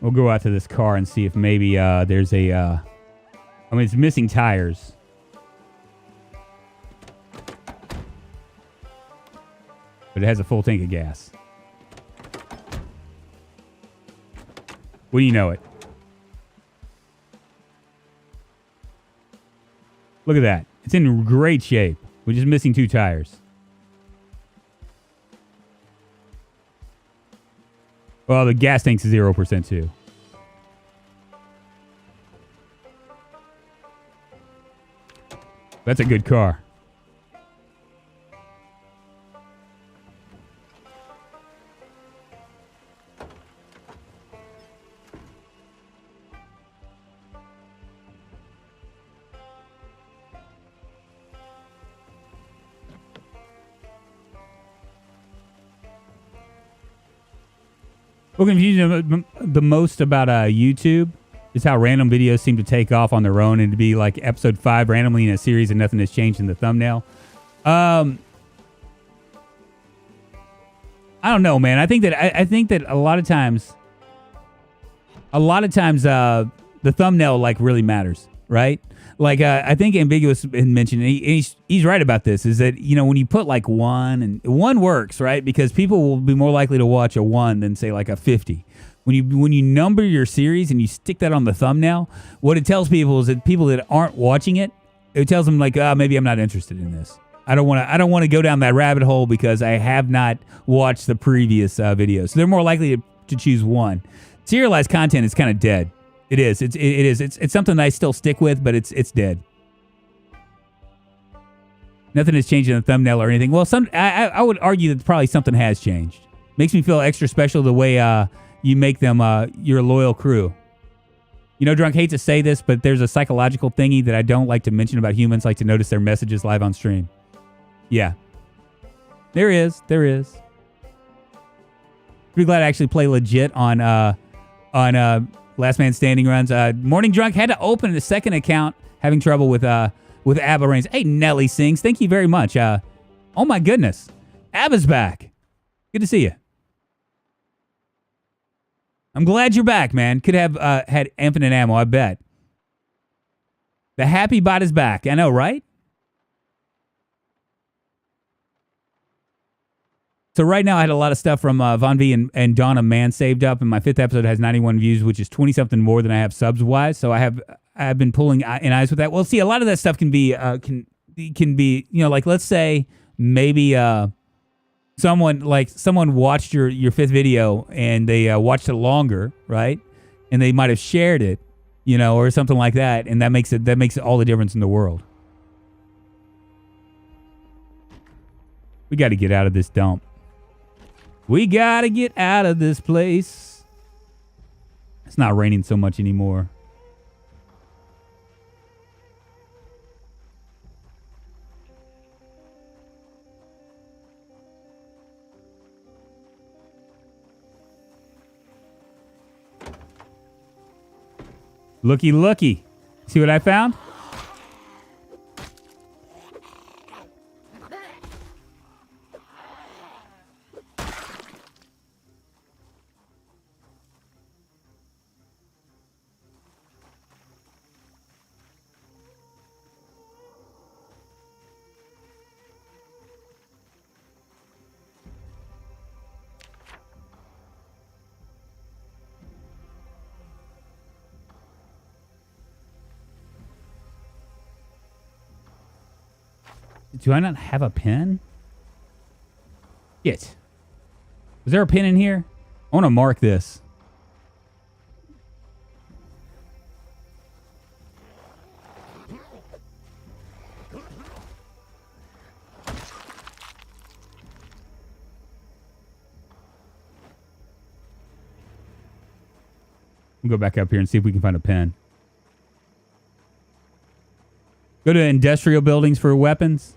We'll go out to this car and see if maybe there's a... I mean, it's missing tires. But it has a full tank of gas. Well, you know it. Look at that. It's in great shape. We're just missing 2 tires. Well, the gas tank's 0% too. That's a good car. What confuses me the most about YouTube is how random videos seem to take off on their own and to be like episode 5 randomly in a series and nothing has changed in the thumbnail. I don't know, man. I think that a lot of times the thumbnail like really matters, right? Like I think Ambiguous mentioned, he's right about this, is that, you know, when you put like 1, and 1 works, right? Because people will be more likely to watch a 1 than say like a 50. When you number your series and you stick that on the thumbnail, what it tells people is that people that aren't watching it, it tells them like, maybe I'm not interested in this. I don't want to go down that rabbit hole because I have not watched the previous videos. So they're more likely to choose 1. Serialized content is kind of dead. It is. It's something that I still stick with, but it's dead. Nothing has changed in the thumbnail or anything. Well, I would argue that probably something has changed. Makes me feel extra special the way you make them your loyal crew. You know, Drunk, hate to say this, but there's a psychological thingy that I don't like to mention about humans, like to notice their messages live on stream. Yeah. There is. Pretty glad I actually play legit on Last Man Standing runs. Morning Drunk had to open a second account, having trouble with Abba Reigns. Hey, Nelly Sings, thank you very much. Oh my goodness, Abba's back. Good to see you. I'm glad you're back, man. Could have had infinite ammo, I bet. The happy bot is back. I know, right? So right now I had a lot of stuff from Von V and Donna Man saved up, and my 5th episode has 91 views, which is 20-something more than I have subs-wise. So I've been pulling in eyes with that. Well, see, a lot of that stuff can be, like, let's say maybe someone watched your 5th video and they watched it longer, right? And they might have shared it, or something like that, and that makes it all the difference in the world. We got to get out of this dump. We got to get out of this place. It's not raining so much anymore. Looky, looky. See what I found? Do I not have a pen? Shit. Was there a pen in here? I want to mark this. We'll go back up here and see if we can find a pen. Go to industrial buildings for weapons.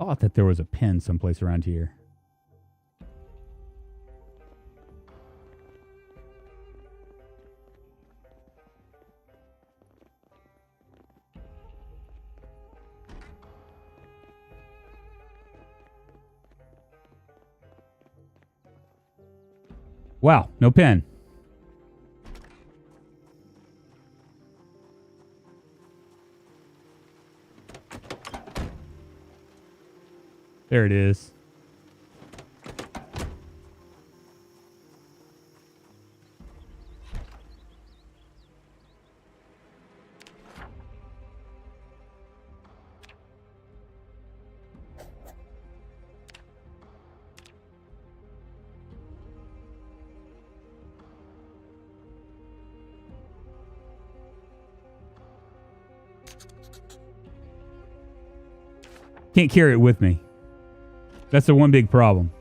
I thought that there was a pen someplace around here. Wow, no pen. There it is. Can't carry it with me. That's the one big problem.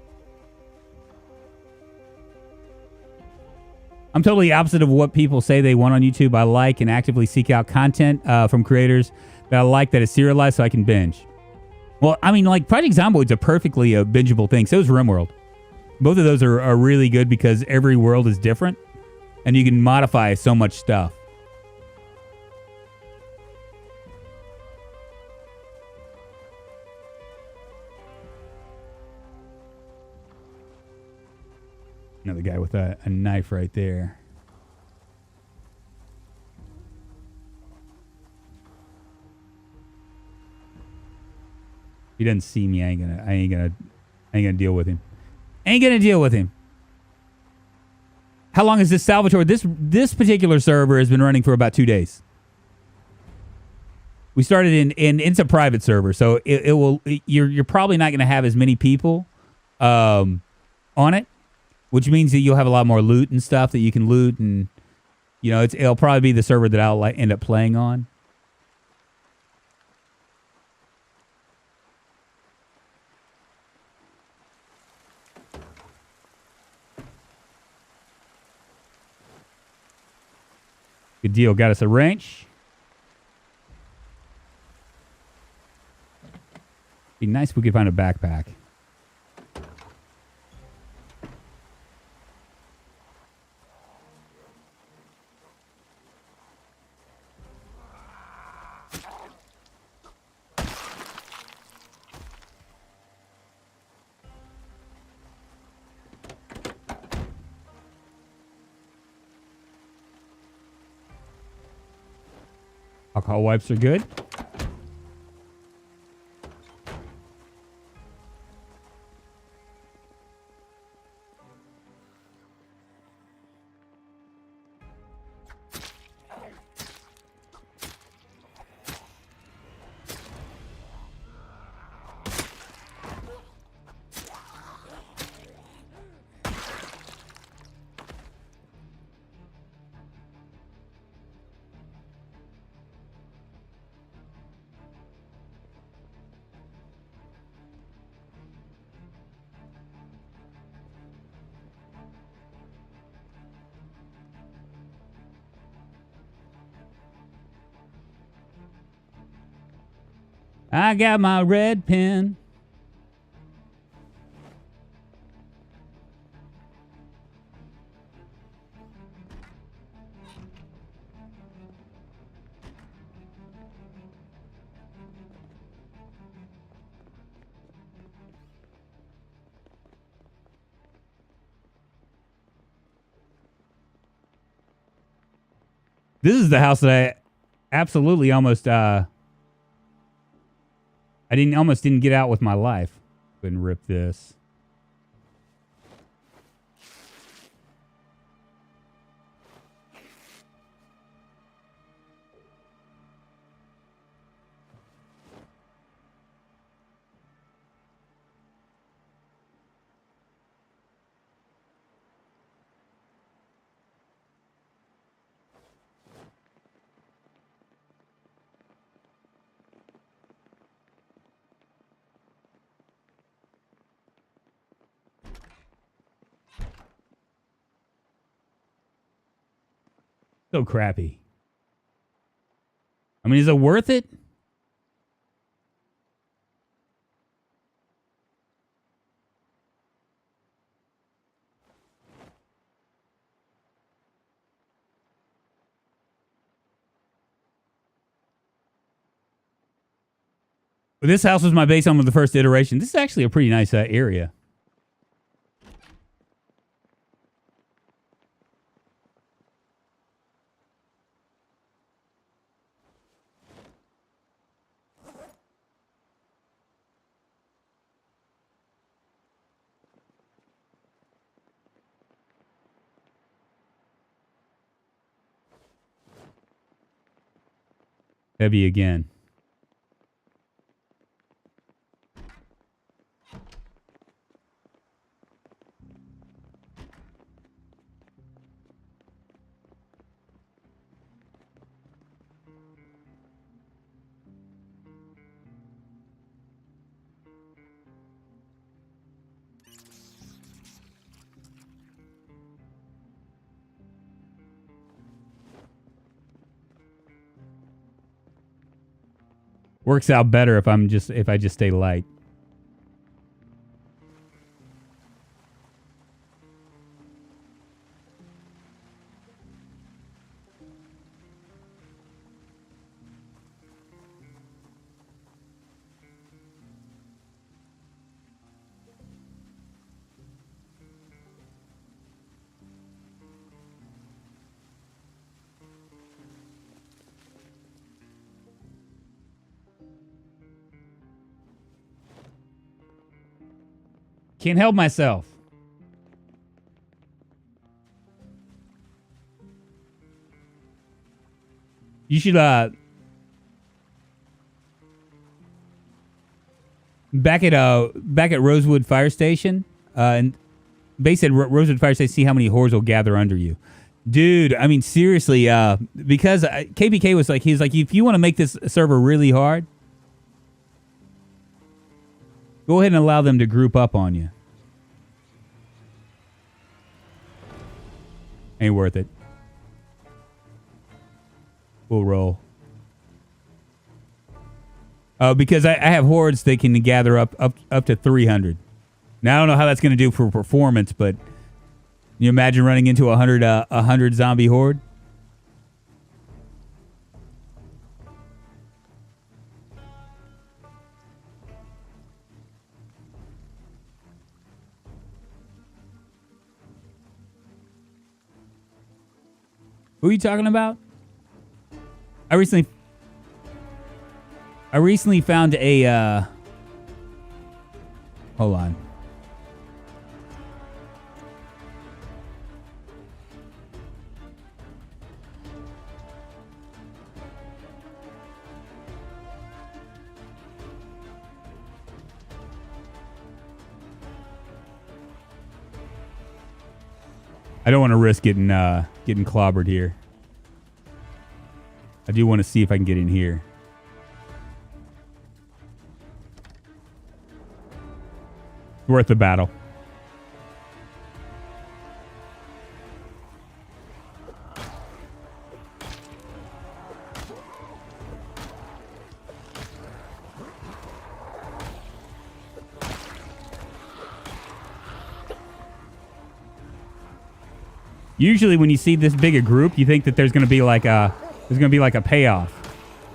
I'm totally opposite of what people say they want on YouTube. I like and actively seek out content from creators that I like that is serialized so I can binge. Well, I mean, like, Project Zomboid's a perfectly bingeable thing. So is RimWorld. Both of those are really good because every world is different and you can modify so much stuff. Another guy with a knife right there. He doesn't see me. I ain't gonna deal with him. Ain't gonna deal with him. How long is this Salvatore? This particular server has been running for about 2 days. We started in it's a private server, so you're probably not gonna have as many people on it. Which means that you'll have a lot more loot and stuff that you can loot, and it'll probably be the server that I'll end up playing on. Good deal. Got us a wrench. Be nice if we could find a backpack. Alcohol wipes are good. I got my red pen. This is the house that I absolutely almost almost didn't get out with my life. Couldn't rip this. So crappy. I mean, is it worth it? This house was my base home of the first iteration. This is actually a pretty nice area. Heavy again. Works out better if I just stay light. Can't help myself. You should back at Rosewood Fire Station and base at Rosewood Fire Station, see how many hordes will gather under you. Dude, I mean seriously, because KPK was like, he's like, if you want to make this server really hard, go ahead and allow them to group up on you. Ain't worth it. We'll roll. Because I have hordes that can gather up to 300. Now I don't know how that's going to do for performance, but you imagine running into 100 zombie horde? Who are you talking about? I recently I recently found a, hold on. I don't want to risk getting clobbered here. I do want to see if I can get in here. Worth the battle. Usually when you see this big a group, you think that there's going to be like a payoff.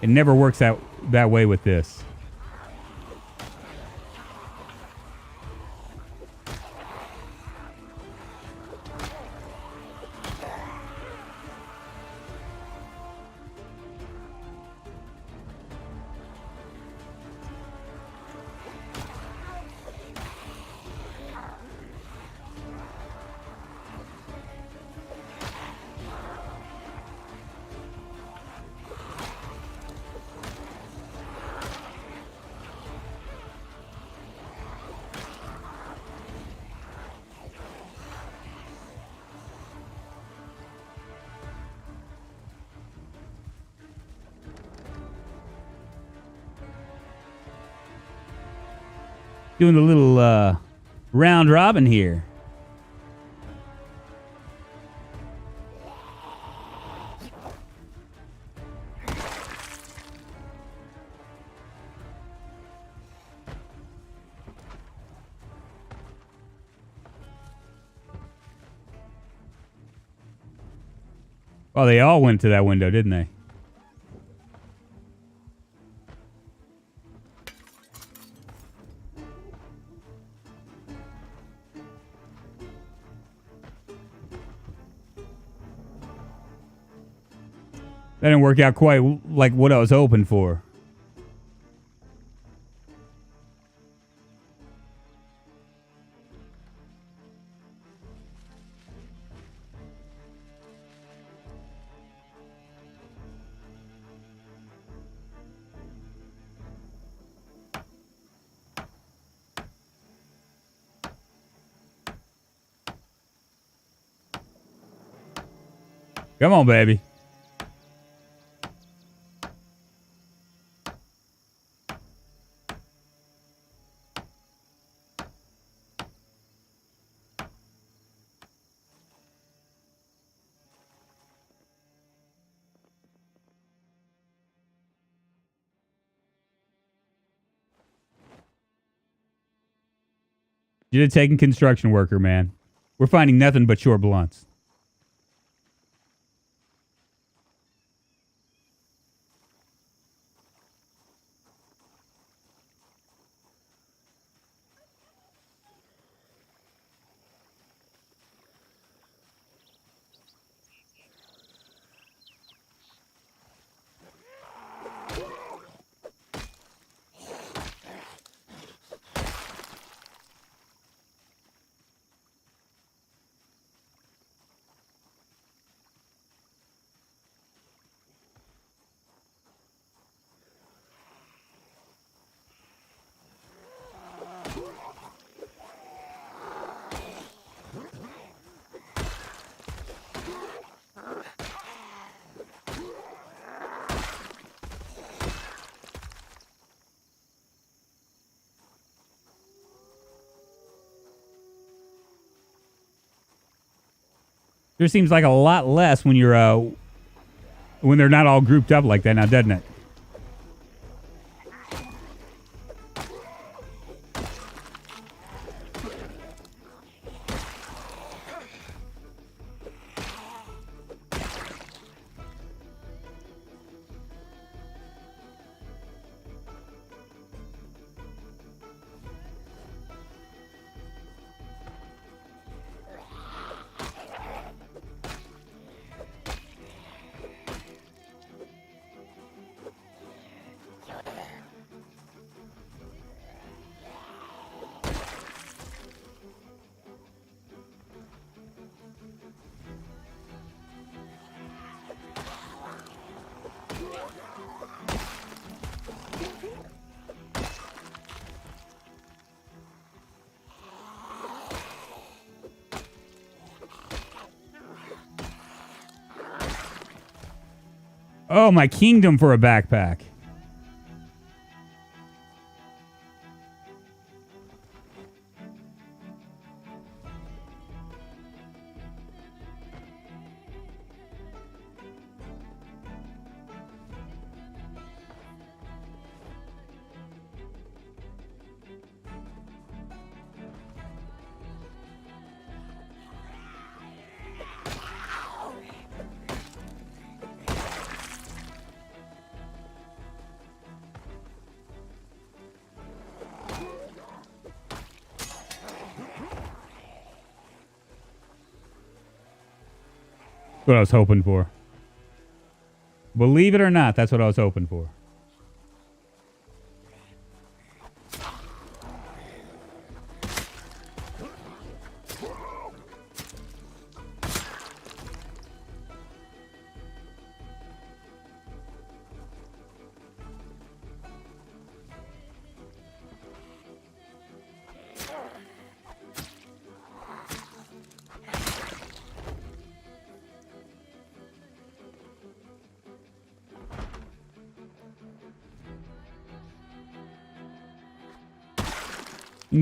It never works out that way with this. Doing a little round robin here. Well, they all went to that window, didn't they? That didn't work out quite like what I was hoping for. Come on, baby. You're taking construction worker, man. We're finding nothing but short blunts. There seems like a lot less when you're when they're not all grouped up like that now, doesn't it? Oh, my kingdom for a backpack. What I was hoping for. Believe it or not, that's what I was hoping for.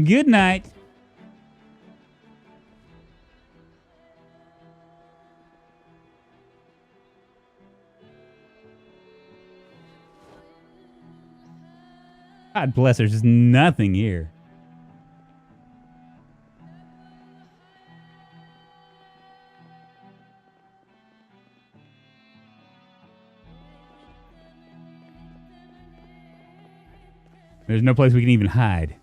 Good night. God bless, there's just nothing here. There's no place we can even hide.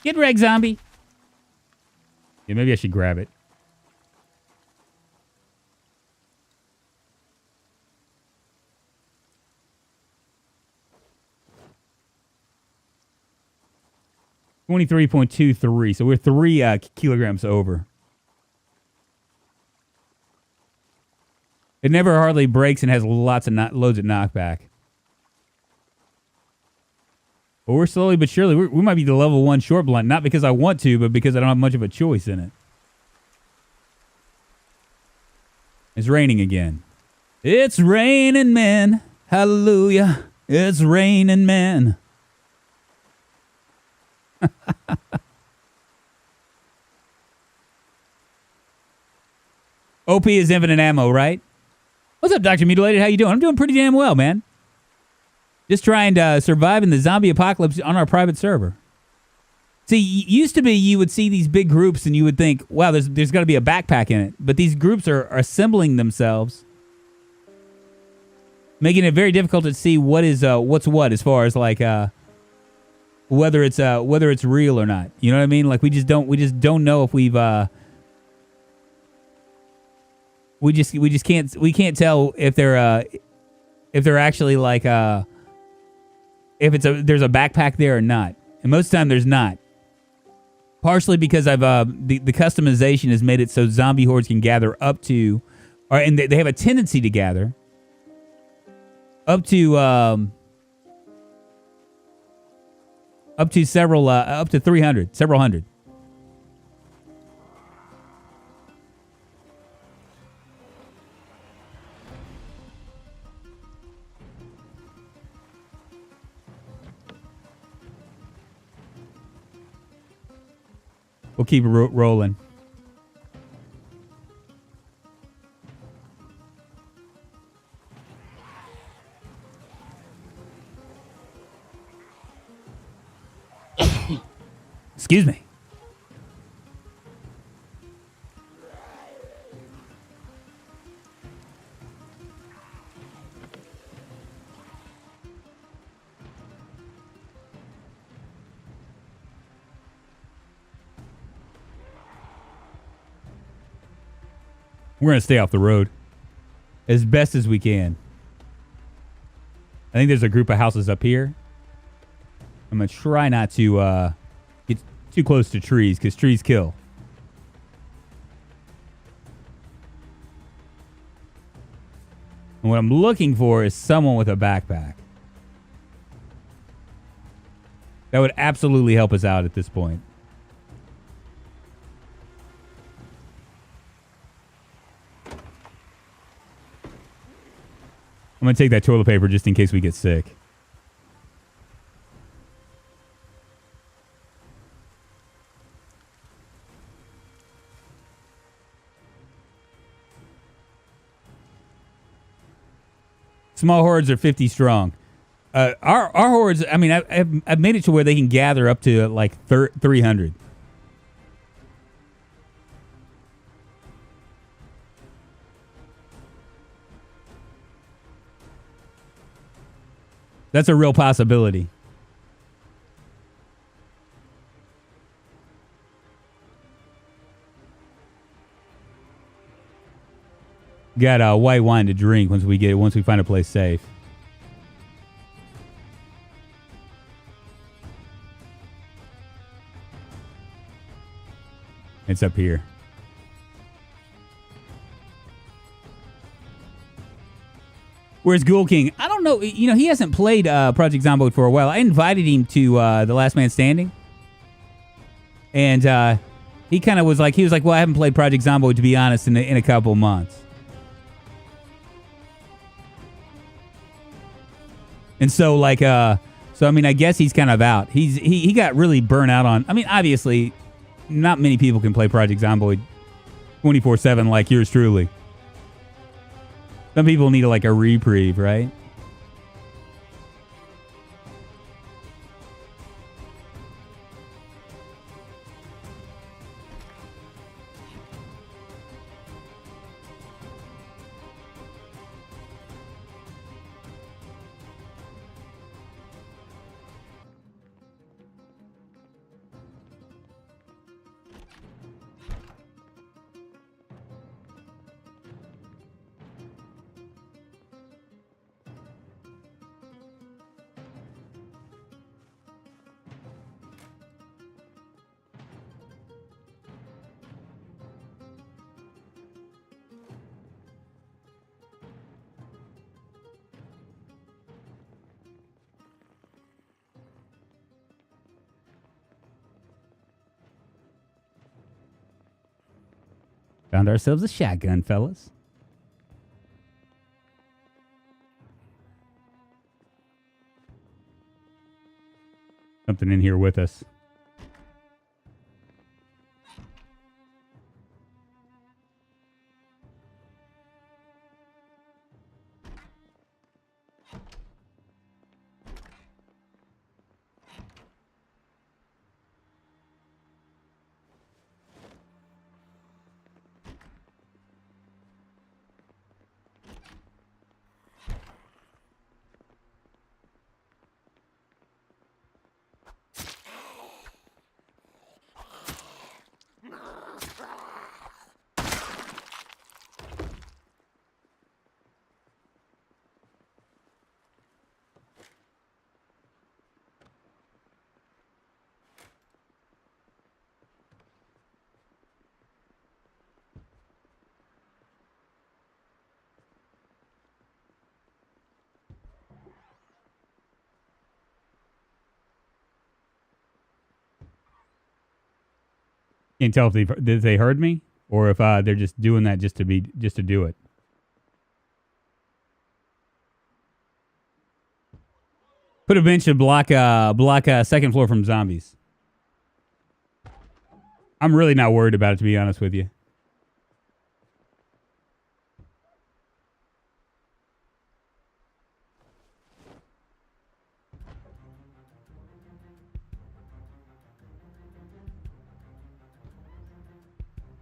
Get wrecked, zombie. Yeah, maybe I should grab it. $23.23, so we're 3 kilograms over. It never hardly breaks and has loads of knockback. But we're slowly but surely, we might be the level 1 short blunt, not because I want to, but because I don't have much of a choice in it. It's raining again. It's raining men. Hallelujah. It's raining men. OP is infinite ammo, right? What's up, Dr. Mutilated? How you doing? I'm doing pretty damn well, man. Just trying to survive in the zombie apocalypse on our private server. See, used to be you would see these big groups and you would think, wow, there's got to be a backpack in it. But these groups are assembling themselves, making it very difficult to see what is what's what as far as like whether it's real or not. You know what I mean? Like we just don't know if we've we can't tell if they're actually like if there's a backpack there or not. And most of the time there's not. Partially because I've the customization has made it so zombie hordes can gather up to, and they have a tendency to gather up to up to 300, several hundred. We'll keep it rolling. Excuse me. We're going to stay off the road as best as we can. I think there's a group of houses up here. I'm going to try not to get too close to trees because trees kill. And what I'm looking for is someone with a backpack. That would absolutely help us out at this point. I'm going to take that toilet paper just in case we get sick. Small hordes are 50 strong. Our hordes, I mean, I've made it to where they can gather up to like 300. That's a real possibility. Got white wine to drink once we find a place safe. It's up here. Where's Ghoul King? I don't know. You know, he hasn't played Project Zomboid for a while. I invited him to The Last Man Standing. And he kind of was like, well, I haven't played Project Zomboid, to be honest, in a couple months. And so, like, I mean, I guess he's kind of out. He got really burnt out on, I mean, obviously, not many people can play Project Zomboid 24/7 like yours truly. Some people need like a reprieve, right? Found ourselves a shotgun, fellas. Something in here with us. Can't tell if they heard me or if they're just doing that just to do it. Put a bench to block second floor from zombies. I'm really not worried about it, to be honest with you.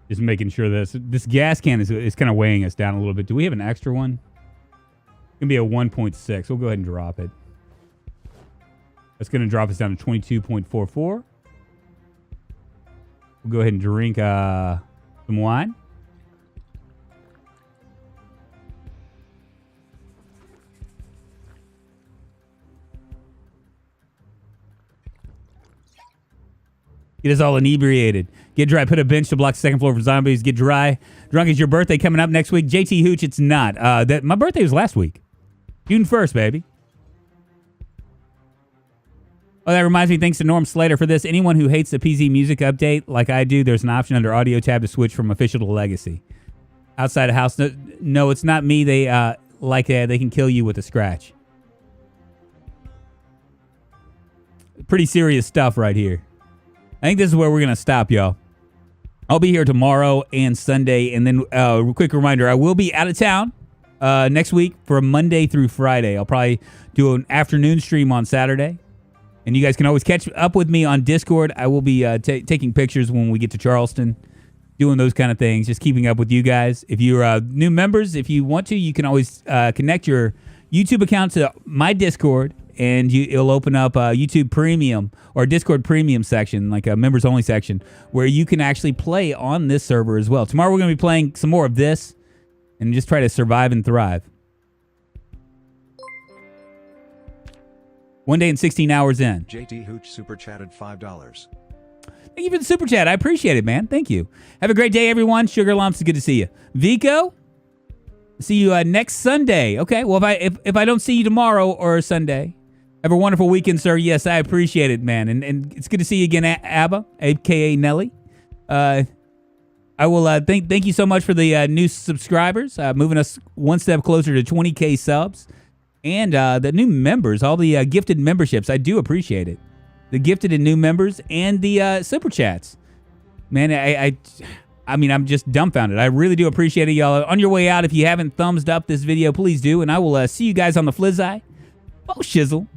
Just making sure this gas can is kind of weighing us down a little bit. Do we have an extra one? It's going to be a 1.6. We'll go ahead and drop it. That's going to drop us down to 22.44. We'll go ahead and drink some wine. Get us all inebriated. Get dry. Put a bench to block the second floor for zombies. Get dry. Drunk, is your birthday coming up next week? JT Hooch, it's not. My birthday was last week. June 1st, baby. Oh, that reminds me, thanks to Norm Slater for this. Anyone who hates the PZ Music update, like I do, there's an option under Audio tab to switch from official to legacy. Outside of house, no, it's not me. They they can kill you with a scratch. Pretty serious stuff right here. I think this is where we're going to stop, y'all. I'll be here tomorrow and Sunday. And then, quick reminder, I will be out of town next week for Monday through Friday. I'll probably do an afternoon stream on Saturday. And you guys can always catch up with me on Discord. I will be taking pictures when we get to Charleston, doing those kind of things, just keeping up with you guys. If you're new members, if you want to, you can always connect your YouTube account to my Discord. And it'll open up a YouTube Premium or Discord Premium section, like a members only section, where you can actually play on this server as well. Tomorrow we're going to be playing some more of this and just try to survive and thrive. 1 day and 16 hours in. JT Hooch super chatted $5. Thank you for the super chat. I appreciate it, man. Thank you. Have a great day, everyone. Sugar Lumps, good to see you. Vico, see you next Sunday. Okay, well, if I don't see you tomorrow or Sunday, have a wonderful weekend, sir. Yes, I appreciate it, man. And it's good to see you again, Abba, a.k.a. Nelly. I will thank you so much for the new subscribers, moving us one step closer to 20K subs. And the new members, all the gifted memberships. I do appreciate it. The gifted and new members and the super chats. Man, I mean, I'm just dumbfounded. I really do appreciate it, y'all. On your way out, if you haven't thumbs up this video, please do. And I will see you guys on the Flizzai. Oh, shizzle.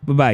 Bye-bye, y'all.